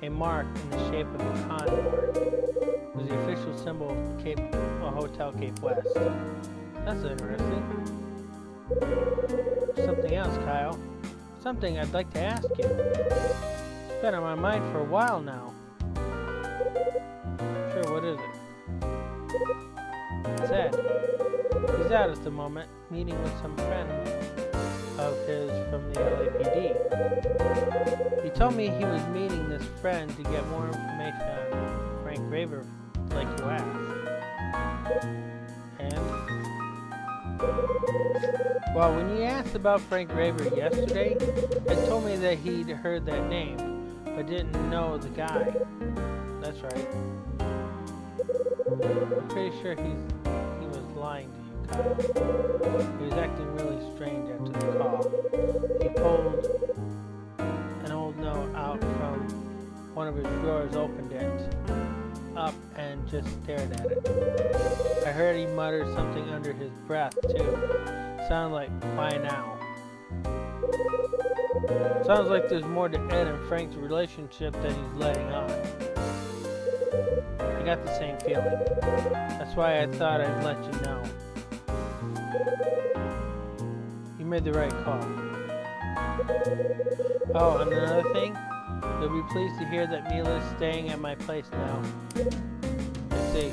a mark in the shape of a condor. It was the official symbol of Hotel Cape West. That's interesting. Something else, Kyle. Something I'd like to ask you. It's been on my mind for a while now. Sure, what is it? Ted. He's out at the moment, meeting with some friends of his from the LAPD. He told me he was meeting this friend to get more information on Frank Graver, like you asked. And? Well, when you asked about Frank Graver yesterday, it told me that he'd heard that name, but didn't know the guy. That's right. I'm pretty sure he was lying to you, Kyle. He was acting really strange after the call. He pulled an old note out from one of his drawers, opened it up, and just stared at it. I heard he muttered something under his breath, too. Sounded like, why now? Sounds like there's more to Ed and Frank's relationship than he's letting on. I got the same feeling. That's why I thought I'd let you know. You made the right call. Oh, and another thing, you'll be pleased to hear that Mila's staying at my place now. I see.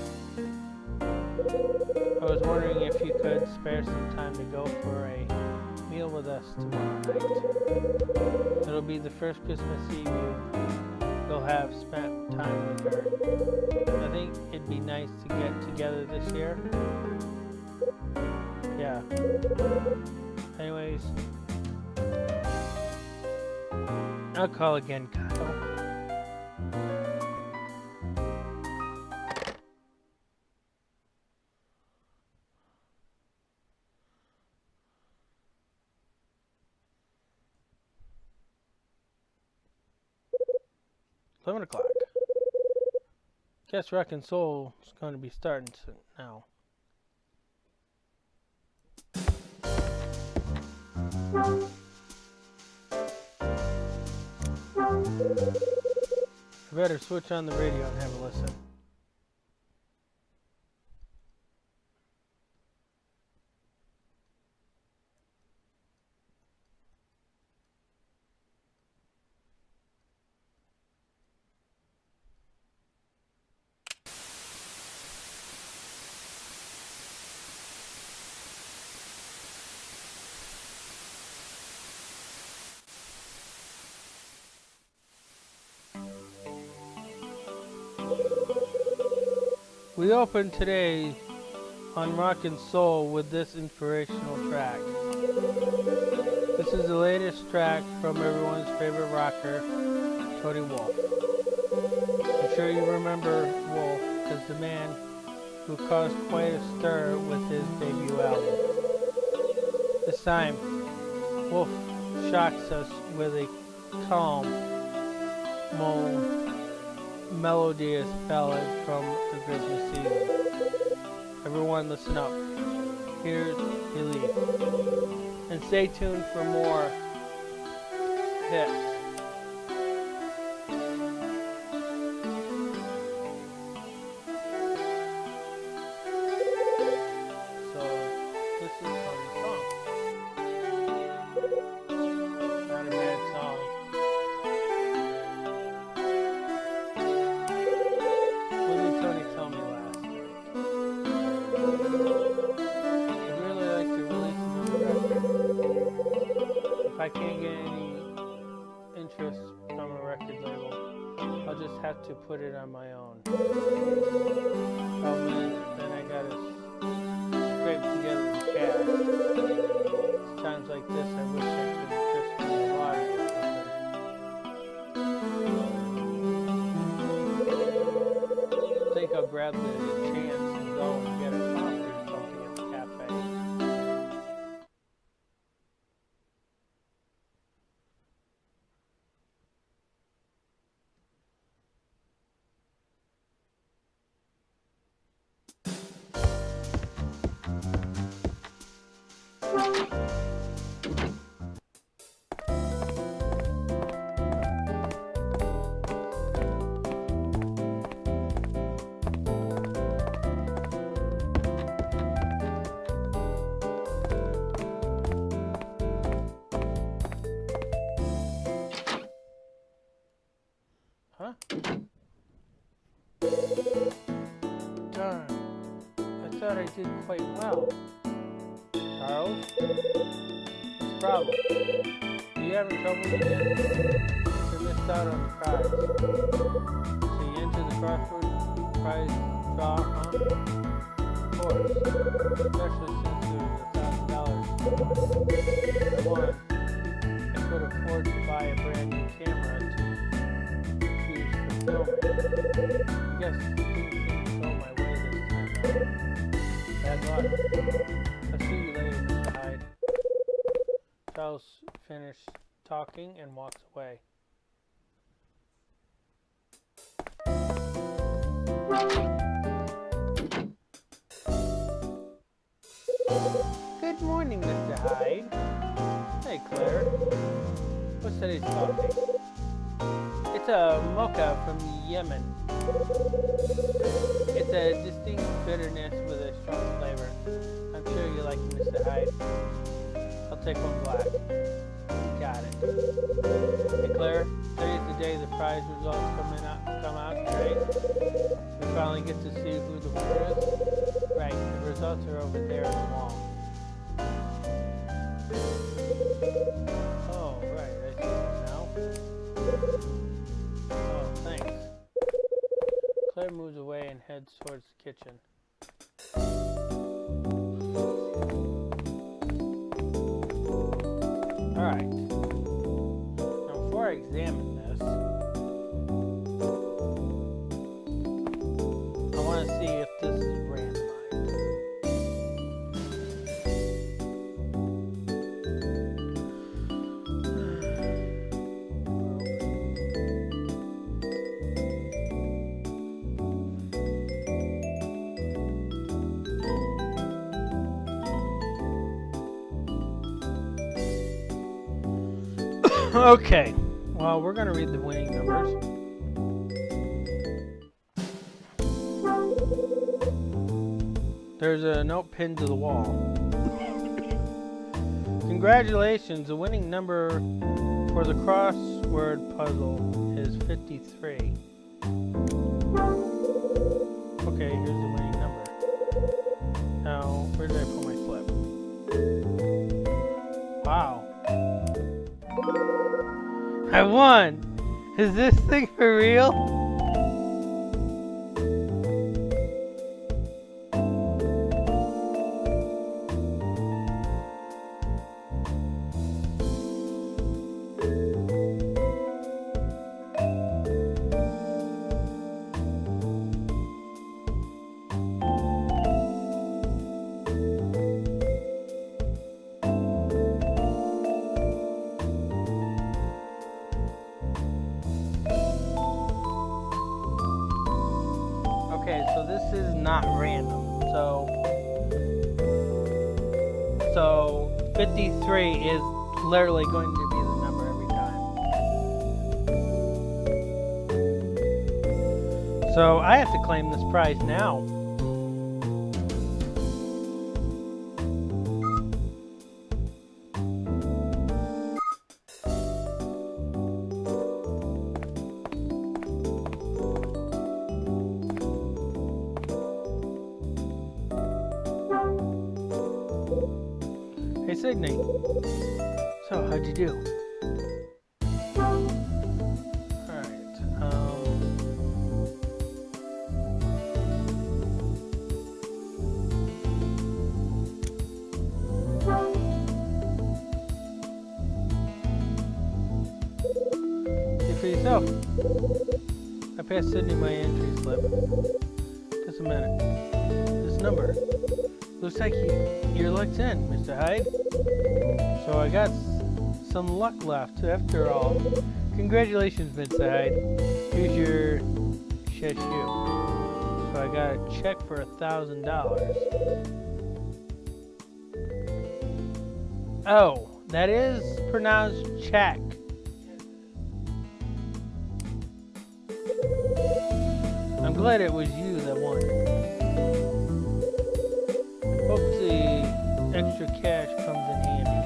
I was wondering if you could spare some time to go for a meal with us tomorrow night. It'll be the first Christmas Eve you'll have spent time with her. I think it'd be nice to get together this year. Yeah. Anyways, I'll call again, Kyle. $11 o'clock. Guess Rock and Soul is going to be starting now. I better switch on the radio and have a listen. We opened today on Rock and Soul with this inspirational track. This is the latest track from everyone's favorite rocker, Tony Wolf. I'm sure you remember Wolf as the man who caused quite a stir with his debut album. This time, Wolf shocks us with a calm, melodious ballad from the Christmas season. Everyone listen up. Here's Believe. And stay tuned for more hits. So, this is from the song. Not a bad song. What did Tony tell me last night? I'd really like to release another record. If I can't get any interest from a record label, I'll just have to put it on my own. Problem is, then I gotta scrape together the cash. It's times like this I wish I could just win the lottery or something. I think I'll grab the chance and go and get a coffee or something at the cafe. Huh? Darn. I thought I did quite well. Charles? What's the problem? Are you having trouble again? You missed out on the prize. So you entered the crossword prize draw, huh? Of course. Especially since there was $1,000 I won. I could afford to buy a brand new camera to use for filming. I guess things didn't go my way this time around. Bad luck. I'll see you later, Mr. Hyde. Charles finished talking and walks away. Good morning, Mr. Hyde. Hey, Claire. What's today's coffee? It's a mocha from Yemen. It's a distinct bitterness with a strong flavor. I'm sure you like it, Mr. Hyde. I'll take one black. Got it. Hey, Claire. Today's the day the prize results come out, right? We finally get to see who the winner is. Right, the results are over there on the wall. Oh, right, I see them now. Oh, thanks. Claire moves away and heads towards the kitchen. Alright. Now, before I examine this, I want to see if this is randomized. Okay, well, we're going to read the winning numbers. There's a note pinned to the wall. Congratulations, the winning number for the crossword puzzle is 53. Okay, here's the winning number. Now, where did I put my slip? Wow. I won! Is this thing for real? Okay, so this is not random. So 53 is literally going to be the number every time. So I have to claim this prize now. Hey, Sydney. So, how'd you do? Alright, see for yourself. I passed Sydney my entry slip. Just a minute. This number. Looks like your luck's in, Mr. Hyde. So I got some luck left after all. Congratulations, Mr. Hyde. Here's your cheshu. So I got a check for $1,000. Oh, that is pronounced check. I'm glad it was you that won. Hope the extra cash comes in handy.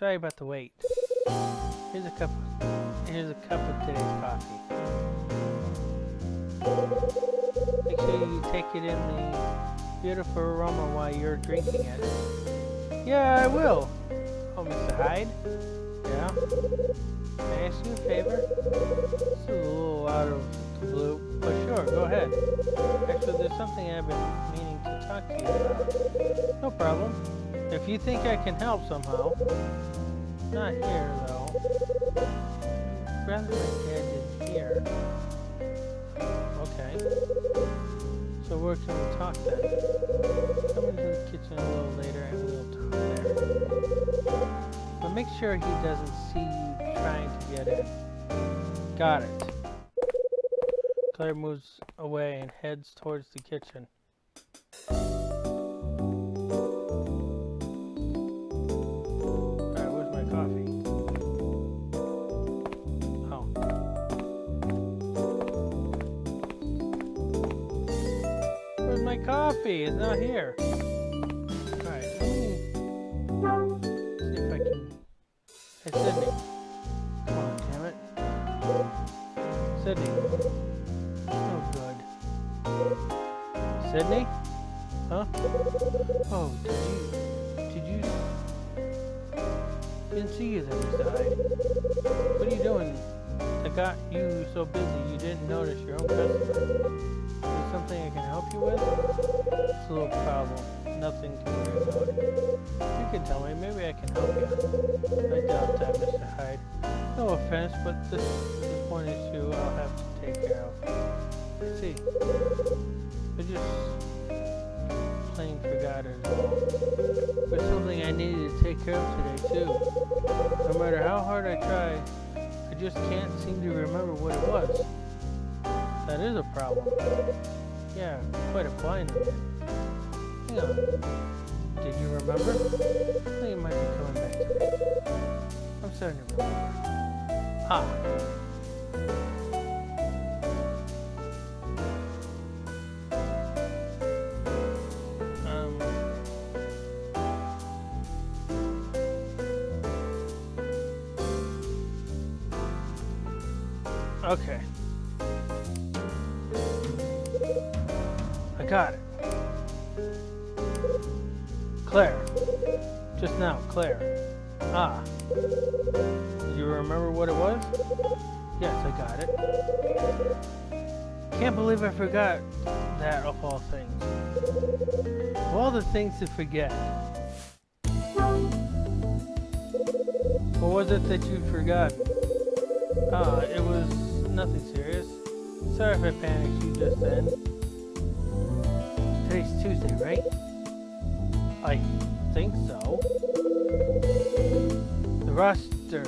Sorry about the wait. Here's a cup of today's coffee. Make sure you take it in the beautiful aroma while you're drinking it. Yeah, I will. Oh, Mr. Hyde? Yeah? Can I ask you a favor? This is a little out of the blue, but sure, go ahead. Actually, there's something I've been meaning to talk to you about. No problem. If you think I can help somehow. Not here, though. Rather, my dad did here. Okay. So where can we talk then? Come into the kitchen a little later and we'll talk there. But make sure he doesn't see you trying to get in. Got it. Claire moves away and heads towards the kitchen. Alright, where's my coffee? Oh. Where's my coffee? It's not here. Alright, let me see if I can... Hey, Sydney. Come on, damn it. Sydney. Oh, good. Sydney? Huh? Oh, did you... Didn't see you there, Mr. Hyde. What are you doing that got you so busy you didn't notice your own customer? Is there something I can help you with? It's a little problem. Nothing to worry about. You can tell me. Maybe I can help you. I doubt that, Mr. Hyde. No offense, but this one issue I'll have to take care of. I see. I just plain forgot it all. But something I needed to take care of today, too. No matter how hard I try, I just can't seem to remember what it was. That is a problem. Yeah, quite a blind one. Hang on. Did you remember? I think it might be coming back to me. I'm starting to remember. Ah. Okay. I got it. Claire. Just now, Claire. Ah. Do you remember what it was? Yes, I got it. Can't believe I forgot that of all things. Of all the things to forget. What was it that you'd forgotten? Ah, it was nothing serious. Sorry if I panicked you just then. Today's Tuesday, right? I think so. The roster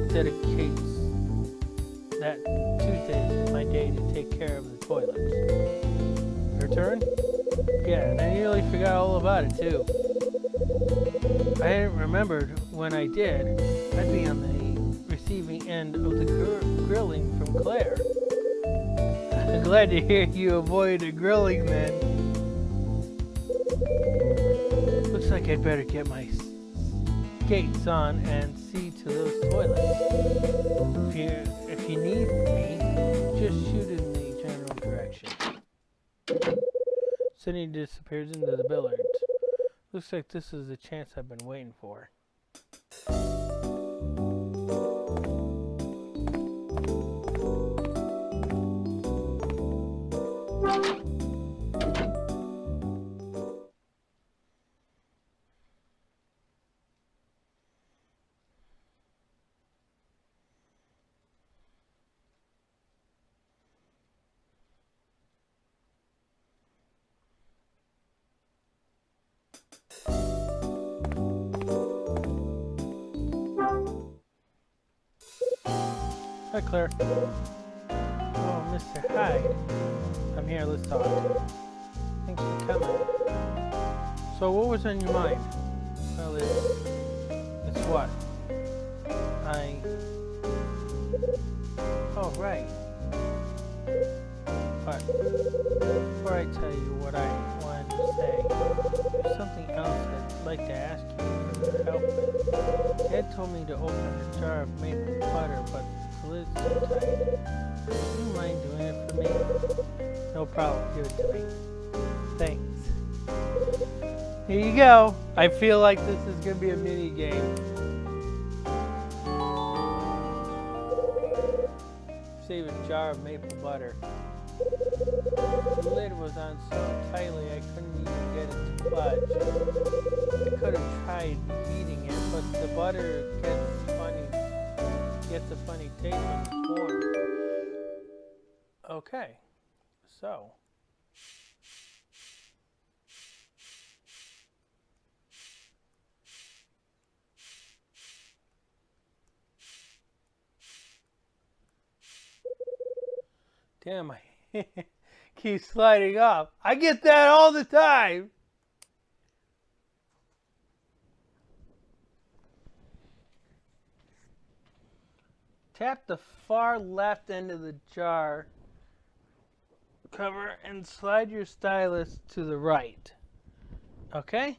dedicates that Tuesday is my day to take care of the toilets. Your turn? Yeah, and I nearly forgot all about it too. I hadn't remembered when I did, I'd be on the receiving end of the grilling from Claire. I'm glad to hear you avoided grilling then. Looks like I'd better get my skates on and see to those toilets. If you need me, just shoot in the general direction. Sydney disappears into the billiards. Looks like this is the chance I've been waiting for. Hi, Claire. Oh, Mr. Hyde. I'm here, let's talk. Thanks for coming. So, what was on your mind? Well, it's what? Oh, right. But, before I tell you what I wanted to say, there's something else I'd like to ask you for your help with. Dad told me to open a jar of maple butter, but the lid's too tight. Would you mind doing it for me? No problem. Give it to me. Thanks. Here you go. I feel like this is going to be a mini game. Save a jar of maple butter. The lid was on so tightly I couldn't even get it to budge. I could have tried heating it, but the butter gets a funny taste when it's warm. Okay, so. Damn, I keep sliding off. I get that all the time. Tap the far left end of the jar cover and slide your stylus to the right. Okay?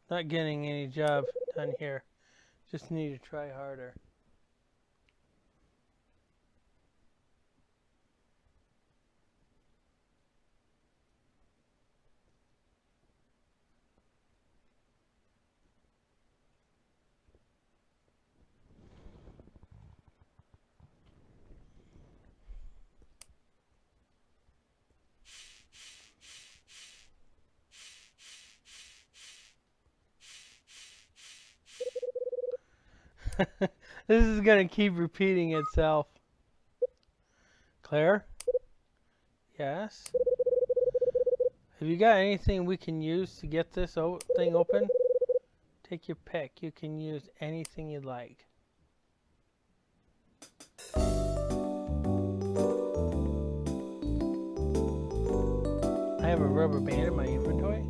Not getting any job done here. Just need to try harder. This is going to keep repeating itself. Claire? Yes? Have you got anything we can use to get this thing open? Take your pick. You can use anything you'd like. I have a rubber band in my inventory.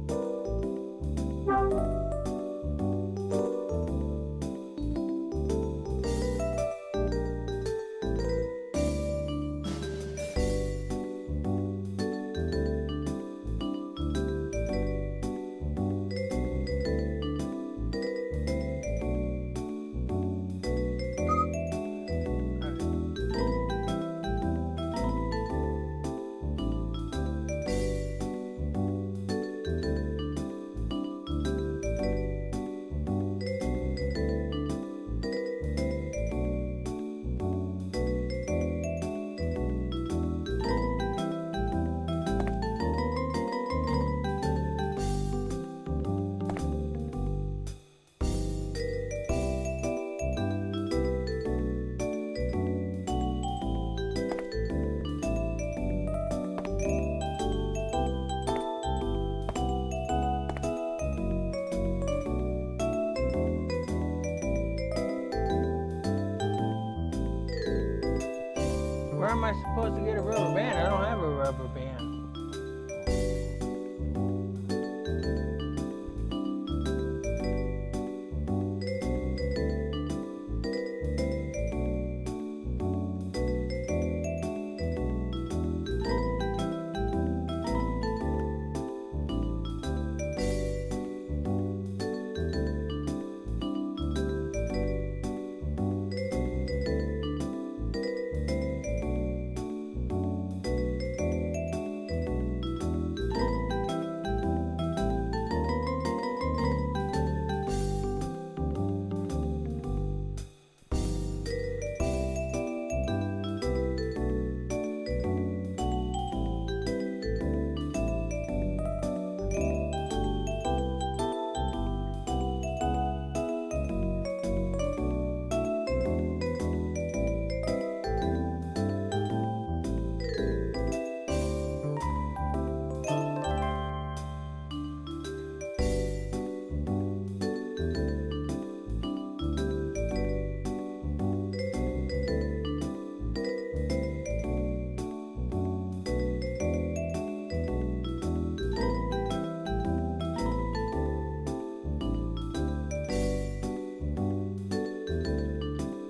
Where am I supposed to get a rubber band? I don't have a rubber band.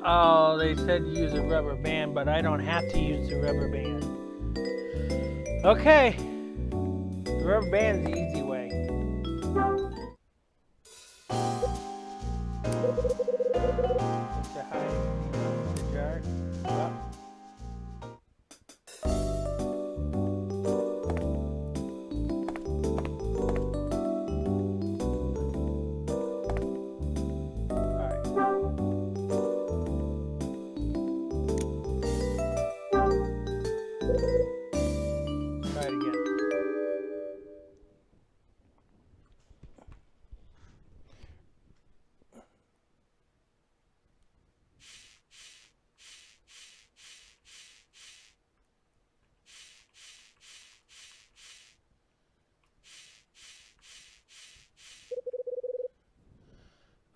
Oh, they said use a rubber band, but I don't have to use the rubber band. Okay. The rubber band's the easy way. Put the hide in the jar. Up.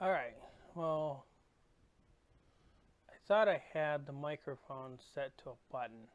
All right, well, I thought I had the microphone set to a button.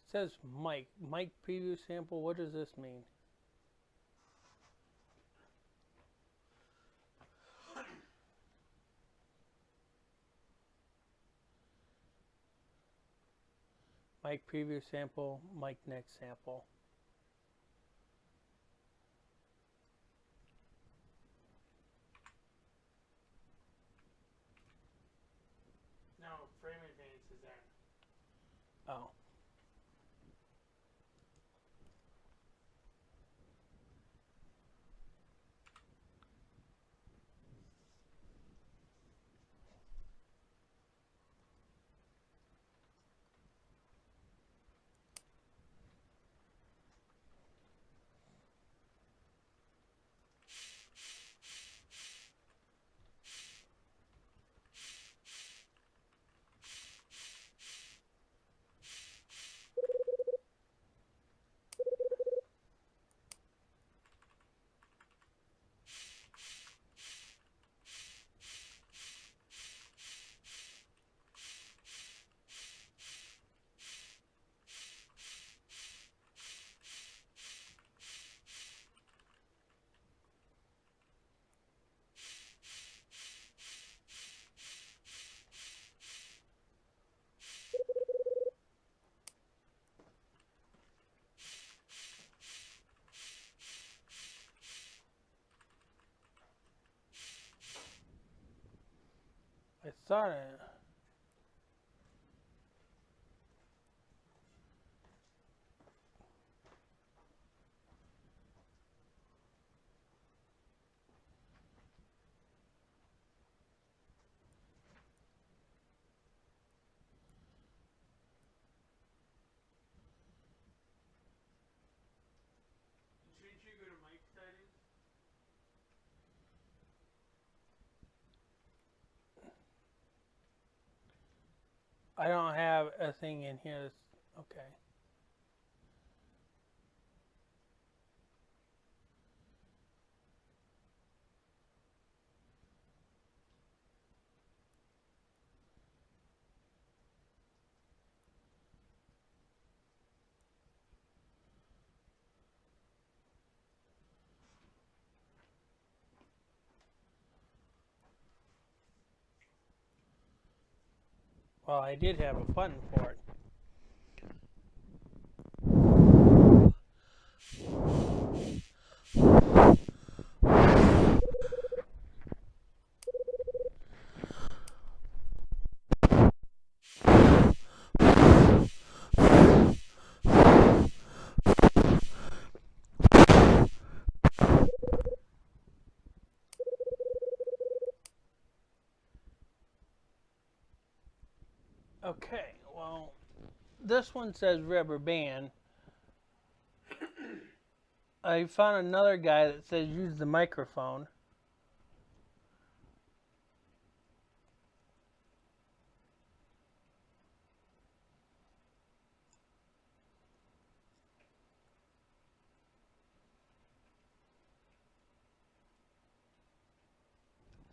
It says mic preview sample. What does this mean? Mic preview sample, mic next sample. No, frame advance is there. Oh. I thought it. Shouldn't you go to mic settings? I don't have a thing in here that's okay. Well, I did have a button for it. Okay, well, this one says rubber band. I found another guy that says use the microphone.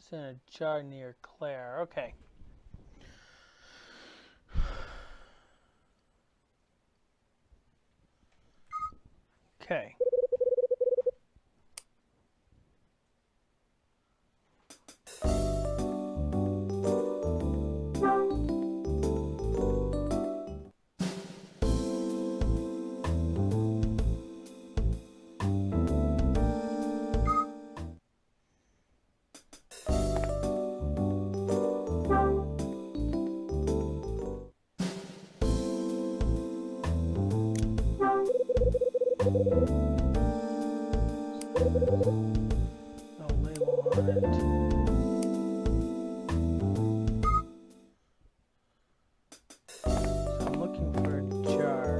It's in a jar near Claire. Okay. Okay. No label on it. So I'm looking for a jar.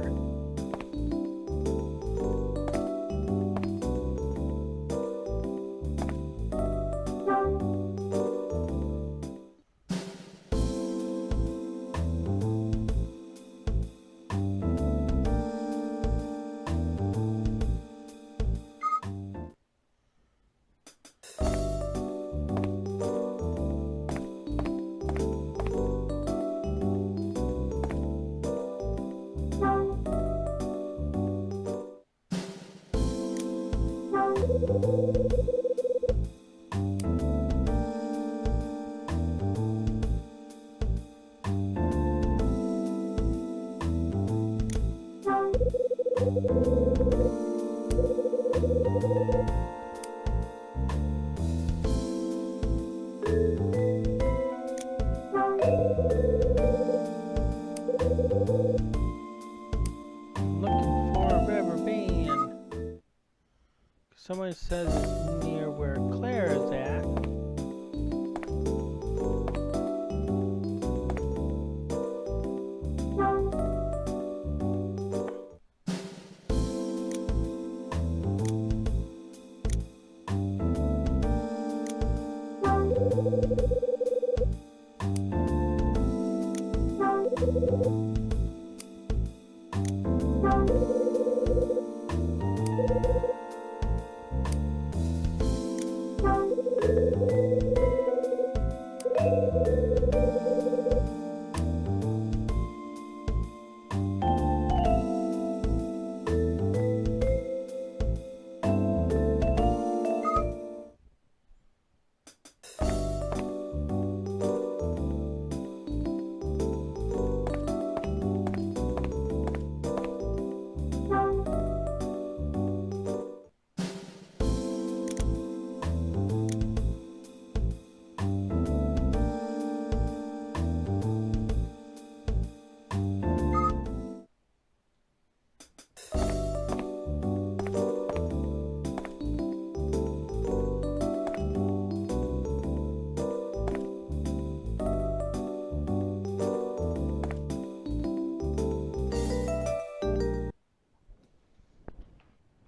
Looking for a rubber band. Someone says it's near where Claire is at.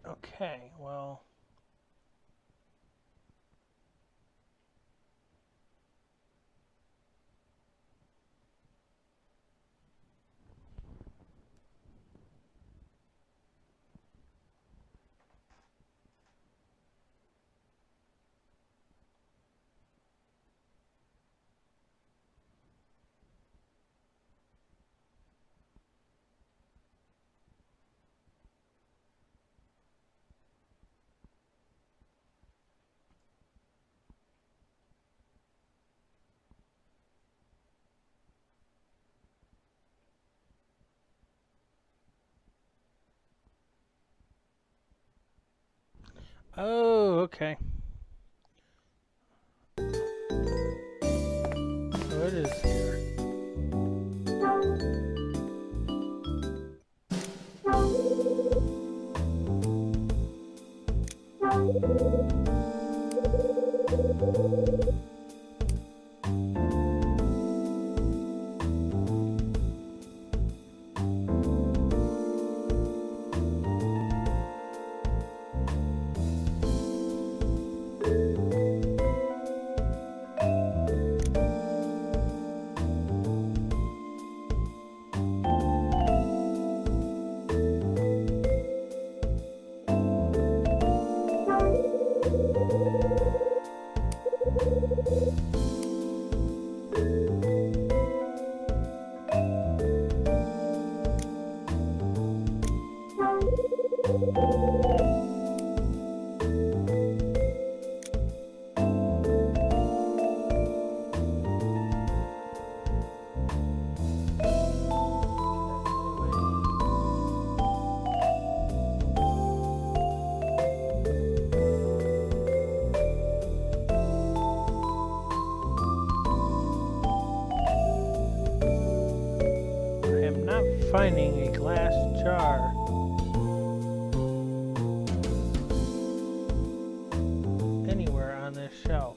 Okay, well. Oh, okay. So it is here. finding a glass jar. Anywhere on this shelf.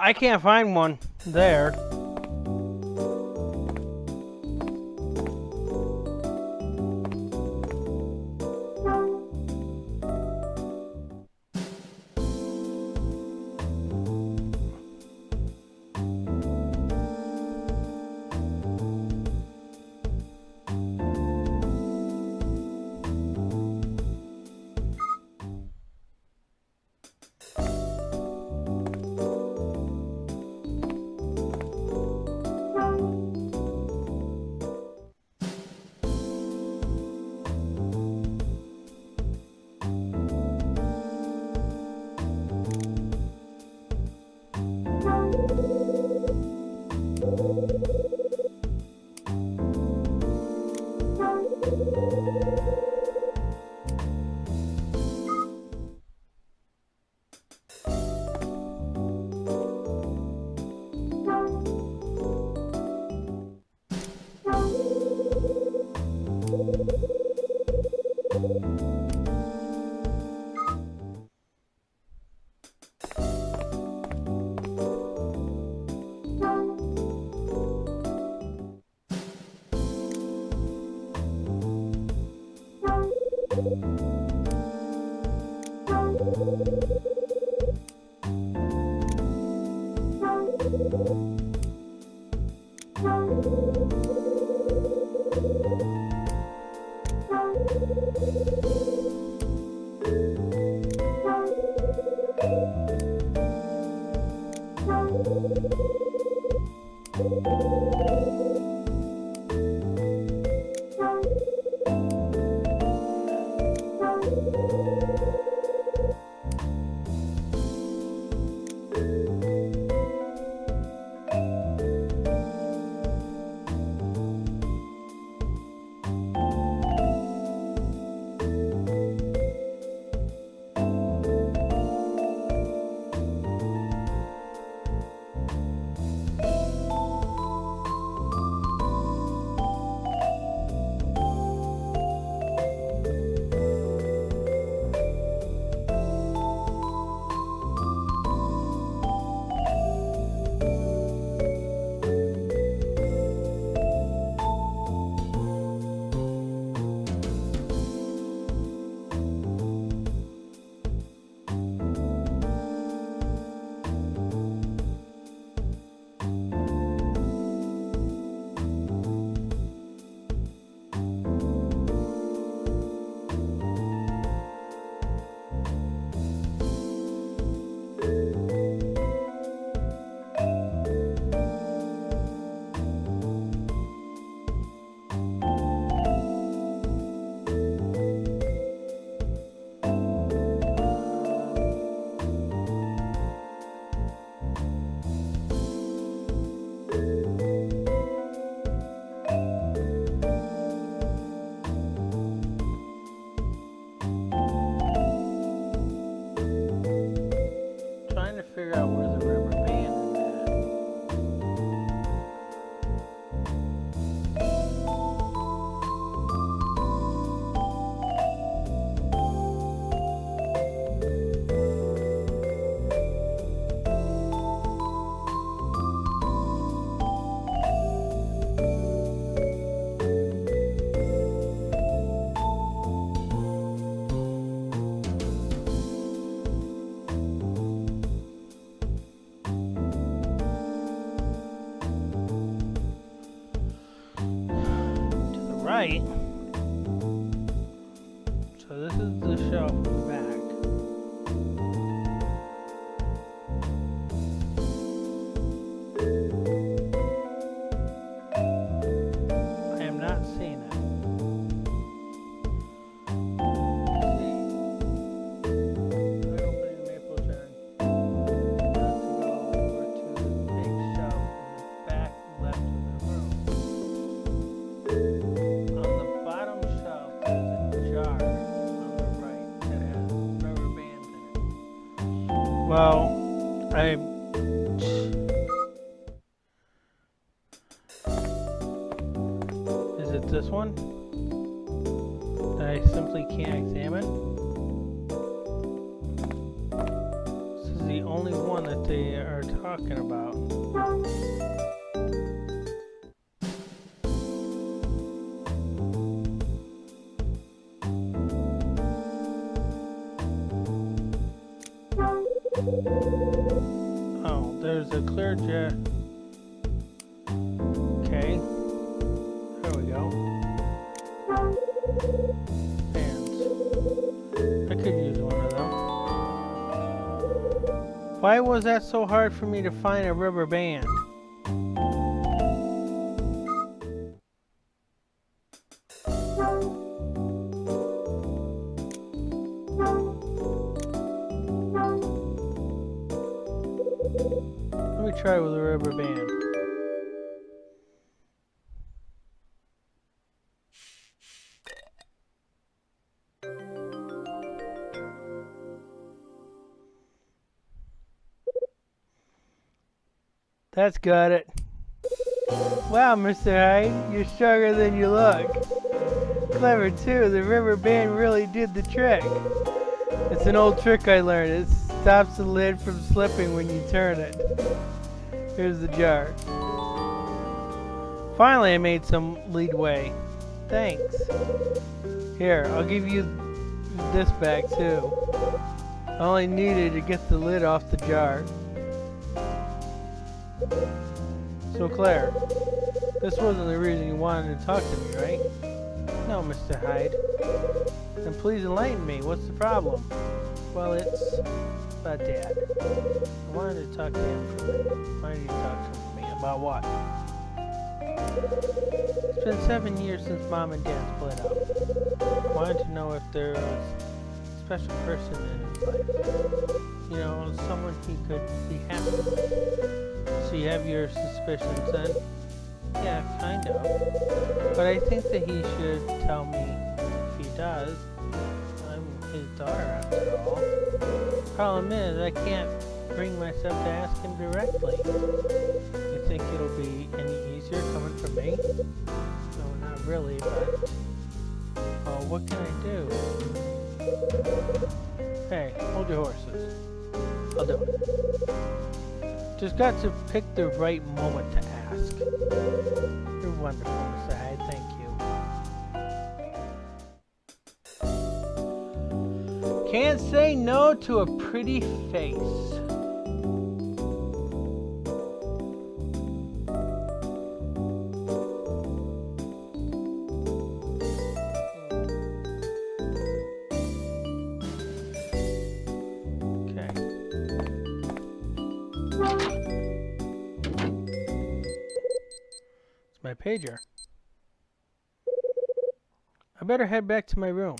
I can't find one there. Figure out where the rubber band is right. So this is the shelf in the back. I am not seeing it. Well, is it this one that I simply can't examine? This is the only one that they are talking about. Oh, there's a clear jet. Okay. There we go. Fans. I could use one of them. Why was that so hard for me to find a rubber band? Let me try with a rubber band. That's got it. Wow, Mr. Hyde, you're stronger than you look. Clever too, the rubber band really did the trick. It's an old trick I learned. It stops the lid from slipping when you turn it. Here's the jar. Finally, I made some leadway. Thanks. Here, I'll give you this back too. I only needed to get the lid off the jar. So Claire, this wasn't the reason you wanted to talk to me, right? No, Mr. Hyde. Then please enlighten me. What's the problem? Well, it's about Dad. I wanted to talk to him for a minute. Why did you talk to me? About what? It's been 7 years since Mom and Dad split up. I wanted to know if there was a special person in his life. You know, someone he could be happy with. So you have your suspicions then? Yeah, kind of. But I think that he should tell me if he does. I'm his daughter after all. Problem is, I can't bring myself to ask him directly. You think it'll be any easier coming from me? No, not really, but... Oh, what can I do? Hey, hold your horses. I'll do it. Just got to pick the right moment to ask. You're wonderful, Mr. Hyde. Thank you. Can't say no to a pretty face. My pager. I better head back to my room.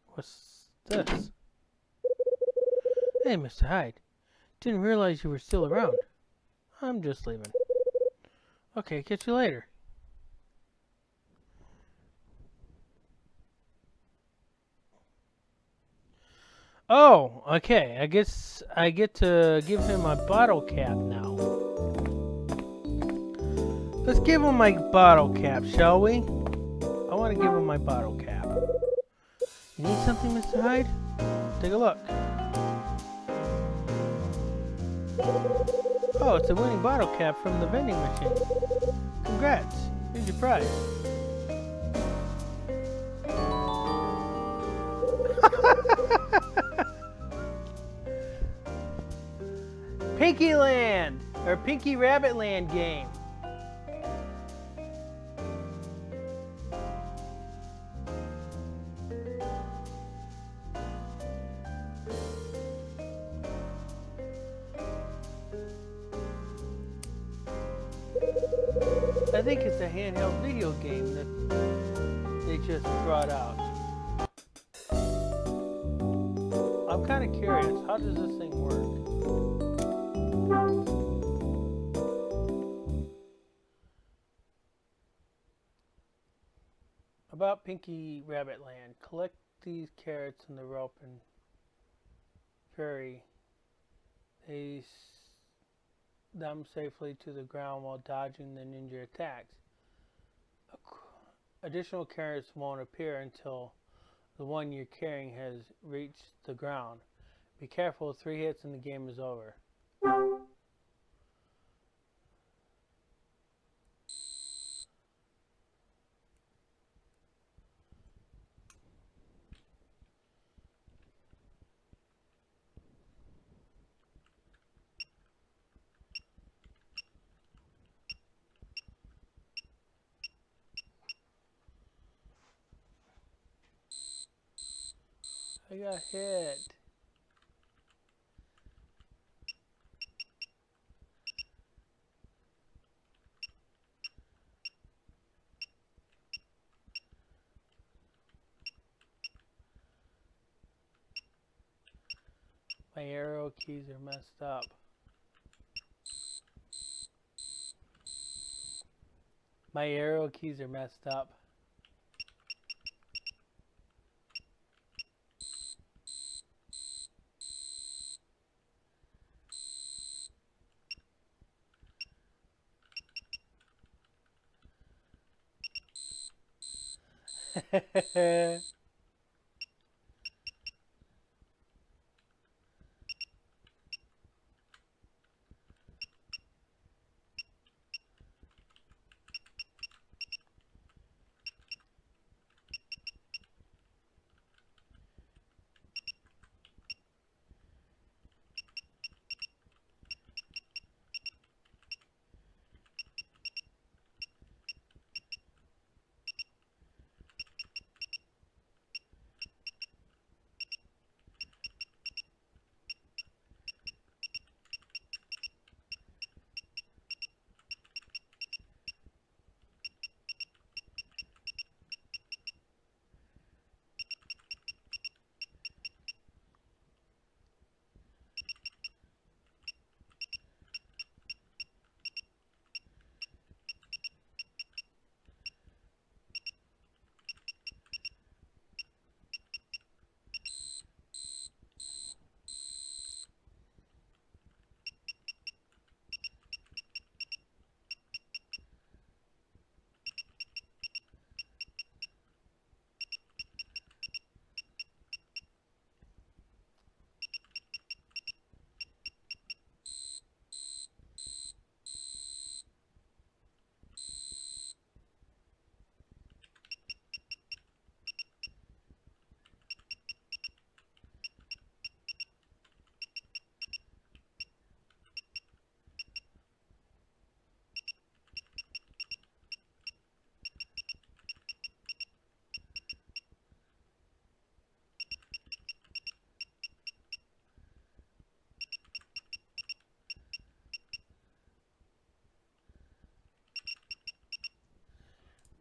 What's this? Hey, Mr. Hyde. Didn't realize you were still around. I'm just leaving. Okay, catch you later. Oh, okay. I guess I get to give him my bottle cap now. Let's give him my bottle cap, shall we? I want to give him my bottle cap. You need something, Mr. Hyde? Take a look. Oh, it's a winning bottle cap from the vending machine. Congrats. Here's your prize. Pinky Land! Or Pinky Rabbit Land game. think it's a handheld video game that they just brought out. I'm kind of curious, how does this thing work? About Pinky Rabbit Land. Collect these carrots in the rope and ferry them safely to the ground while dodging the ninja attacks. Additional carrots won't appear until the one you're carrying has reached the ground. Be careful, 3 hits and the game is over. I got hit. My arrow keys are messed up. My arrow keys are messed up.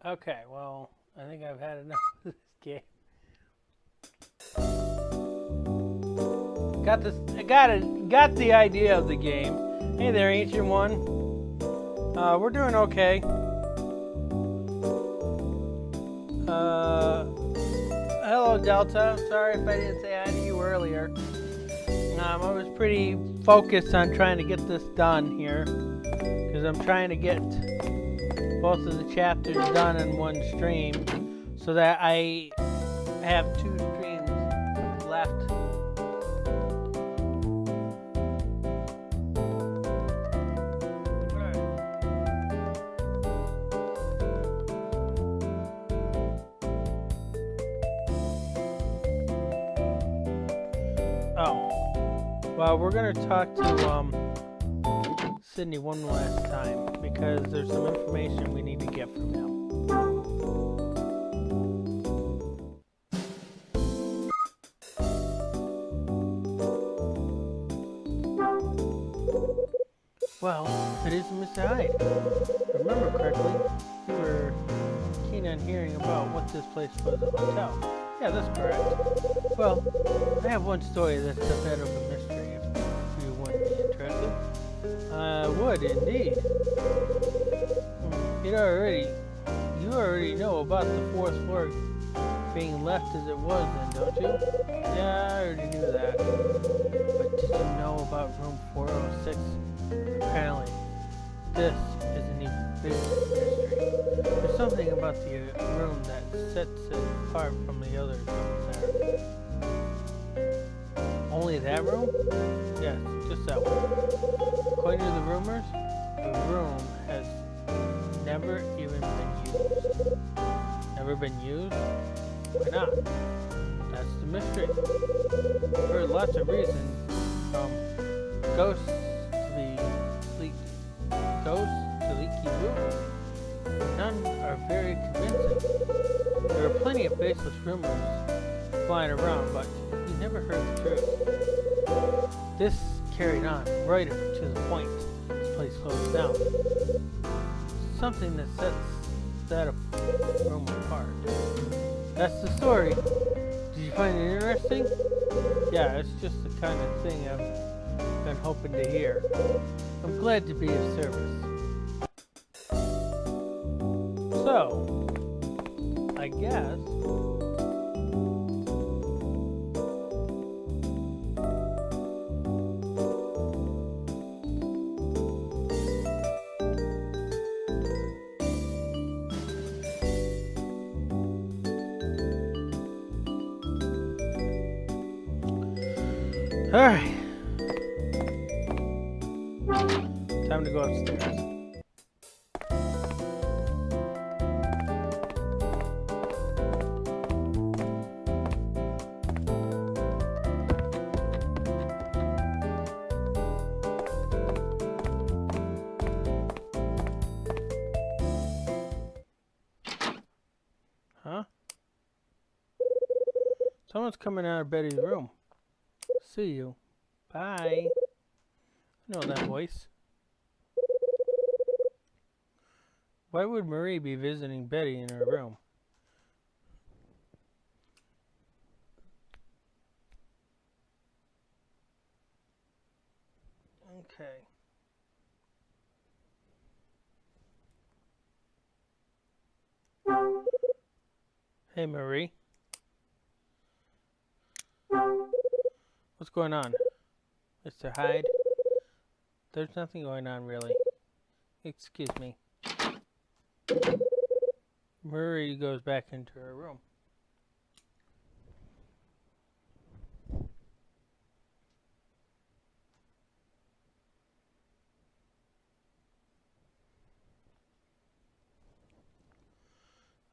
Okay, well, I think I've had enough of this game. Got the idea of the game. Hey there, Ancient One. We're doing okay. Hello, Delta. Sorry if I didn't say hi to you earlier. I was pretty focused on trying to get this done here, because I'm trying to get both of the chapters done in one stream so that I have 2 streams left. Oh, well, we're gonna talk to Sydney one last time, because there's some information we need to get from him. Well, it is Mr. Hyde from remember correctly, you were keen on hearing about what this place was a hotel. Yeah, that's correct. Well, I have one story that's a bit of a mystery if you wouldn't be interested. I would indeed. You already know about the fourth floor being left as it was then, don't you? Yeah, I already knew that. But did you know about room 406? Apparently, this is an even bigger mystery. There's something about the room that sets it apart from the others up there. Only that room? Yes, just that one. According to the rumors, the room has never even been used. Never been used? Why not? That's the mystery. For lots of reasons, from ghosts to leaky rooms, none are very convincing. There are plenty of baseless rumors flying around, but you never heard the truth. This carried on right up to the point this place closed down. Something that sets that room apart. That's the story. Did you find it interesting? Yeah, it's just the kind of thing I've been hoping to hear. I'm glad to be of service. So, I guess... Alright. Time to go upstairs. Huh? Someone's coming out of Betty's room. See you. Bye. I know that voice. Why would Marie be visiting Betty in her room? Okay. Hey, Marie. What's going on? Mr. Hyde? There's nothing going on, really. Excuse me. Marie goes back into her room.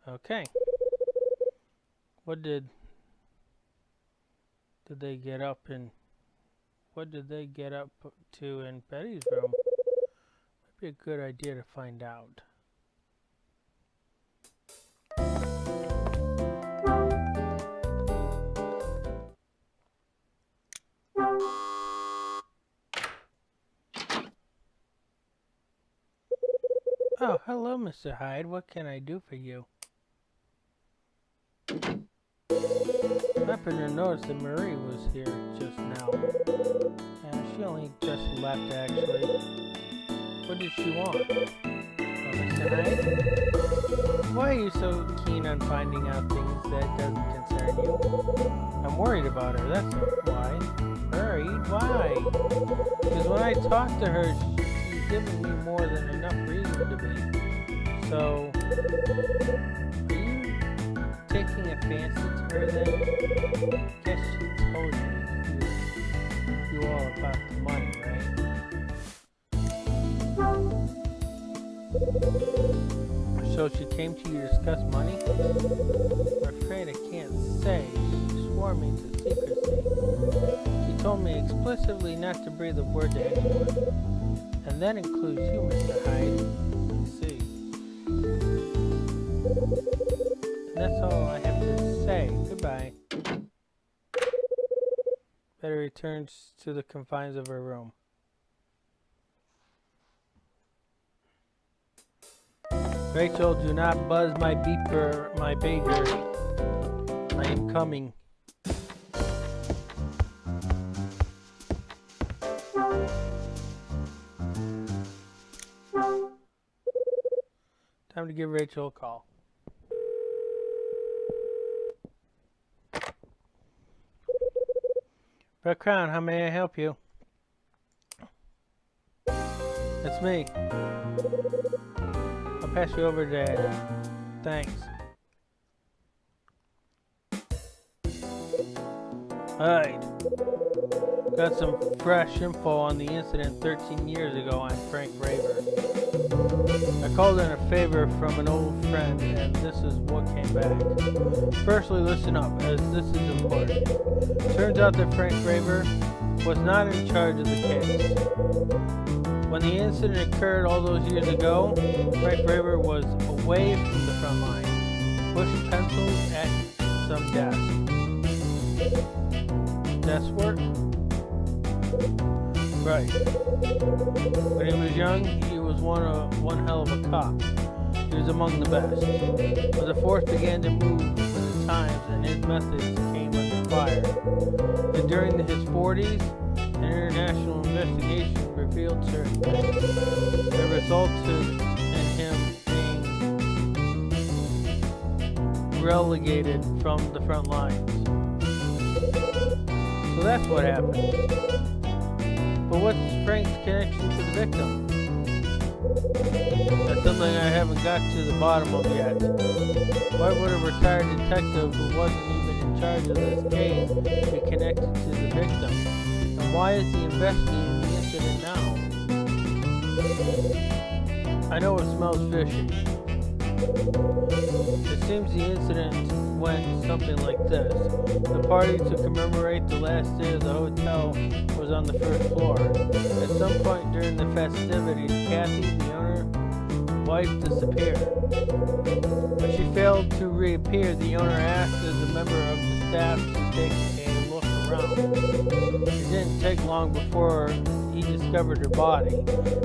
Okay. What did they get up in? What did they get up to in Betty's room? Might be a good idea to find out. Oh, hello, Mr. Hyde. What can I do for you? I happened to notice that Marie was here just now. Yeah, she only just left, actually. What did she want? Oh, Mr. Hyde? Why are you so keen on finding out things that doesn't concern you? I'm worried about her, that's why. Worried? Why? Because when I talk to her, she's giving me more than enough reason to be. So, are you taking a fancy to her then? Guess she told you all about the money, right? So she came to you to discuss money? I'm afraid I can't say. She swore me to secrecy. She told me explicitly not to breathe a word to anyone. And that includes you, Mr. Hyde. I see. And that's all I have to say. Goodbye. Betty returns to the confines of her room. Rachel, do not buzz my beeper, my pager. I am coming. Time to give Rachel a call. Red Crown, how may I help you? It's me. I'll pass you over, Dad. Thanks. Alright. Got some fresh info on the incident 13 years ago. I'm Frank Raver. I called in a favor from an old friend, and this is what came back. Firstly, listen up, as this is important. Turns out that Frank Raver was not in charge of the case. When the incident occurred all those years ago, Frank Raver was away from the front line, pushed pencils at some desk. Desk work? Right. When he was young, he was one hell of a cop. He was among the best. But the force began to move with the times, and his methods came under fire. And during his 40s, an international investigation revealed certain things that resulted in him being relegated from the front lines. So that's what happened. But what's Frank's connection to the victim? That's something I haven't got to the bottom of yet. Why would a retired detective who wasn't even in charge of this case be connected to the victim? And why is he investigating the incident now? I know it smells fishy. It seems the incident went something like this. The party to commemorate the last day of the hotel was on the first floor. At some point during the festivities, Kathy, the owner's wife, disappeared. When she failed to reappear, the owner asked as a member of the staff to take a look around. It didn't take long before he discovered her body.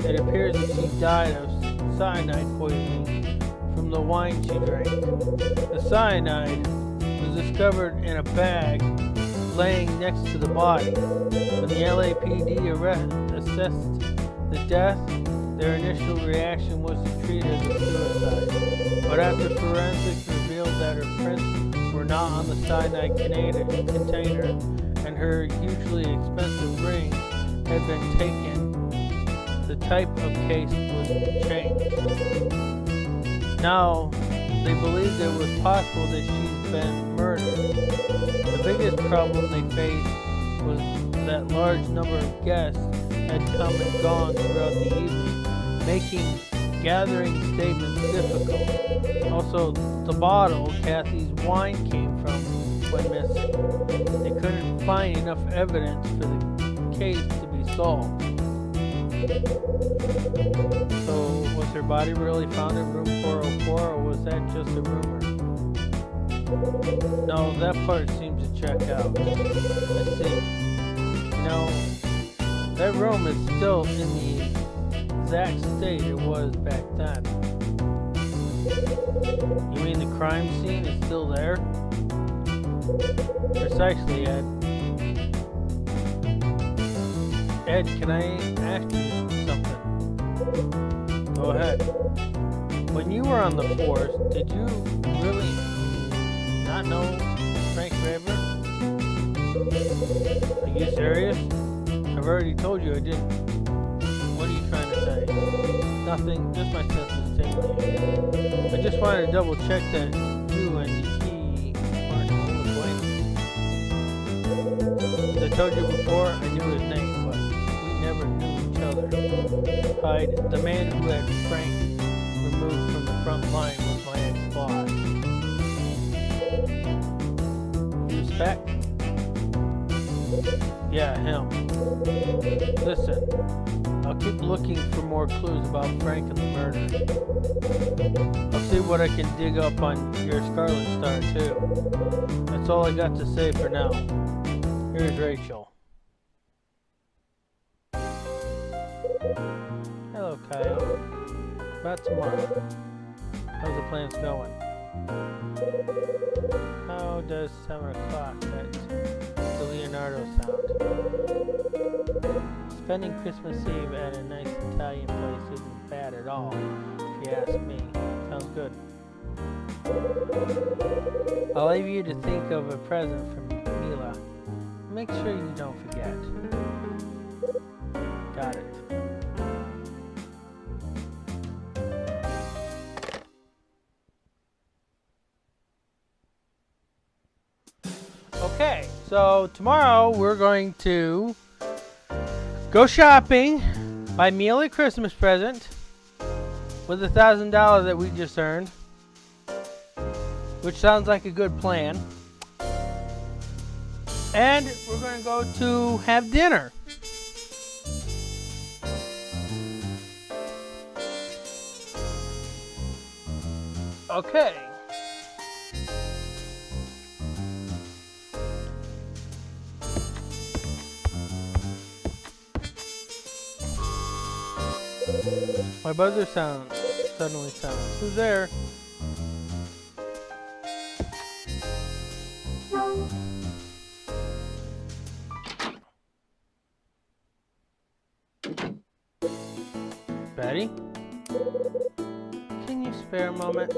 It appears that she died of cyanide poisoning from the wine she drank. The cyanide was discovered in a bag laying next to the body. When the LAPD assessed the death, their initial reaction was to treat it as a suicide. But after forensics revealed that her prints were not on the cyanide container and her hugely expensive ring had been taken, the type of case was changed. Now, they believed it was possible that she's been murdered. The biggest problem they faced was that large number of guests had come and gone throughout the evening, making gathering statements difficult. Also, the bottle Kathy's wine came from went missing. They couldn't find enough evidence for the case to be solved. So, was her body really found in room 404, or was that just a rumor? No, that part seems to check out. Let's see. You know, that room is still in the exact state it was back then. You mean the crime scene is still there? Precisely, Ed. Ed, can I ask you something? Go ahead. When you were on the force, did you really not know Frank Raver? Are you serious? I've already told you I didn't. What are you trying to say? Nothing, just my senses tingling. I just wanted to double check that you and he aren't old acquaintances. As I told you before, I knew his name, but we never knew each other. Hyde, the man who had Frank removed from the front line, was my ex-boss. You respect? Yeah, him. Listen, I'll keep looking for more clues about Frank and the murder. I'll see what I can dig up on your Scarlet Star, too. That's all I got to say for now. Here's Rachel. Hello, Kyle. About tomorrow. How's the plants going? How does 7 o'clock at the Leonardo sound? Spending Christmas Eve at a nice Italian place isn't bad at all, if you ask me. Sounds good. I'll leave you to think of a present for Mila. Make sure you don't forget. Got it. Okay, so tomorrow we're going to go shopping, buy Mila a Christmas present with $1,000 that we just earned, which sounds like a good plan. And we're going to go to have dinner. Okay. My buzzer suddenly sounds. Who's there? Betty? Can you spare a moment?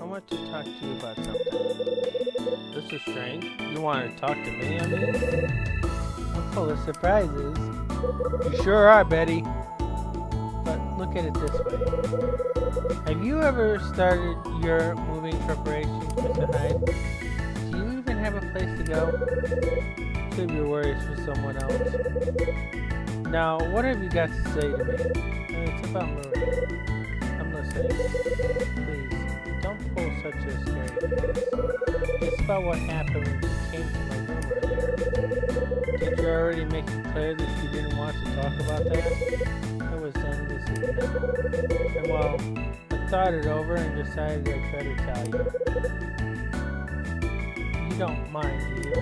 I want to talk to you about something. This is strange. You want to talk to me, I mean? I'm full of surprises. You sure are, Betty. But look at it this way. Have you ever started your moving preparations, Mr. Hyde? Do you even have a place to go? Save your worries for someone else. Now, what have you got to say to me? It's about Marie. I'm listening. Please, don't pull such a scary face. It's about what happened when she came to my room earlier. Did you already make it clear that you didn't want to talk about that? It was then, this is now. And well, I thought it over and decided I'd better tell you. You don't mind, do you?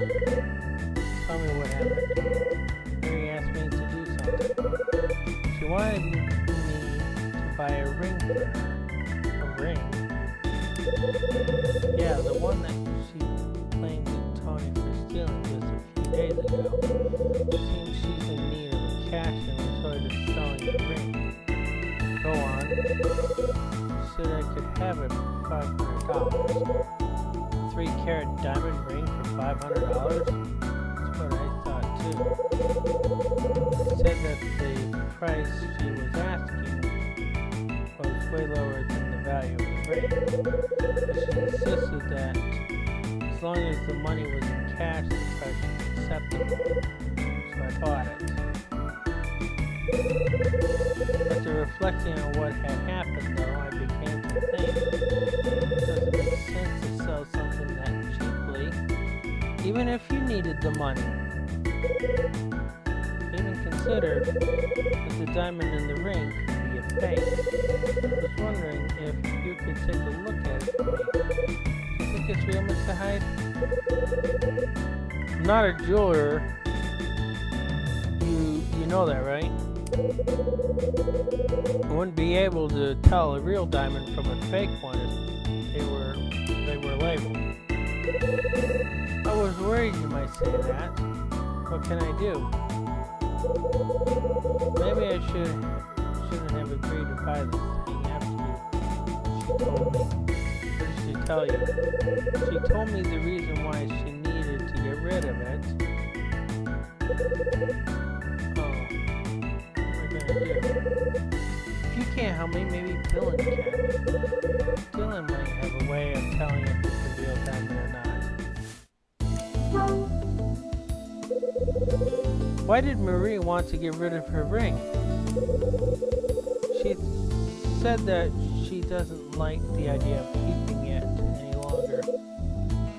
Tell me what happened. Mary asked me to do something. She wanted me to buy a ring for her. A ring? Yeah, the one that she blamed Tony for stealing just a few days ago. It seems she's in need of cash and was sort of selling the ring. Go on. She said I could have it for $500. A 3-carat diamond ring for $500? That's what I thought too. She said that the price she was asking was way lower than the value of the ring. But she insisted that as long as the money was in cash, the price was acceptable. So I bought it. After reflecting on what had happened, though, I began to think, does it make sense to sell something that cheaply, even if you needed the money? I even considered that the diamond in the ring could be a fake. I was wondering if you could take a look at it for me. Do you think it's real, Mr. Hyde? I'm not a jeweler. You know that, right? I wouldn't be able to tell a real diamond from a fake one if they were labeled. I was worried you might say that. What can I do? Maybe I shouldn't have agreed to buy this thing after she told me. What did she tell you? She told me the reason why she needed to get rid of it. If you can't help me, maybe Dylan can. Dylan might have a way of telling if it's a real diamond or not. Why did Marie want to get rid of her ring? She said that she doesn't like the idea of keeping it any longer.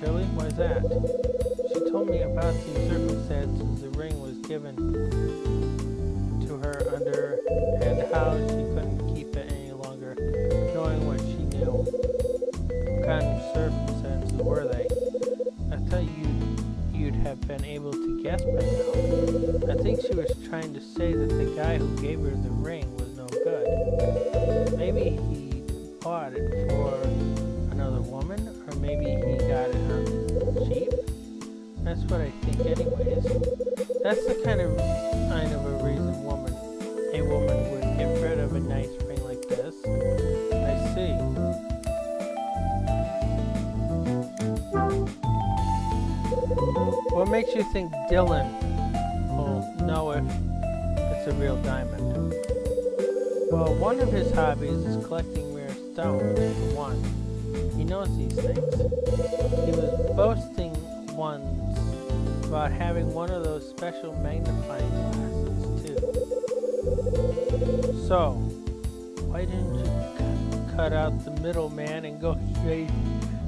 Really? Why is that? She told me about the circumstances the ring was given to her under and how she couldn't keep it any longer, knowing what she knew. What kind of circumstances were they? I thought you'd have been able to guess by now. I think she was trying to say that the guy who gave her the ring was no good. Maybe he bought it for That's what I think anyways. That's the kind of a reason a woman would get rid of a nice ring like this. I see. What makes you think Dylan will know if it's a real diamond? Well, one of his hobbies is collecting rare stones, for one. He knows these things. He was boasting once about having one of those special magnifying glasses, too. So, why didn't you cut out the middleman and go straight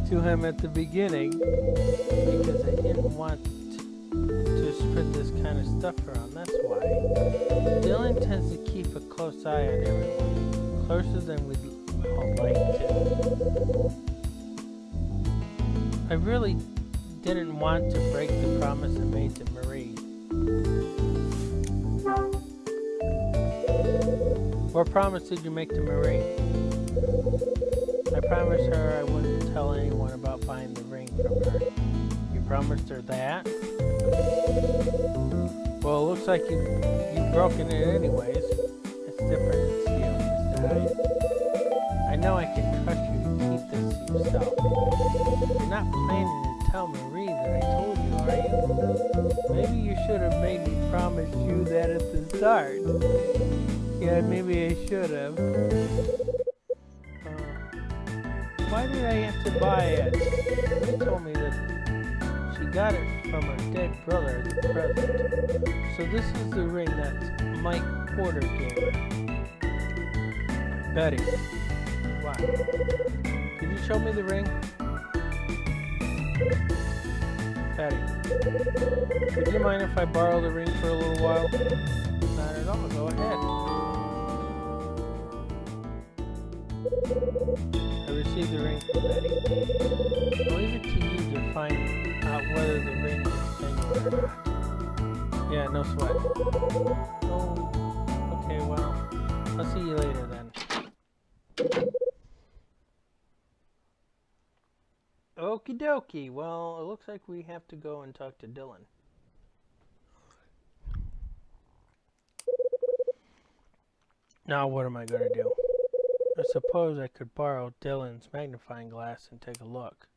to him at the beginning? Because I didn't want to spread this kind of stuff around, that's why. Dylan tends to keep a close eye on everyone, closer than we'd all like to. I really didn't want to break the promise I made to Marie. What promise did you make to Marie? I promised her I wouldn't tell anyone about buying the ring from her. You promised her that? Well, it looks like you've broken it anyways. It's different, it's you, Mr. Hyde. I know I can trust you to keep this to yourself. You're not planning to tell Marie that I told you, are you? Maybe you should have made me promise you that at the start. Yeah, maybe I should have. Why did I have to buy it? She told me that she got it from her dead brother as a present. So this is the ring that Mike Porter gave her. Betty. Wow. Could you show me the ring? Betty. Would you mind if I borrow the ring for a little while? Not at all. Go ahead. I received the ring from Betty. I'll leave it to you to find out whether the ring is genuine or not. Yeah, no sweat. Oh, okay, well, I'll see you later then. Okie dokie. Well, it looks like we have to go and talk to Dylan. Now what am I going to do? I suppose I could borrow Dylan's magnifying glass and take a look.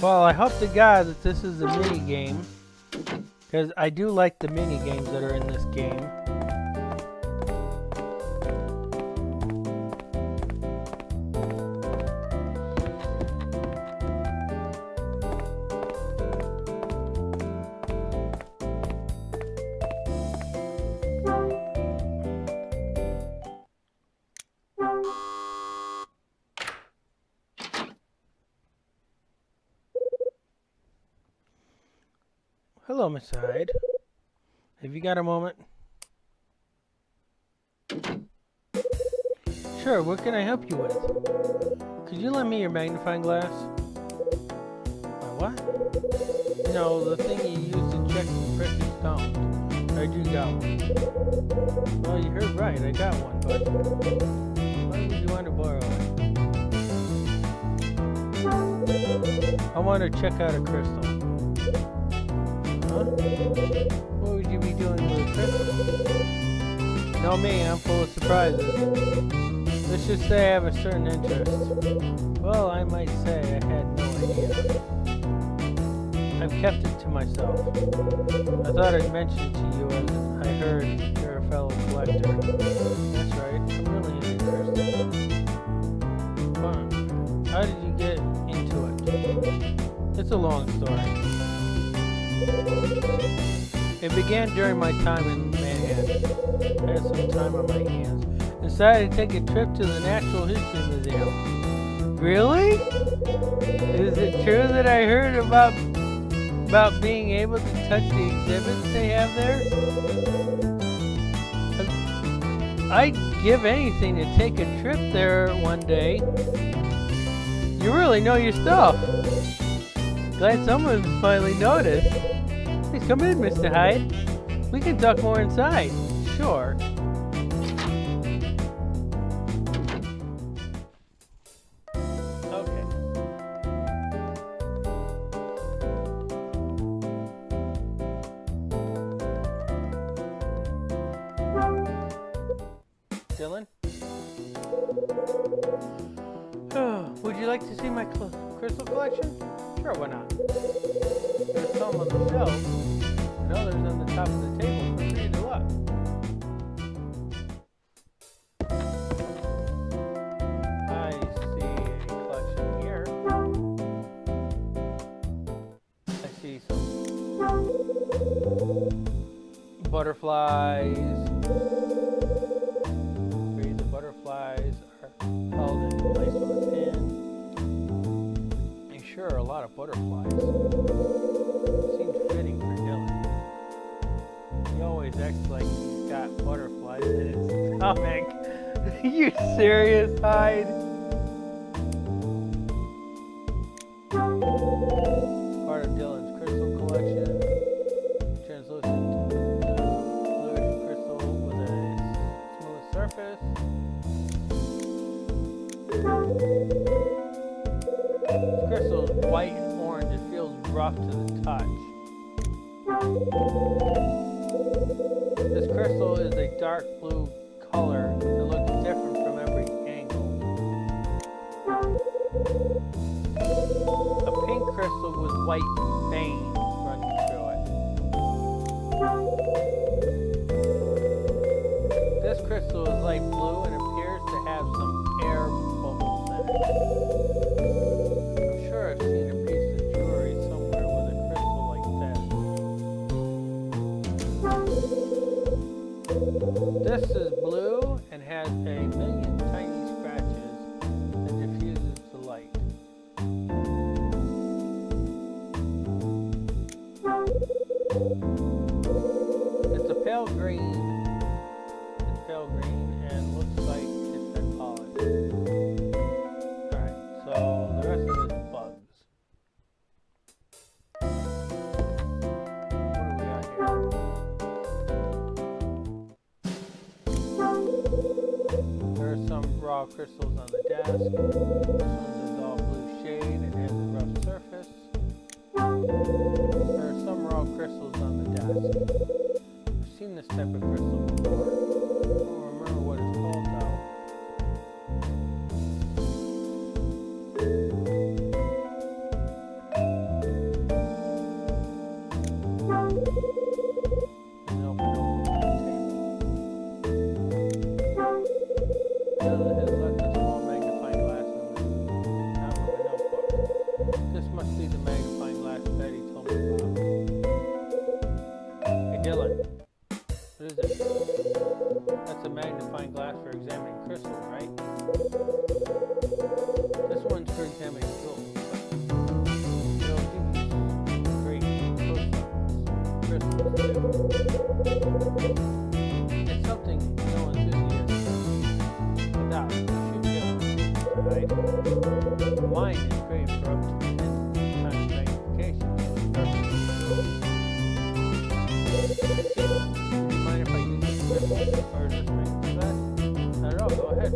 Well, I hope to God that this is a mini game, because I do like the mini games that are in this game. Hello, Mr. Hyde. Have you got a moment? Sure, what can I help you with? Could you lend me your magnifying glass? What? You know, the thing you use to check for precious stones. Where'd you got one? Well, you heard right, I got one, but why would you want to borrow it? I want to check out a crystal. Huh? What would you be doing with a crystal? You know me, I'm full of surprises. Let's just say I have a certain interest. Well, I might say I had no idea. I've kept it to myself. I thought I'd mention to you as I heard you're a fellow collector. That's right, I'm really interested. Fun. How did you get into it? It's a long story. It began during my time in Manhattan. I had some time on my hands. Decided to take a trip to the Natural History Museum. Really? Is it true that I heard about being able to touch the exhibits they have there? I'd give anything to take a trip there one day. You really know your stuff. Glad someone's finally noticed. Please come in, Mr. Hyde. We can talk more inside. Sure. Okay. Dylan? Would you like to see my crystal collection? Sure, why not? There's some on the shelf and others on the top of the table for you to look. I see a collection here. I see some butterflies. The butterflies are held in place with a pin. And sure, a lot of butterflies. Seems fitting for Dylan. He always acts like he's got butterflies in his stomach. You serious, Hyde? Part of Dylan's crystal collection. Translucent fluid crystal with a smooth surface. This crystal is white and orange. It feels rough to the touch. This crystal is a dark blue color that looks different from every angle. A pink crystal with white veins running through it. This crystal is light blue and appears to have some air bubbles in it. I'm sure I've seen a piece of jewelry somewhere with a crystal like this. This is blue and has a million tiny scratches that diffuses the light. It's a pale green. It's pale green and looks like it's been polished. Alright, so the rest of it is bugs. What do we got here? There are some raw crystals on the desk. This one's a dull blue shade and has a rough surface. There are some raw crystals on the desk. I've seen this type of crystal before. I don't remember what it's called though. Nope, nope, Dylan has left a small magnifying glass on the top of a notebook. This must be the magnifying glass Betty told me about. Hey Dylan, what is it? That's a magnifying glass for examining crystals, right? This one's for examining jewels. It'll give you great close-ups, crystals too. It's something no enthusiast without should do, right? Mine is great for up to 10 times magnification. Would you mind if I use this crystal or this magnifying glass? I don't know, go ahead.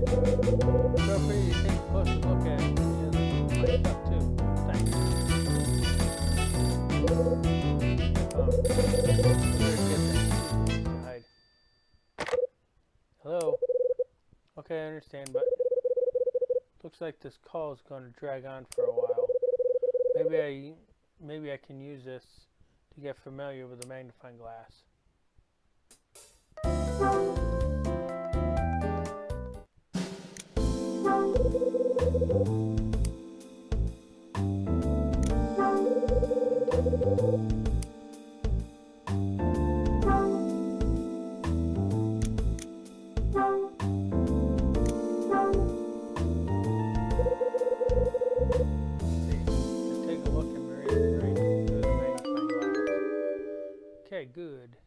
Feel free to take a closer look at any of my stuff too. Thanks. Hello? Okay, I understand, but looks like this call is going to drag on for a while. Maybe I can use this to get familiar with the magnifying glass. Okay, good.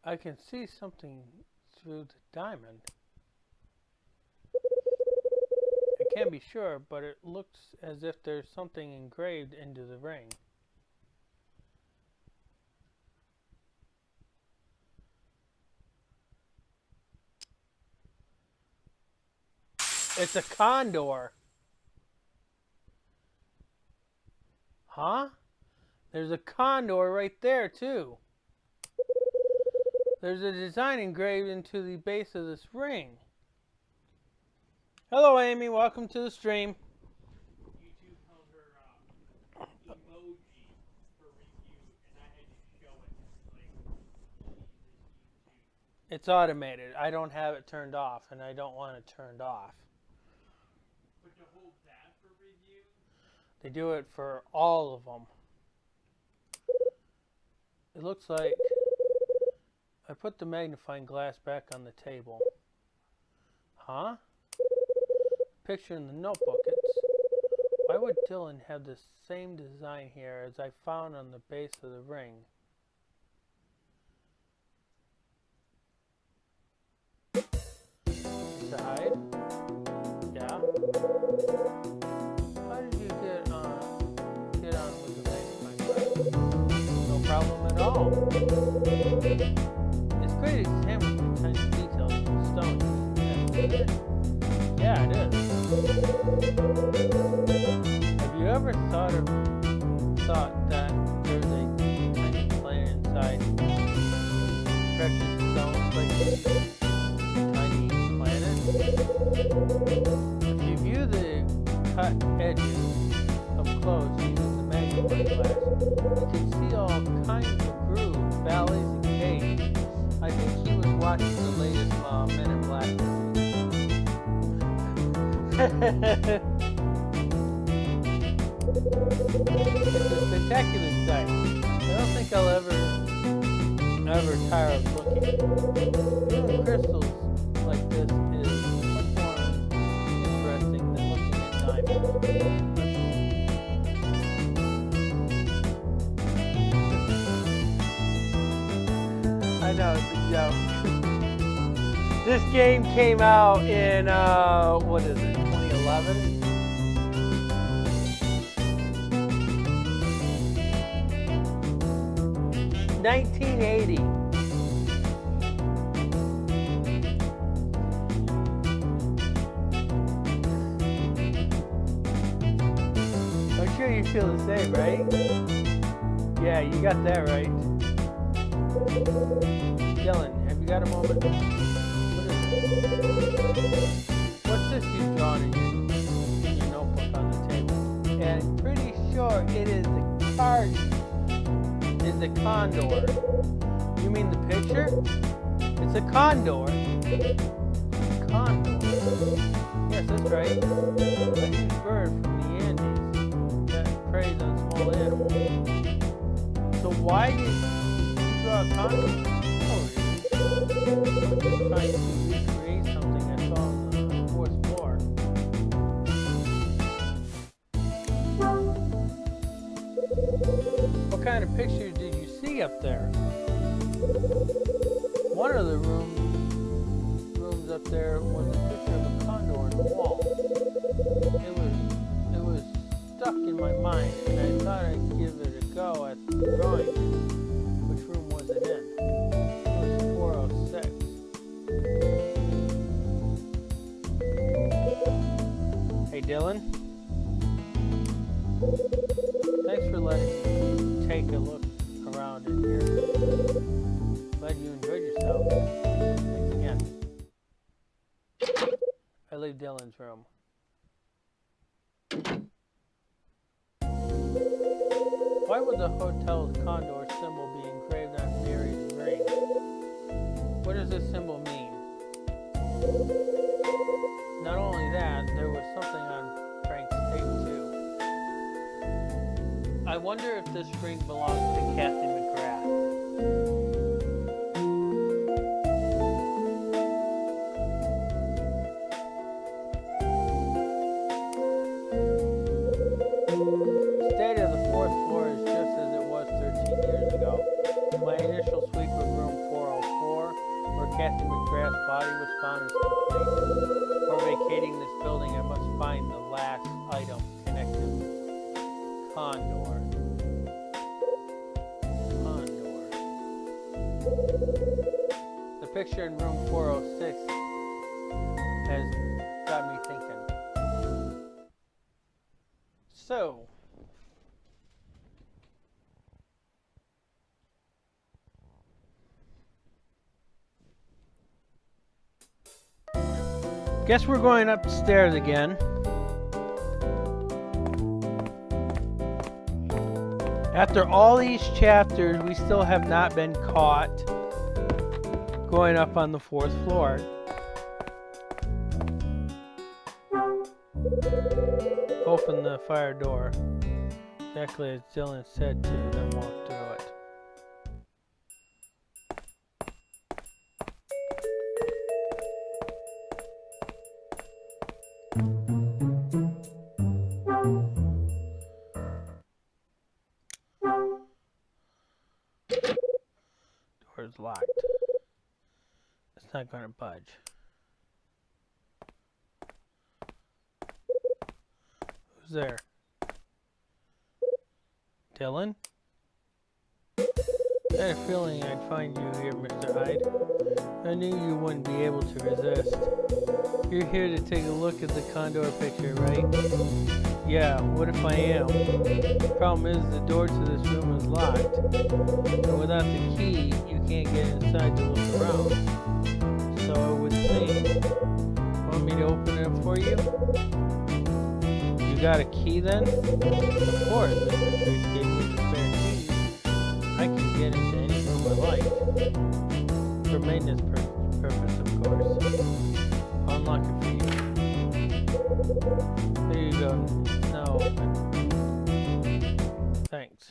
I can see something through the diamond. can't be sure, but it looks as if there's something engraved into the ring. It's a condor. Huh? There's a condor right there, too. There's a design engraved into the base of this ring. Hello, Amy. Welcome to the stream. YouTube held her emoji for review, and I had to show it. Like, Jesus, YouTube. It's automated. I don't have it turned off, and I don't want it turned off. But to hold that for review? They do it for all of them. It looks like I put the magnifying glass back on the table. Huh? Picture in the notebook. Why would Dylan have the same design here as I found on the base of the ring? To hide? Yeah. How did you get on with the magnifying glass? No problem at all. It's great to examine the tiny details of the stone. Yeah, it is. Have you ever thought that there's a tiny planet inside precious stones like this? Tiny planet? If you view the cut edges up close using the magnifying glass, you can see all kinds of grooves, valleys, and caves. I think she was watching the latest Men in Black movie. It's a spectacular sight. I don't think I'll ever tire of looking. Viewing crystals like this is much more interesting than looking at diamonds. I know, it's a joke. This game came out in, what is it, 2011? $19.80. I'm sure you feel the same, right? Yeah, you got that right. Dylan, have you got a moment? What is it? What's this you've drawn in your notebook on the table? And I'm pretty sure it is the card. Is a condor. You mean the picture? It's a condor. Condor. Yes, that's right. A huge bird from the Andes that preys on small animals. So why did you draw a condor? Oh, really? I'm just trying to recreate something I saw on the fourth floor. What kind of pictures did you see up there? One of the rooms up there was a picture of a condor on the wall. It was stuck in my mind, and I thought I'd give it a go at drawing it. Which room was it in? It was 406. Hey, Dylan. Thanks for letting me take a look around in here. Glad you enjoyed yourself. Thanks again. I leave Dylan's room. Why would the hotel's condor symbol be engraved on Mary's ring? What does this symbol mean? Not only that, there was something on Frank's tape too. I wonder if this ring belongs to Kathy McGrath. The state of the fourth floor is just as it was 13 years ago. My initial suite was room 404, where Kathy McGrath's body was found is complete. For vacating this building, I must find the last item connected. Condor. The picture in room 406 has got me thinking. So, guess we're going upstairs again. After all these chapters, we still have not been caught going up on the 4th floor. Open the fire door. Exactly as Dylan said to, then walk through it. Door's locked. It's not going to budge. Who's there? Dylan? I had a feeling I'd find you here, Mr. Hyde. I knew you wouldn't be able to resist. You're here to take a look at the condor picture, right? Yeah, what if I am? Problem is, the door to this room is locked. And without the key, you can't get inside to look around. So I would think, want me to open it up for you? You got a key then? Of course, if Patrice gave me the spare key, I can get into any room I like. For maintenance purpose, of course. I'll unlock it for you. There you go. Now open. Thanks.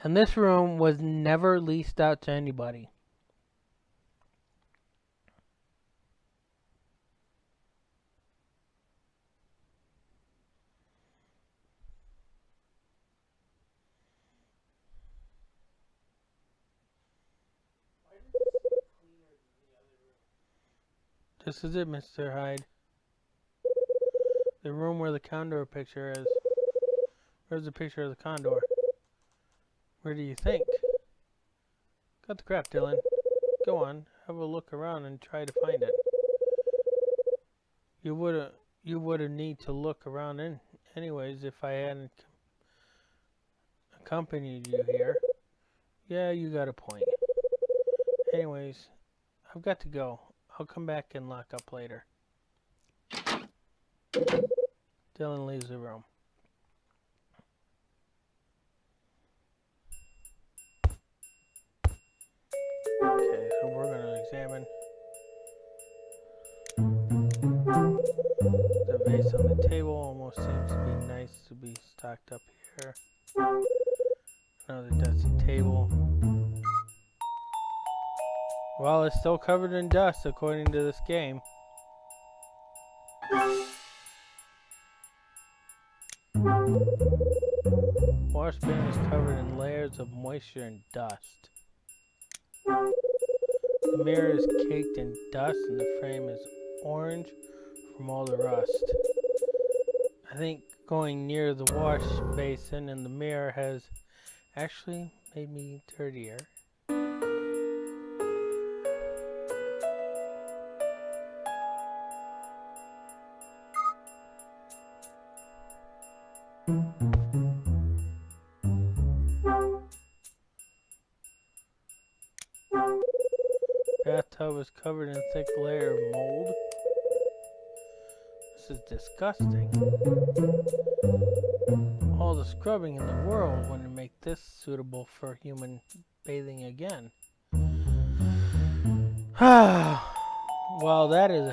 And this room was never leased out to anybody. This is it, Mr. Hyde. The room where the condor picture is. Where's the picture of the condor? Where do you think? Cut the crap, Dylan. Go on, have a look around and try to find it. You woulda need to look around anyways if I hadn't accompanied you here. Yeah, you got a point. Anyways, I've got to go. I'll come back and lock up later. Dylan leaves the room. Okay, so we're going to examine the vase on the table. Almost seems to be nice to be stocked up here. Another dusty table. Well, it's still covered in dust according to this game. Wash bin is covered in layers of moisture and dust. The mirror is caked in dust and the frame is orange from all the rust. I think going near the wash basin and the mirror has actually made me dirtier. Bathtub is covered in a thick layer of mold. This is disgusting. All the scrubbing in the world wouldn't make this suitable for human bathing again. Well, that is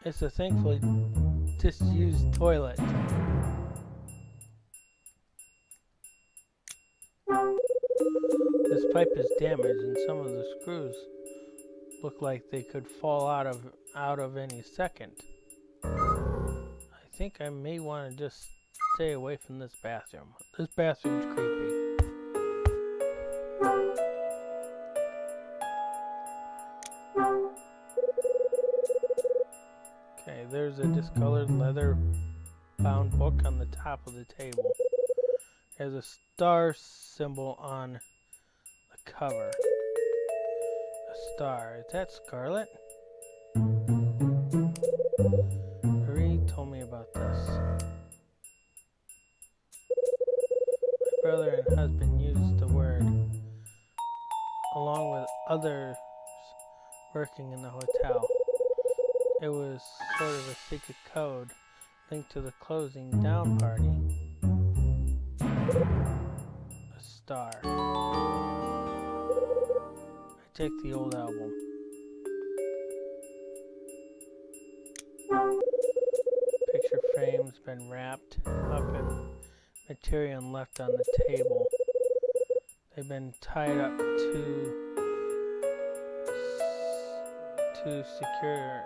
it's a thankfully disused toilet. This pipe is damaged and some of the screws look like they could fall out of any second. think I may want to just stay away from this bathroom. This bathroom's creepy. Okay, there's a discolored leather-bound book on the top of the table. There's a star symbol on the cover. A star. Is that Scarlet? Marie told me about this. My brother and husband used the word, along with others working in the hotel. It was sort of a secret code linked to the closing down party. A star. I take the old album. Picture frame's been wrapped up in material and left on the table. They've been tied up to secure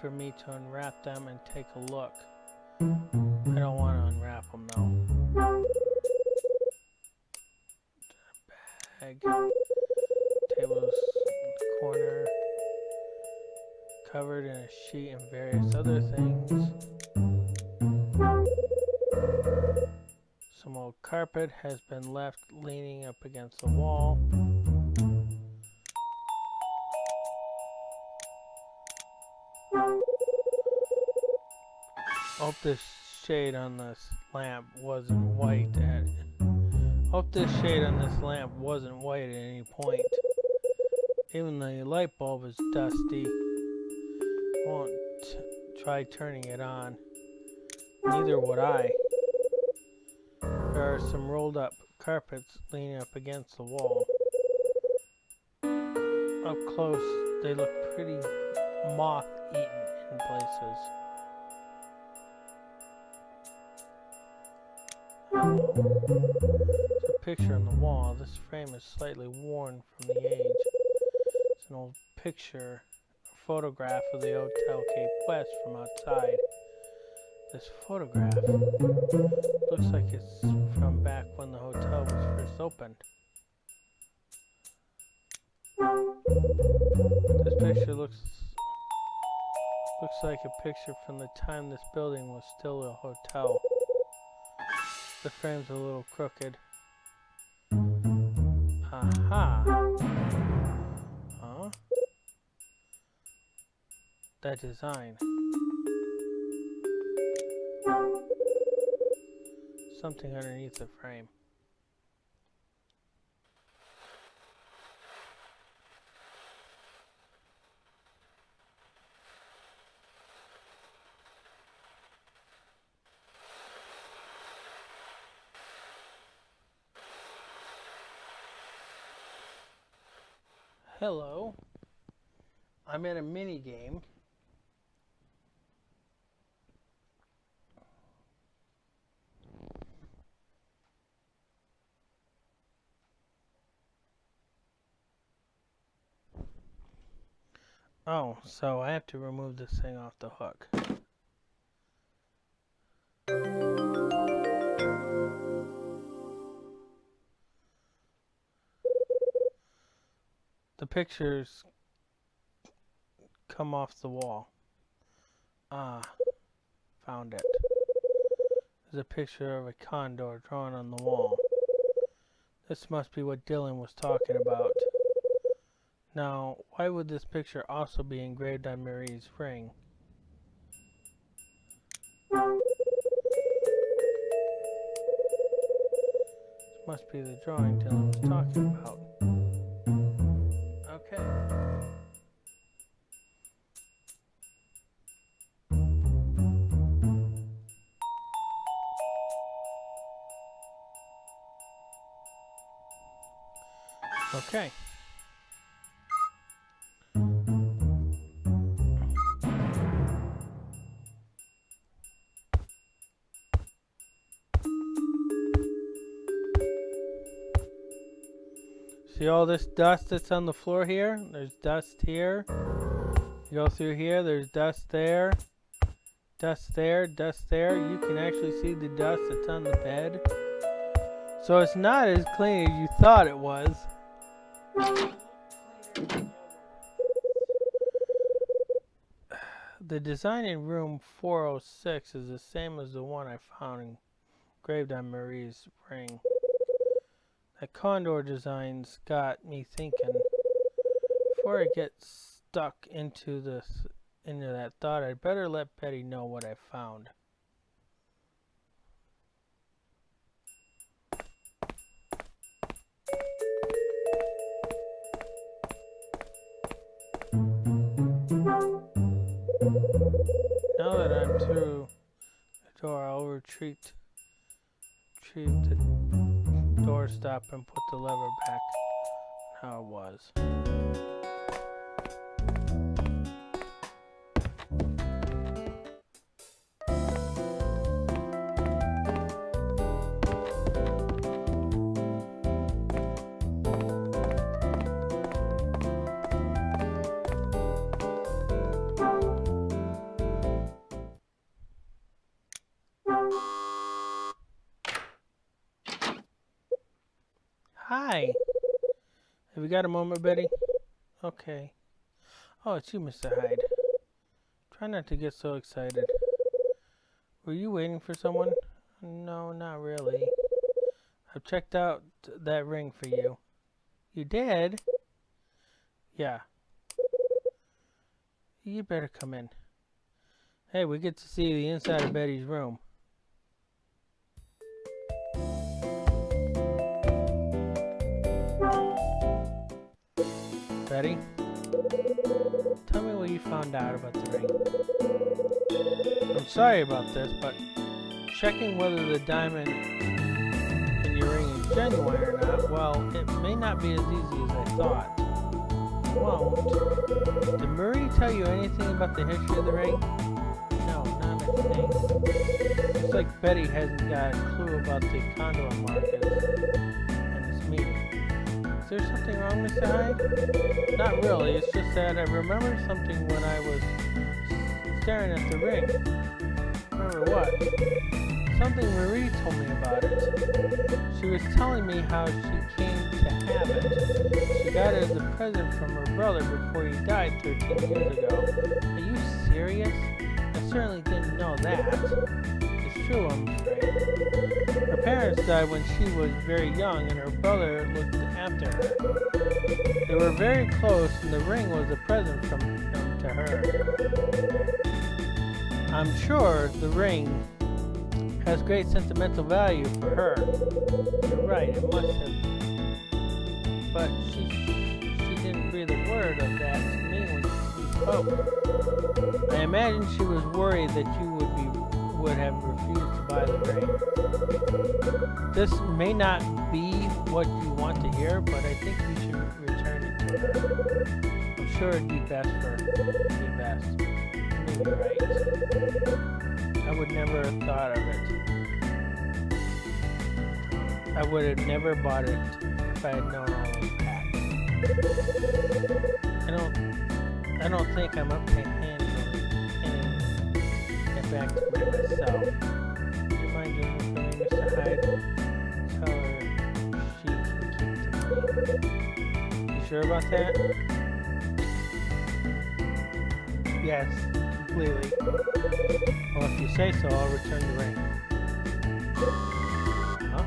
for me to unwrap them and take a look. I don't want to unwrap them though. Bag. Table's in the corner. Covered in a sheet and various other things. Some old carpet has been left leaning up against the wall. Hope this shade on this lamp wasn't white at any point. Even the light bulb is dusty. Won't try turning it on. Neither would I. There are some rolled up carpets leaning up against the wall. Up close, they look pretty moth-eaten in places. There's a picture on the wall. This frame is slightly worn from the age. It's an old picture, a photograph of the Hotel Cape West from outside. This photograph looks like it's from back when the hotel was first opened. This picture looks like a picture from the time this building was still a hotel. The frame's a little crooked. Aha! Huh? That design. Something underneath the frame. Hello. I'm in a mini game. Oh, so I have to remove this thing off the hook. The pictures come off the wall. Ah, found it. There's a picture of a condor drawn on the wall. This must be what Dylan was talking about. Now, why would this picture also be engraved on Marie's ring? This must be the drawing Dylan was talking about. Okay. Okay. See all this dust that's on the floor here? There's dust here. You go through here, there's dust there. Dust there, dust there. You can actually see the dust that's on the bed. So it's not as clean as you thought it was. The design in room 406 is the same as the one I found engraved on Marie's ring. That condor design's got me thinking. Before I get stuck into that thought, I'd better let Betty know what I found. Now that I'm through the door, I'll retrieve the doorstop and put the lever back how it was. Hi. Have you got a moment, Betty? Okay. Oh, it's you, Mr. Hyde. Try not to get so excited. Were you waiting for someone? No, not really. I've checked out that ring for you. You did? Yeah. You better come in. Hey, we get to see the inside of Betty's room. Betty, tell me what you found out about the ring. I'm sorry about this, but checking whether the diamond in your ring is genuine or not, well, it may not be as easy as I thought. It won't. Did Marie tell you anything about the history of the ring? No, not a thing. It's like Betty hasn't got a clue about the condor market and its meaning. Is there something wrong, Mr. Hyde? Not really, it's just that I remember something when I was staring at the ring. Remember what? Something Marie told me about it. She was telling me how she came to have it. She got it as a present from her brother before he died 13 years ago. Are you serious? I certainly didn't know that. It's true, I'm afraid. Her parents died when she was very young and her brother looked after her. They were very close and the ring was a present from him to her. I'm sure the ring has great sentimental value for her. You're right, it must have. But she didn't breathe a word of that to me when we spoke. I imagine she was worried that you would have refused to buy the ring. This may not be what you want to hear, but I think you should return it to her. I'm sure it'd be best for her. It'd be best. Maybe right. I would never have thought of it. I would have never bought it if I had known all those facts. I don't think I'm up to handling it back to me myself. Would you mind doing it for me, Mr. Hyde? Tell her she can keep the money. You sure about that? Yes, completely. Well, if you say so, I'll return the ring. Huh?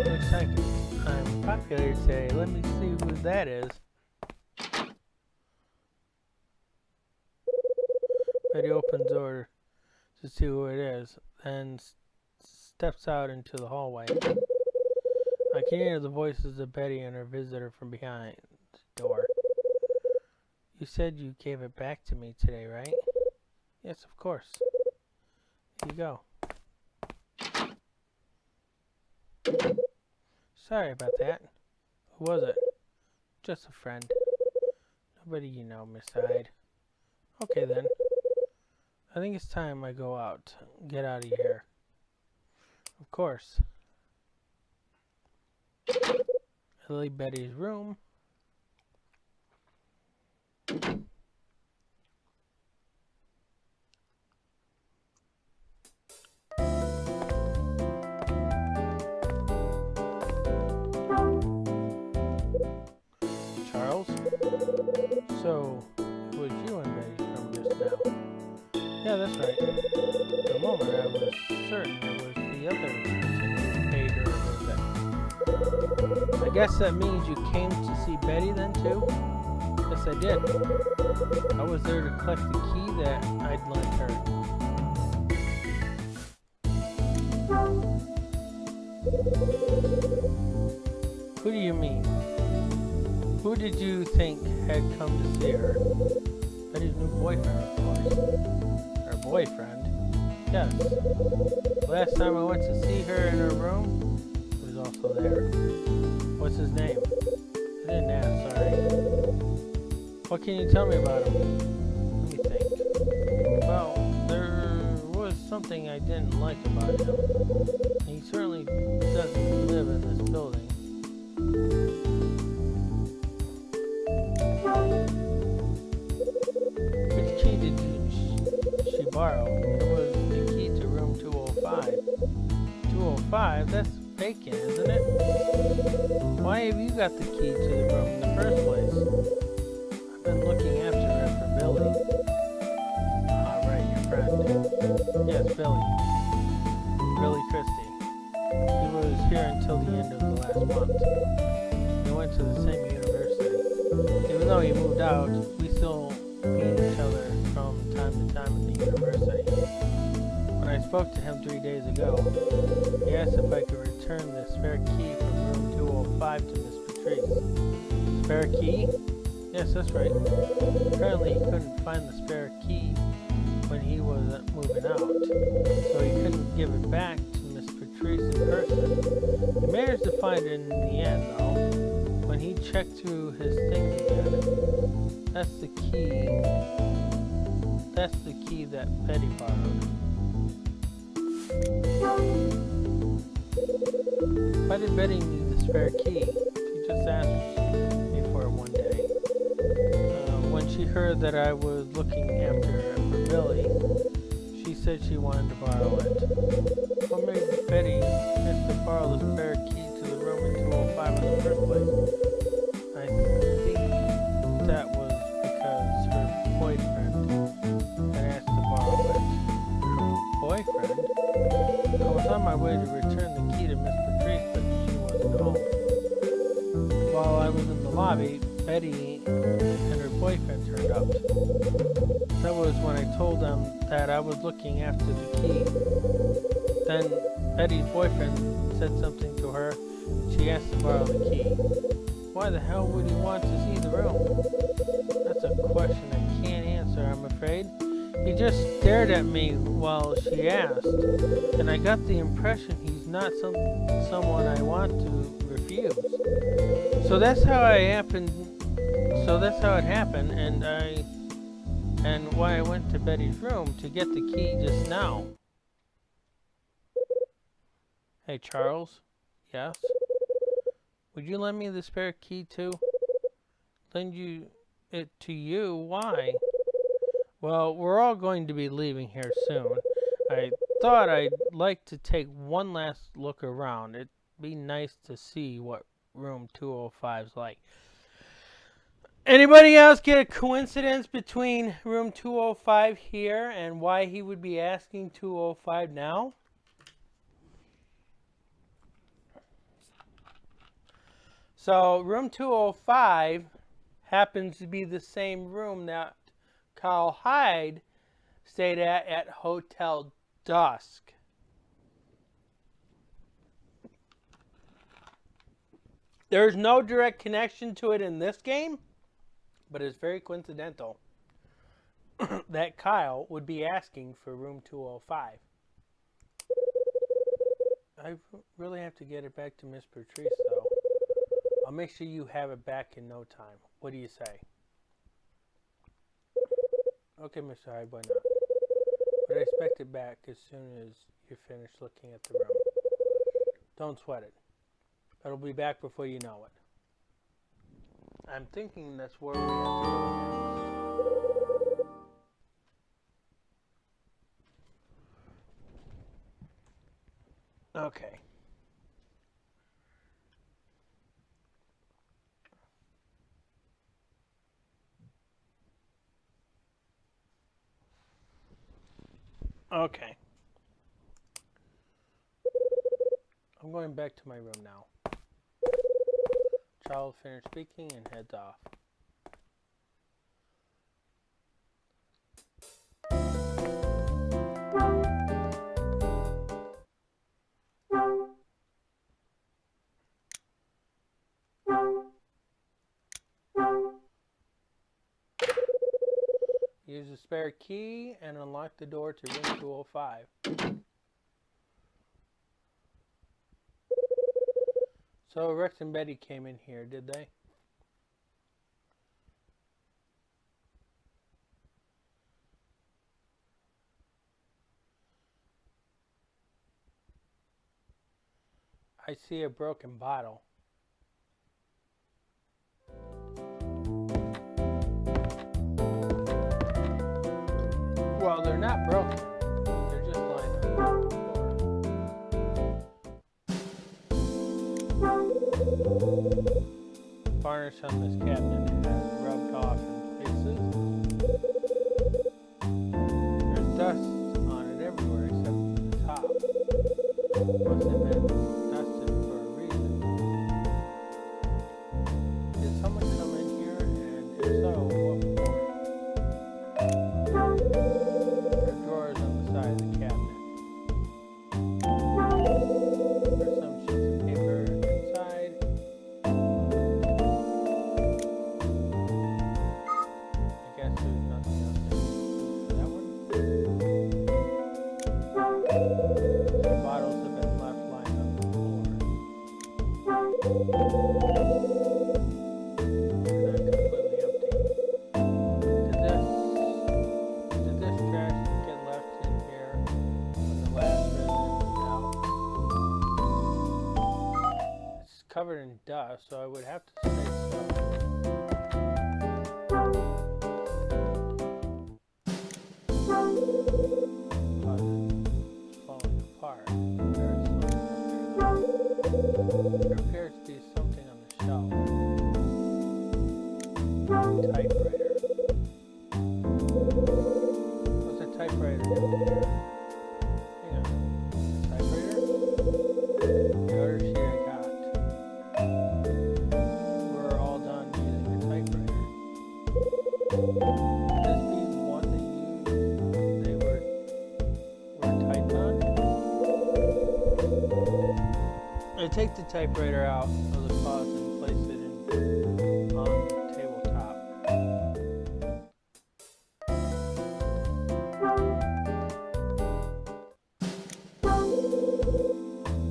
Looks like I'm popular today. Let me see who that is. Betty opens the door to see who it is, then steps out into the hallway. I can hear the voices of Betty and her visitor from behind the door. You said you gave it back to me today, right? Yes, of course. Here you go. Sorry about that. Who was it? Just a friend. Nobody you know, Miss Hyde. Okay then. I think it's time I go out. Get out of here. Of course. I leave Betty's room. So, it was you in Betty's room just now. Yeah, that's right. For a moment, I was certain it was the other person who paid her a visit. I guess that means you came to see Betty then, too? Yes, I did. I was there to collect the key that I'd lent her. Who do you mean? Who did you think had come to see her? Betty's new boyfriend, of course. Her boyfriend? Yes. Last time I went to see her in her room, he was also there. What's his name? I didn't ask, sorry. What can you tell me about him? Let me think. Well, there was something I didn't like about him. He certainly doesn't live in this building. Which key did she borrow? It was the key to room 205. 205? That's vacant, isn't it? Why have you got the key to the room in the first place? I've been looking after her for Billy. Ah, right, your friend. Yes, Billy. Billy Christie. He was here until the end of the last month. We went to the same university. Even though he moved out, we still meet each other from time to time in the university. When I spoke to him 3 days ago, he asked if I could return the spare key from room 205 to Miss Patrice. Spare key? Yes, that's right. Apparently he couldn't find the spare key when he was moving out, so he couldn't give it back to Miss Patrice in person. He managed to find it in the end, though, when he checked through his things again. That's the key. That's the key that Betty borrowed. Why did Betty need the spare key? She just asked me for it one day. When she heard that I was looking after her for Billy, she said she wanted to borrow it. What made Betty have to borrow the spare key to the room in 205 in the first place? I think that was because her boyfriend had asked to borrow it. Her boyfriend? I was on my way to return the key to Miss Patrice, but she wasn't home. While I was in the lobby, Betty and her boyfriend turned up. That was when I told them that I was looking after the key. Then Betty's boyfriend said something to her, and she asked to borrow the key. Why the hell would he want to see the room? That's a question I can't answer, I'm afraid. He just stared at me while she asked, and I got the impression he's not someone I want to refuse. So that's how it happened, and why I went to Betty's room to get the key just now. Hey, Charles? Yes? Would you lend me the spare key too? Lend it to you? Why? Well, we're all going to be leaving here soon. I thought I'd like to take one last look around. It'd be nice to see what room 205's like. Anybody else get a coincidence between room 205 here and why he would be asking 205 now? So room 205 happens to be the same room that Carl Hyde stayed at Hotel Dusk. There's no direct connection to it in this game, but it's very coincidental that Kyle would be asking for room 205. I really have to get it back to Miss Patrice, though. I'll make sure you have it back in no time. What do you say? Okay, Mr. Hyde, why not? But I expect it back as soon as you're finished looking at the room. Don't sweat it. It'll be back before you know it. I'm thinking that's where we have to go next. Okay. Okay. I'm going back to my room now. Child finished speaking and heads off. Use the spare key and unlock the door to room 205. So Rex and Betty came in here, did they? I see a broken bottle. Well, they're not broken. They're just lying on the floor. Varnish on this cabinet has rubbed off in places. There's dust on it everywhere except the top. Must have been dusted for a reason. Did someone come in here? And if so, what for? There are drawers on the side of the cabinet. There's some sheets of paper inside. I guess there's nothing else I can do for that one. The bottles have been left lying on the floor. They're not completely empty. Did this trash get left in here when the last resident moved out? It's covered in dust, so I would have to say so. It's falling apart. There's something up there, though. There appears to be something on the shelf. Typewriter. What's a typewriter doing here? Hang on. Typewriter? The order sheet I got. We're all done using a typewriter. Could this be one that they were typed on? I take the typewriter out of the closet and place it on the tabletop.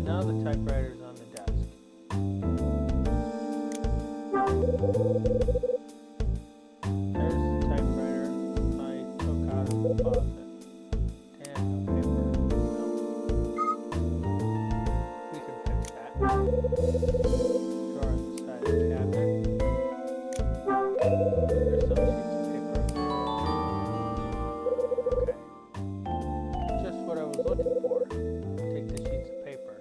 Now the typewriter is on the desk. There's the typewriter I took out of the closet. Damn, no paper. We can fix that. Drawer on the side of the cabinet. There's some sheets of paper. Okay. Just what I was looking for. Take the sheets of paper.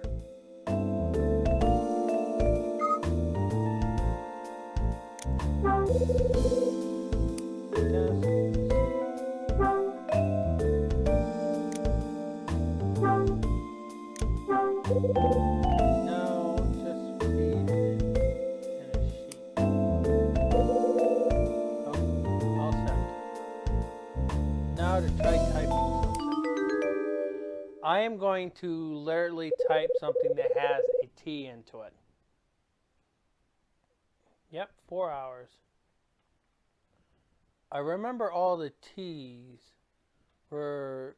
Desk. No, just feed it in a sheet. Oh, all set. Now to try typing something. I am going to literally type something that has a T into it. Yep, 4 hours. I remember all the T's were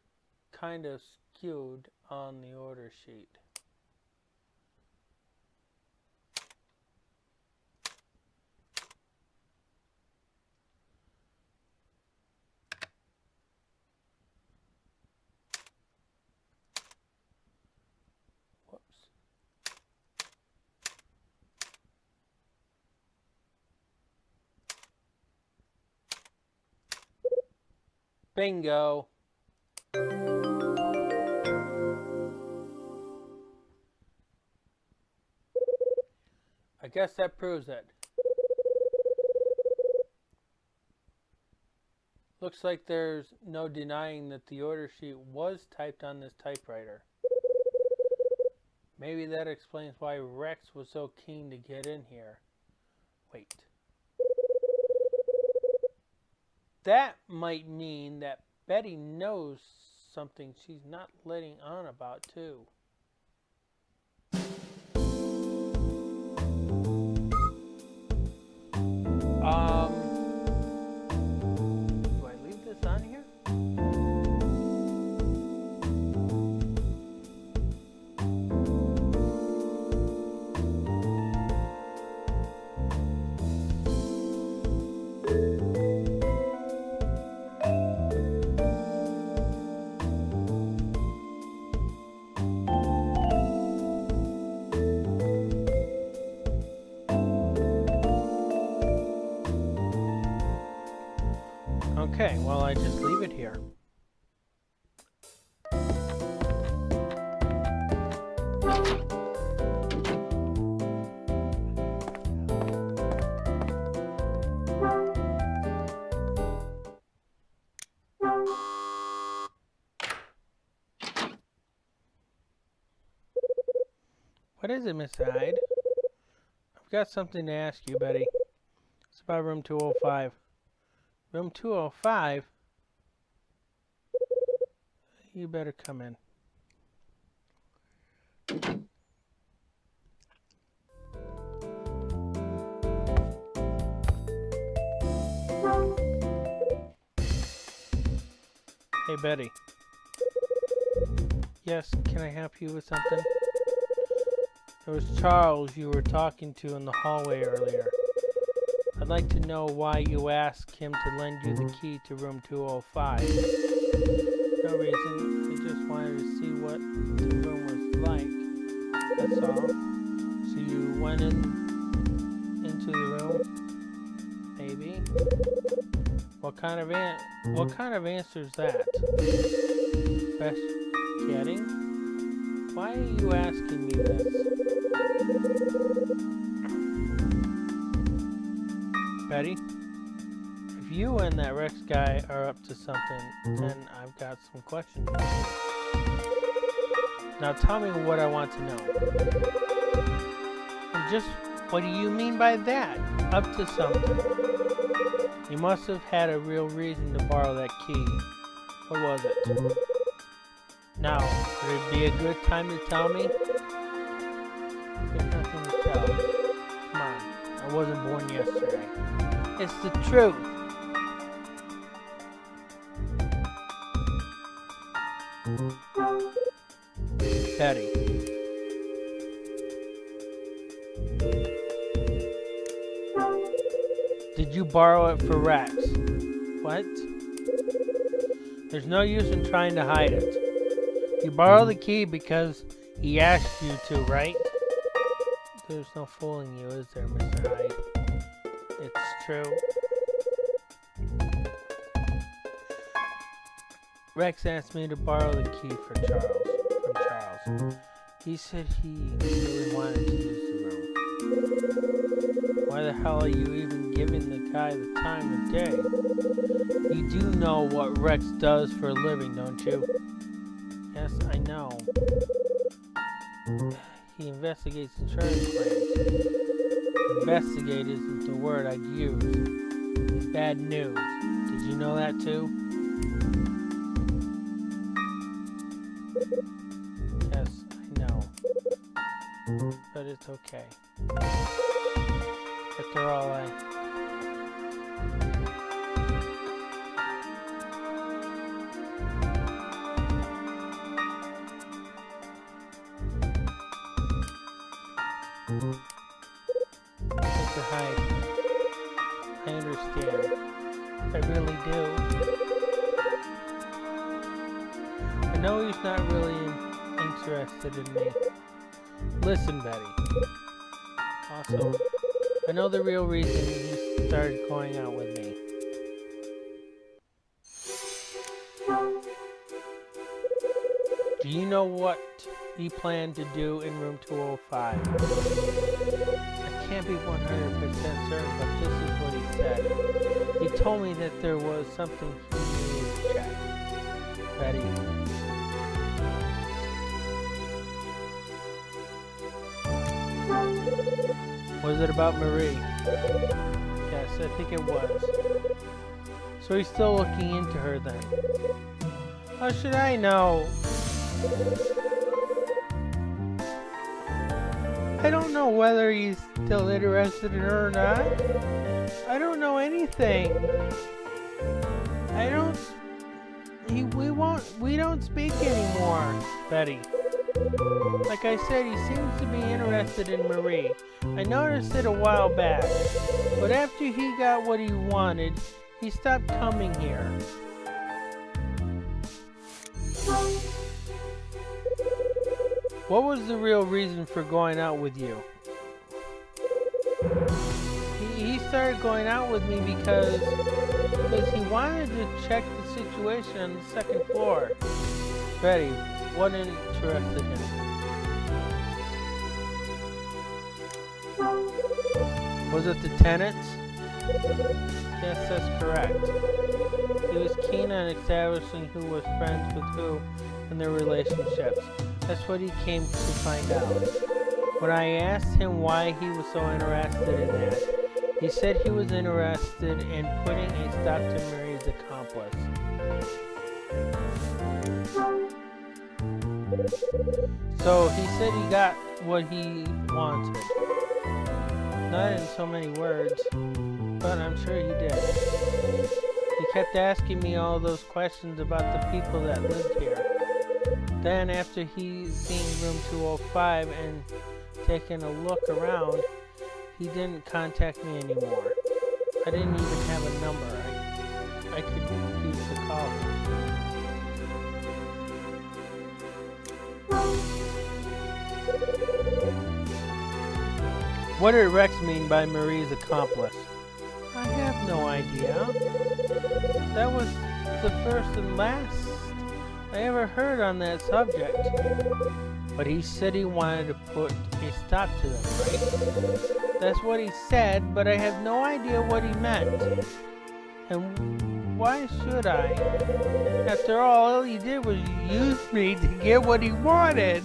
kind of skewed on the order sheet. Whoops. Bingo. I guess that proves it. Looks like there's no denying that the order sheet was typed on this typewriter. Maybe that explains why Rex was so keen to get in here. Wait. That might mean that Betty knows something she's not letting on about, too. Do I leave this on here? Okay, well, I just leave it here. What is it, Miss Hyde? I've got something to ask you, Betty. It's about room 205. Room 205? You better come in. Hey, Betty. Yes, can I help you with something? It was Charles you were talking to in the hallway earlier. I'd like to know why you asked him to lend you the key to room 205. No reason. I just wanted to see what the room was like. That's all. So you went into the room? Maybe. What kind of answer is that? Best getting? Why are you asking me this? Betty, if you and that Rex guy are up to something, then I've got some questions. Now tell me what I want to know. And just what do you mean by that? Up to something. You must have had a real reason to borrow that key. What was it? Now, would it be a good time to tell me? There's nothing to tell. Come on, I wasn't born yesterday. It's the truth. Betty. Did you borrow it for Rex? What? There's no use in trying to hide it. You borrowed the key because he asked you to, right? There's no fooling you, is there, Mr. Hyde? It's true. Rex asked me to borrow the key from Charles. He said he really wanted to use the room. Why the hell are you even giving the guy the time of day? You do know what Rex does for a living, don't you? Yes, I know. He investigates insurance claims. Investigate isn't the word I'd use. It's bad news. Did you know that too? Yes, I know. But it's okay. After all, Mr. Hyde, I understand. I really do. I know he's not really interested in me. Listen, Betty. Also, I know the real reason he started going out with me. Do you know what he planned to do in room 205? I can't be 100% certain, but this is what he said. He told me that there was something he needed to check. Betty. Was it about Marie? Yes, I think it was. So he's still looking into her then. How should I know? I don't know whether he's still interested in her or not. I don't know anything. We don't speak anymore, Betty. Like I said, he seems to be interested in Marie. I noticed it a while back. But after he got what he wanted, he stopped coming here. What was the real reason for going out with you? He started going out with me because he wanted to check the situation on the second floor. Betty, what interested him? Was it the tenants? Yes, that's correct. He was keen on establishing who was friends with who and their relationships. That's what he came to find out. When I asked him why he was so interested in that, he said he was interested in putting a stop to Marie's accomplice. So he said he got what he wanted. Not in so many words, but I'm sure he did. He kept asking me all those questions about the people that lived here. Then after he seen room 205 and taken a look around, he didn't contact me anymore. I didn't even have a number I could use to call him. What did Rex mean by Marie's accomplice? I have no idea. That was the first and last I ever heard on that subject. But he said he wanted to put a stop to them, right? That's what he said, but I have no idea what he meant. And why should I? After all he did was use me to get what he wanted.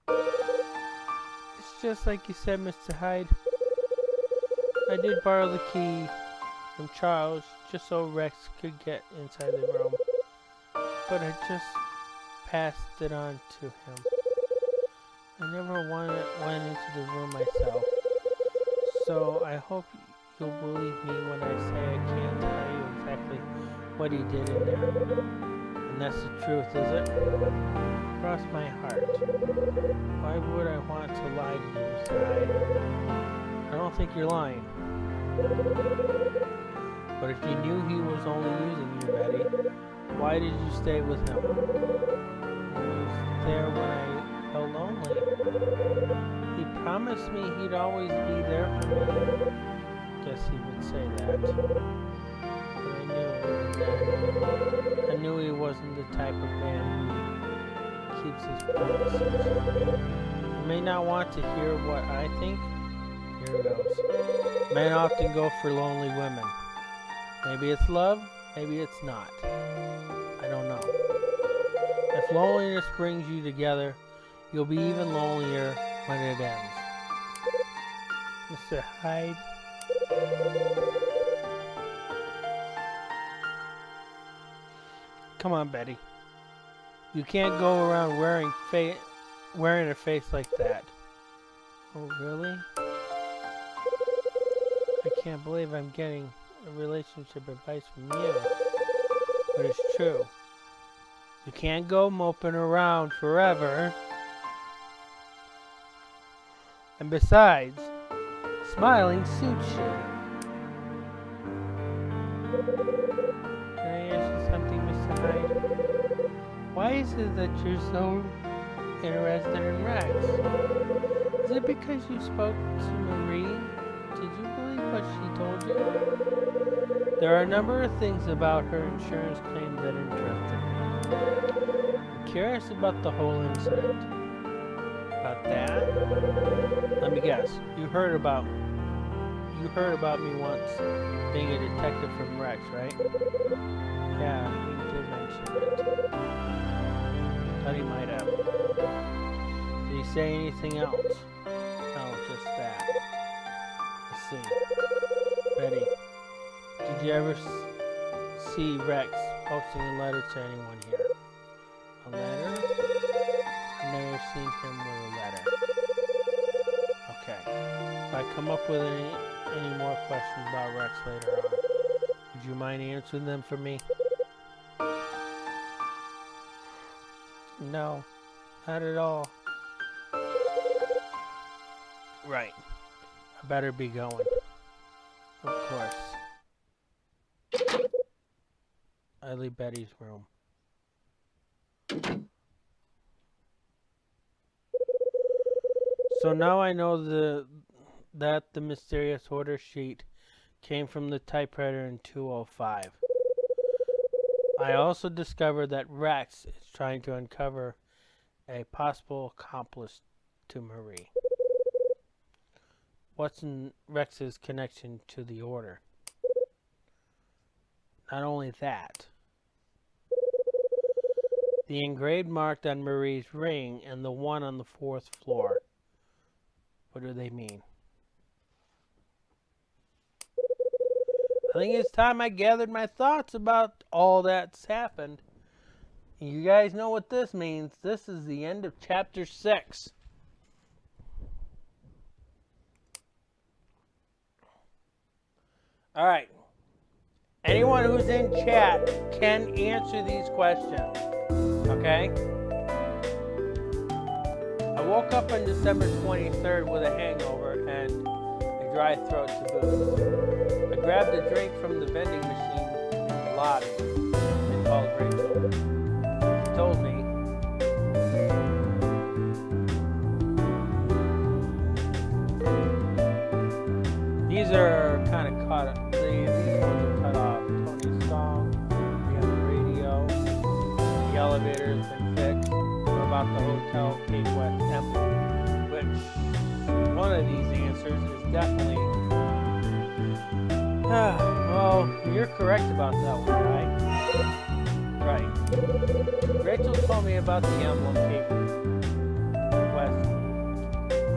It's just like you said, Mr. Hyde. I did borrow the key from Charles just so Rex could get inside the room. But I just passed it on to him. I never went into the room myself. So I hope you'll believe me when I say I can't tell you exactly what he did in there. And that's the truth, is it? Cross my heart. Why would I want to lie to you, Mr. Hyde? I don't think you're lying. But if you knew he was only using you, Betty, why did you stay with him? He was there when I felt lonely. He promised me he'd always be there for me. Guess he would say that. But I knew it wasn't that. I knew he wasn't the type of man who keeps his promises. You may not want to hear what I think. Here goes. Men often go for lonely women. Maybe it's love, maybe it's not. I don't know. If loneliness brings you together, you'll be even lonelier when it ends. Mr. Hyde. Come on, Betty. You can't go around wearing a face like that. Oh, really? I can't believe I'm getting a relationship advice from you. But it's true. You can't go moping around forever. And besides, smiling suits you. Can I ask you something, Mr. Hyde? Why is it that you're so interested in Rex? Is it because you spoke to Marie? Did you believe what she told you? There are a number of things about her insurance claim that interested me. I'm curious about the whole incident. Let me guess. You heard about me once being a detective from Rex, right? Yeah, he did mention it. Thought he might have. Did he say anything else? No, just that. Let's see. Betty, did you ever see Rex posting a letter to anyone here? A letter? I've never seen him with a letter. Okay. If I come up with any more questions about Rex later on, would you mind answering them for me? No, not at all. Right. I better be going. Of course. I leave Betty's room. So now I know that the mysterious order sheet came from the typewriter in 205. I also discovered that Rex is trying to uncover a possible accomplice to Marie. What's in Rex's connection to the order? Not only that, the engraved mark on Marie's ring and the one on the 4th floor. What do they mean? I think it's time I gathered my thoughts about all that's happened. You guys know what this means. This is the end of chapter 6. Alright. Anyone who's in chat can answer these questions. Okay? I woke up on December 23rd with a hangover and a dry throat to boot. I grabbed a drink from the vending machine in the lobby and called Rachel. She told me these are kind of cut up. These ones are cut off. Tony's song, we have the radio, the elevator's been fixed. We're about the Hotel Cape West emblem, which one of these answers is definitely. Well, you're correct about that one, right? Right. Rachel told me about the emblem Cape West,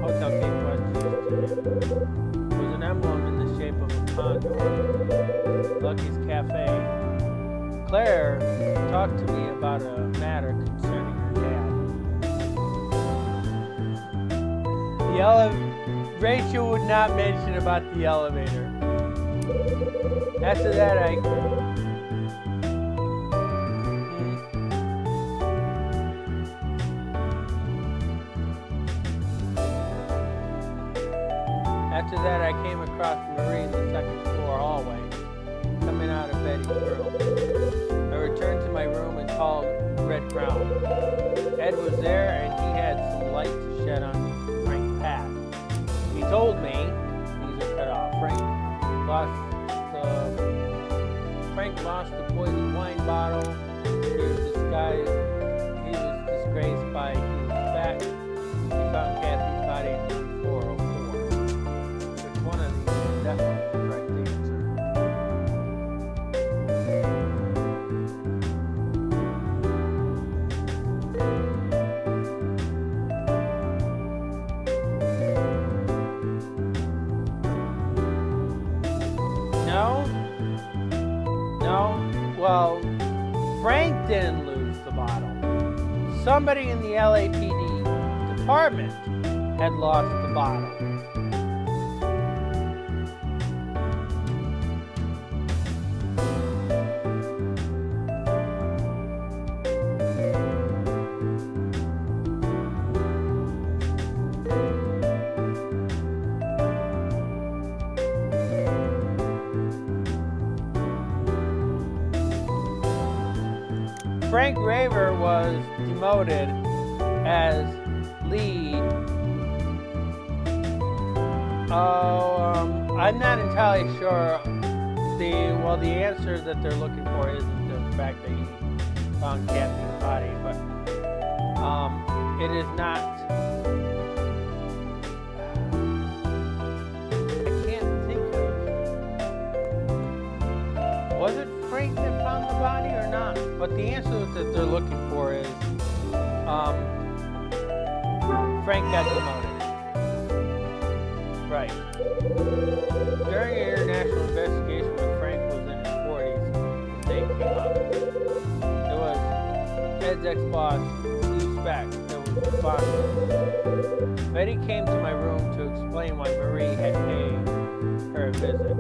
Hotel Cape West used to do. It was an emblem in the shape of a condor. Lucky's Cafe. Claire talked to me about a matter concerning her dad. Rachel would not mention about the elevator. After that, I came across Marie in the 2nd floor hallway, coming out of Betty's room. I returned to my room and called Red Brown. Ed was there and he had some light to shed on Frank's path. He told me, these are cut off, Frank lost the poisoned wine bottle. He was disgraced by his back. He found Kathy's body in room 404. Which one of these is definitely the correct answer? No? Well, Frank didn't lose the bottle. Somebody in the LAPD department had lost the bottle. Frank Raver was demoted as lead. I'm not entirely sure. The answer that they're looking for isn't the fact that he found Kathy's body, but it is not the answer that they're looking for is Frank got demoted. Right. During an international investigation when Frank was in his 40s, his name came up. It was Ed's ex-boss, Steve Speck, that was responsible. Betty came to my room to explain why Marie had paid her a visit.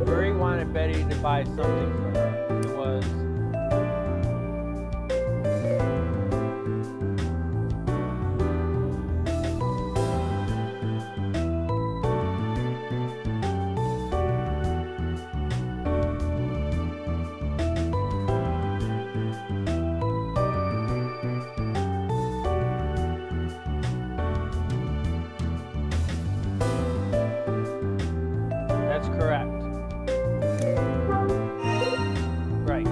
Marie wanted Betty to buy something for her. It was correct. Right.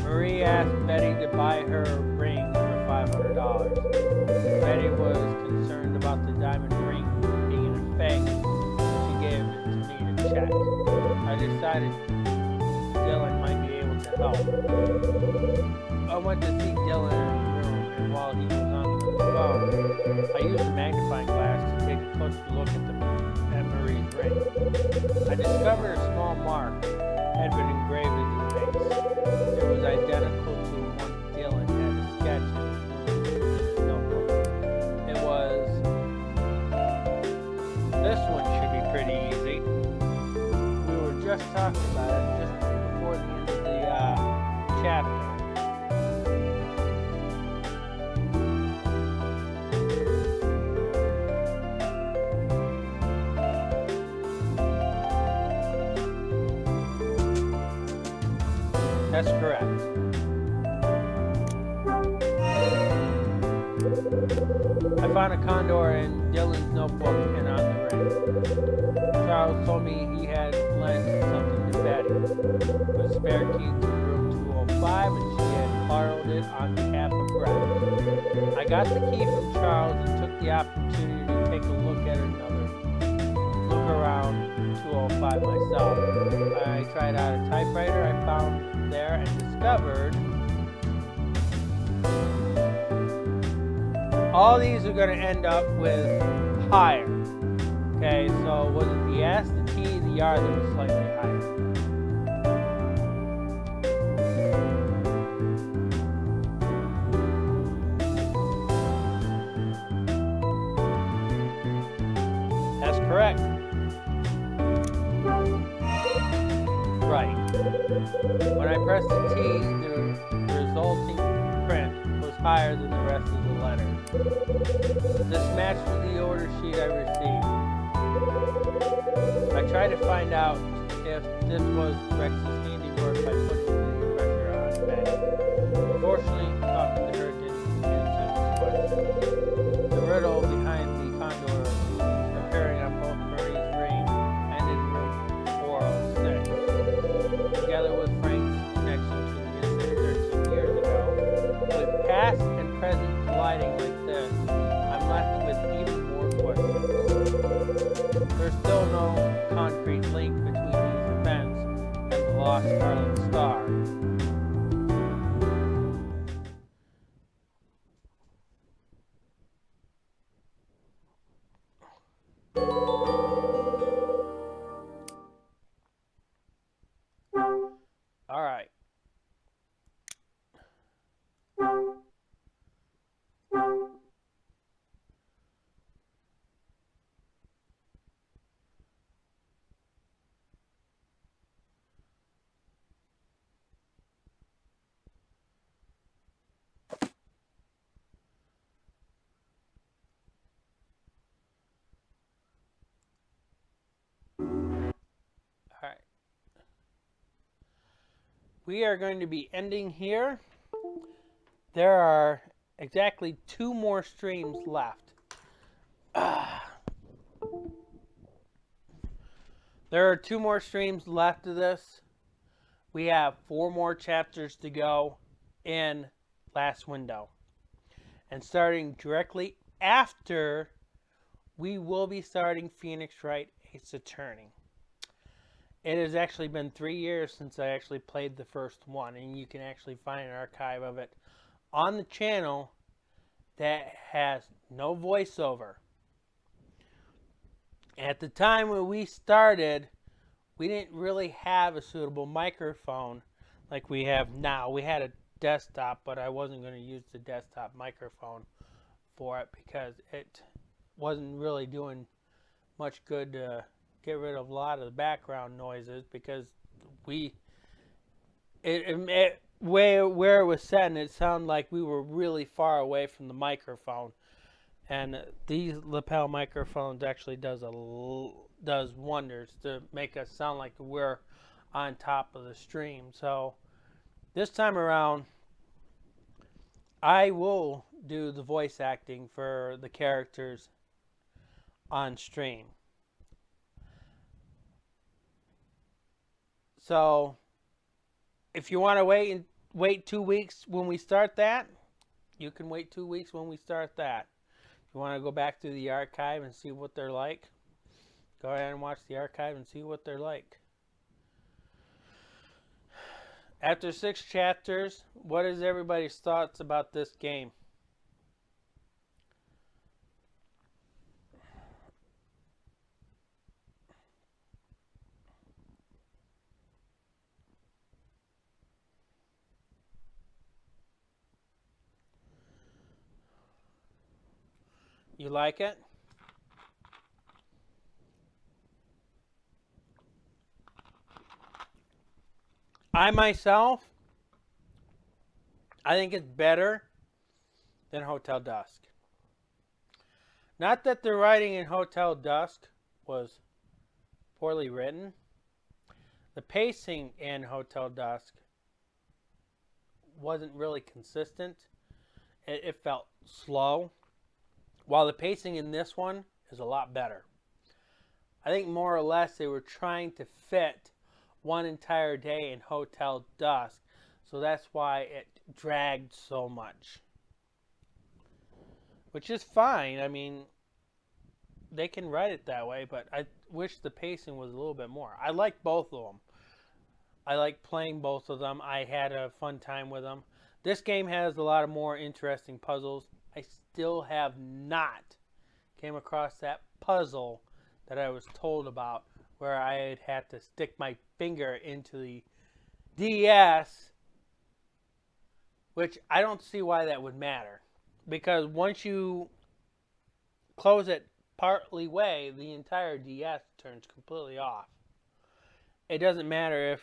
Marie asked Betty to buy her a ring for $500. Betty was concerned about the diamond ring being in a fake. She gave it to me to check. I decided Dylan might be able to help. I went to see Dylan in his room, and while he was on the phone, I used a magnifying glass to take a closer look at Marie's ring. I discovered a small mark had been engraved in his face. It was identical to one Dylan had sketched in his notebook. It was, this one should be pretty easy. We were just talking about it just before the end of the chapter. That's correct. I found a condor in Dylan's notebook and on the ring. Charles told me he had lent something to Betty. It was spare key to room 205 and she had borrowed it on behalf of Brett. I got the key from Charles and took the opportunity to take a look around 205 myself. I tried out a typewriter I found there and discovered all these are going to end up with higher. Okay, so was it the S, the T, the R that was slightly higher? That's correct. Right. When I pressed the T, the resulting print was higher than the rest of the letters. This matched with the order sheet I received. I tried to find out if this was Rex's handiwork by putting the pressure on Betty. Unfortunately, talking to her didn't answer this question. The riddle behind the condor appearing on both Marie's ring and in room 406, together with Frank's connection to the incident 13 years ago, with past and present colliding like this, I'm left with even more questions. There's still no concrete link between these events and the lost Scarlet Star. All right. All right. We are going to be ending here. There are exactly 2 more streams left. There are 2 more streams left of this. We have 4 more chapters to go in Last Window. And starting directly after, we will be starting Phoenix Wright Ace Attorney. it has actually been 3 years since I actually played the first one, and you can actually find an archive of it on the channel that has no voiceover. At the time when we started, we didn't really have a suitable microphone like we have now. We had a desktop, but I wasn't going to use the desktop microphone for it because it wasn't really doing much good to get rid of a lot of the background noises, because where it was set, and it sounded like we were really far away from the microphone. And these lapel microphones actually does wonders to make us sound like we're on top of the stream. So this time around, I will do the voice acting for the characters on stream. So if you want to wait 2 weeks when we start that, you can wait 2 weeks when we start that. If you want to go back to the archive and see what they're like, go ahead and watch the archive and see what they're like. After 6 chapters, what is everybody's thoughts about this game? You like it? I myself, I think it's better than Hotel Dusk. Not that the writing in Hotel Dusk was poorly written. The pacing in Hotel Dusk wasn't really consistent. It felt slow. While the pacing in this one is a lot better. I think more or less they were trying to fit one entire day in Hotel Dusk, so that's why it dragged so much. Which is fine. I mean, they can write it that way, but I wish the pacing was a little bit more. I like both of them. I like playing both of them. I had a fun time with them. This game has a lot of more interesting puzzles. I still have not came across that puzzle that I was told about, where I had to stick my finger into the DS, which I don't see why that would matter, because once you close it partly way, the entire DS turns completely off. It doesn't matter if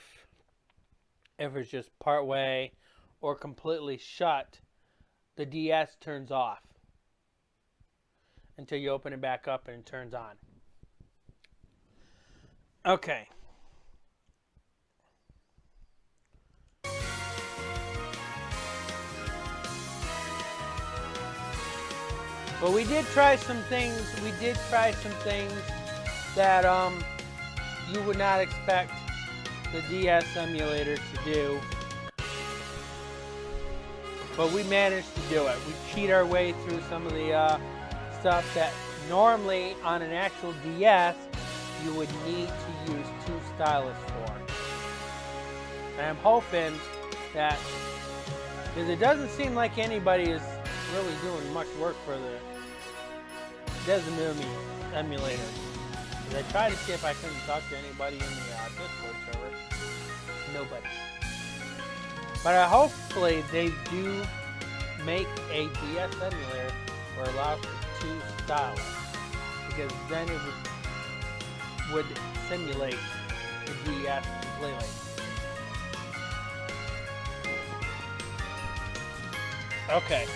it's just part way or completely shut. The DS turns off until you open it back up and it turns on. Okay. But we did try some things. We did try some things that you would not expect the DS emulator to do. But we managed to do it. We cheat our way through some of the stuff that normally on an actual DS you would need to use 2 stylus for. And I'm hoping that, because it doesn't seem like anybody is really doing much work for the Desemume emulator. I tried to see if I couldn't talk to anybody in the Discord server. Nobody. But hopefully they do make a DS emulator where it allows for 2 stylus, because then it would simulate the DS completely. Okay.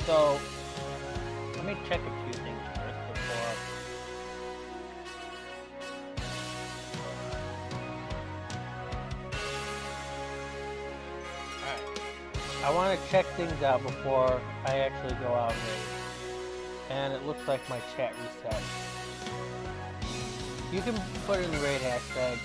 So, let me check a few things first before. Alright. I want to check things out before I actually go out and raid. And it looks like my chat reset. You can put in the raid hashtag.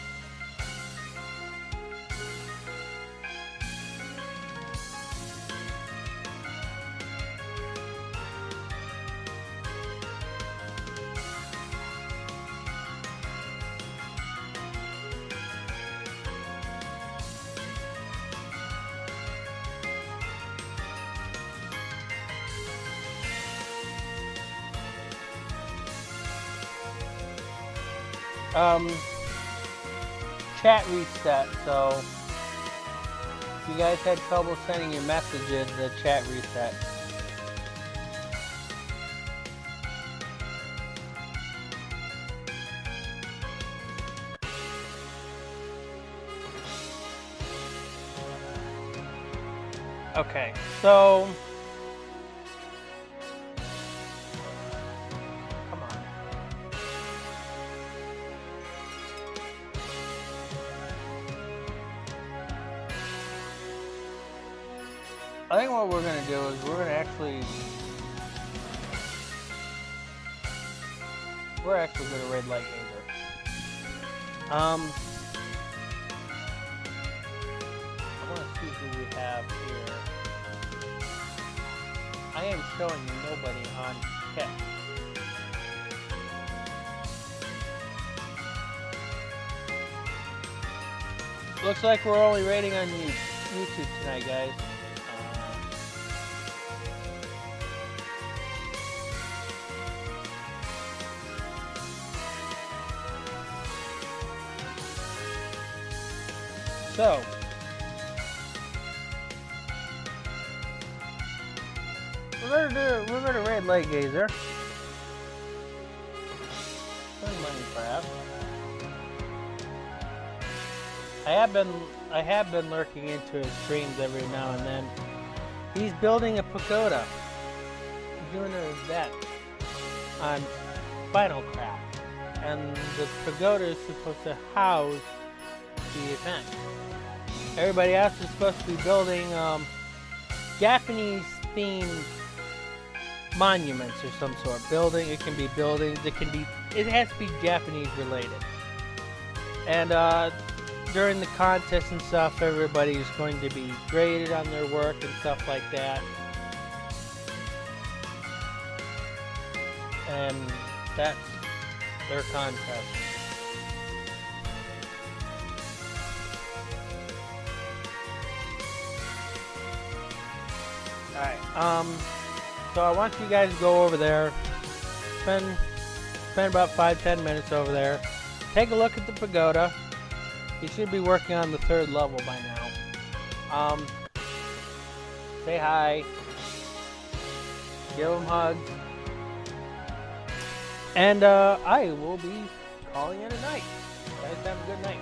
Chat reset, so if you guys had trouble sending your messages, the chat reset. Okay, so come on. I think what we're going to do is we're actually going to raid Light Gazer. I want to see who we have here. I am showing nobody on chat. Looks like we're only raiding on YouTube tonight, guys. So, we're gonna raid Light Gazer. Minecraft. I have been lurking into his streams every now and then. He's building a pagoda. He's doing an event on Final Craft, and the pagoda is supposed to house the event. Everybody else is supposed to be building Japanese themed monuments or some sort. It can be buildings, it has to be Japanese related. And during the contest and stuff, everybody is going to be graded on their work and stuff like that. And that's their contest. Alright, so I want you guys to go over there, spend about 5-10 minutes over there, take a look at the pagoda. You should be working on the 3rd level by now. Say hi, give them hugs, and I will be calling it a night. You guys have a good night.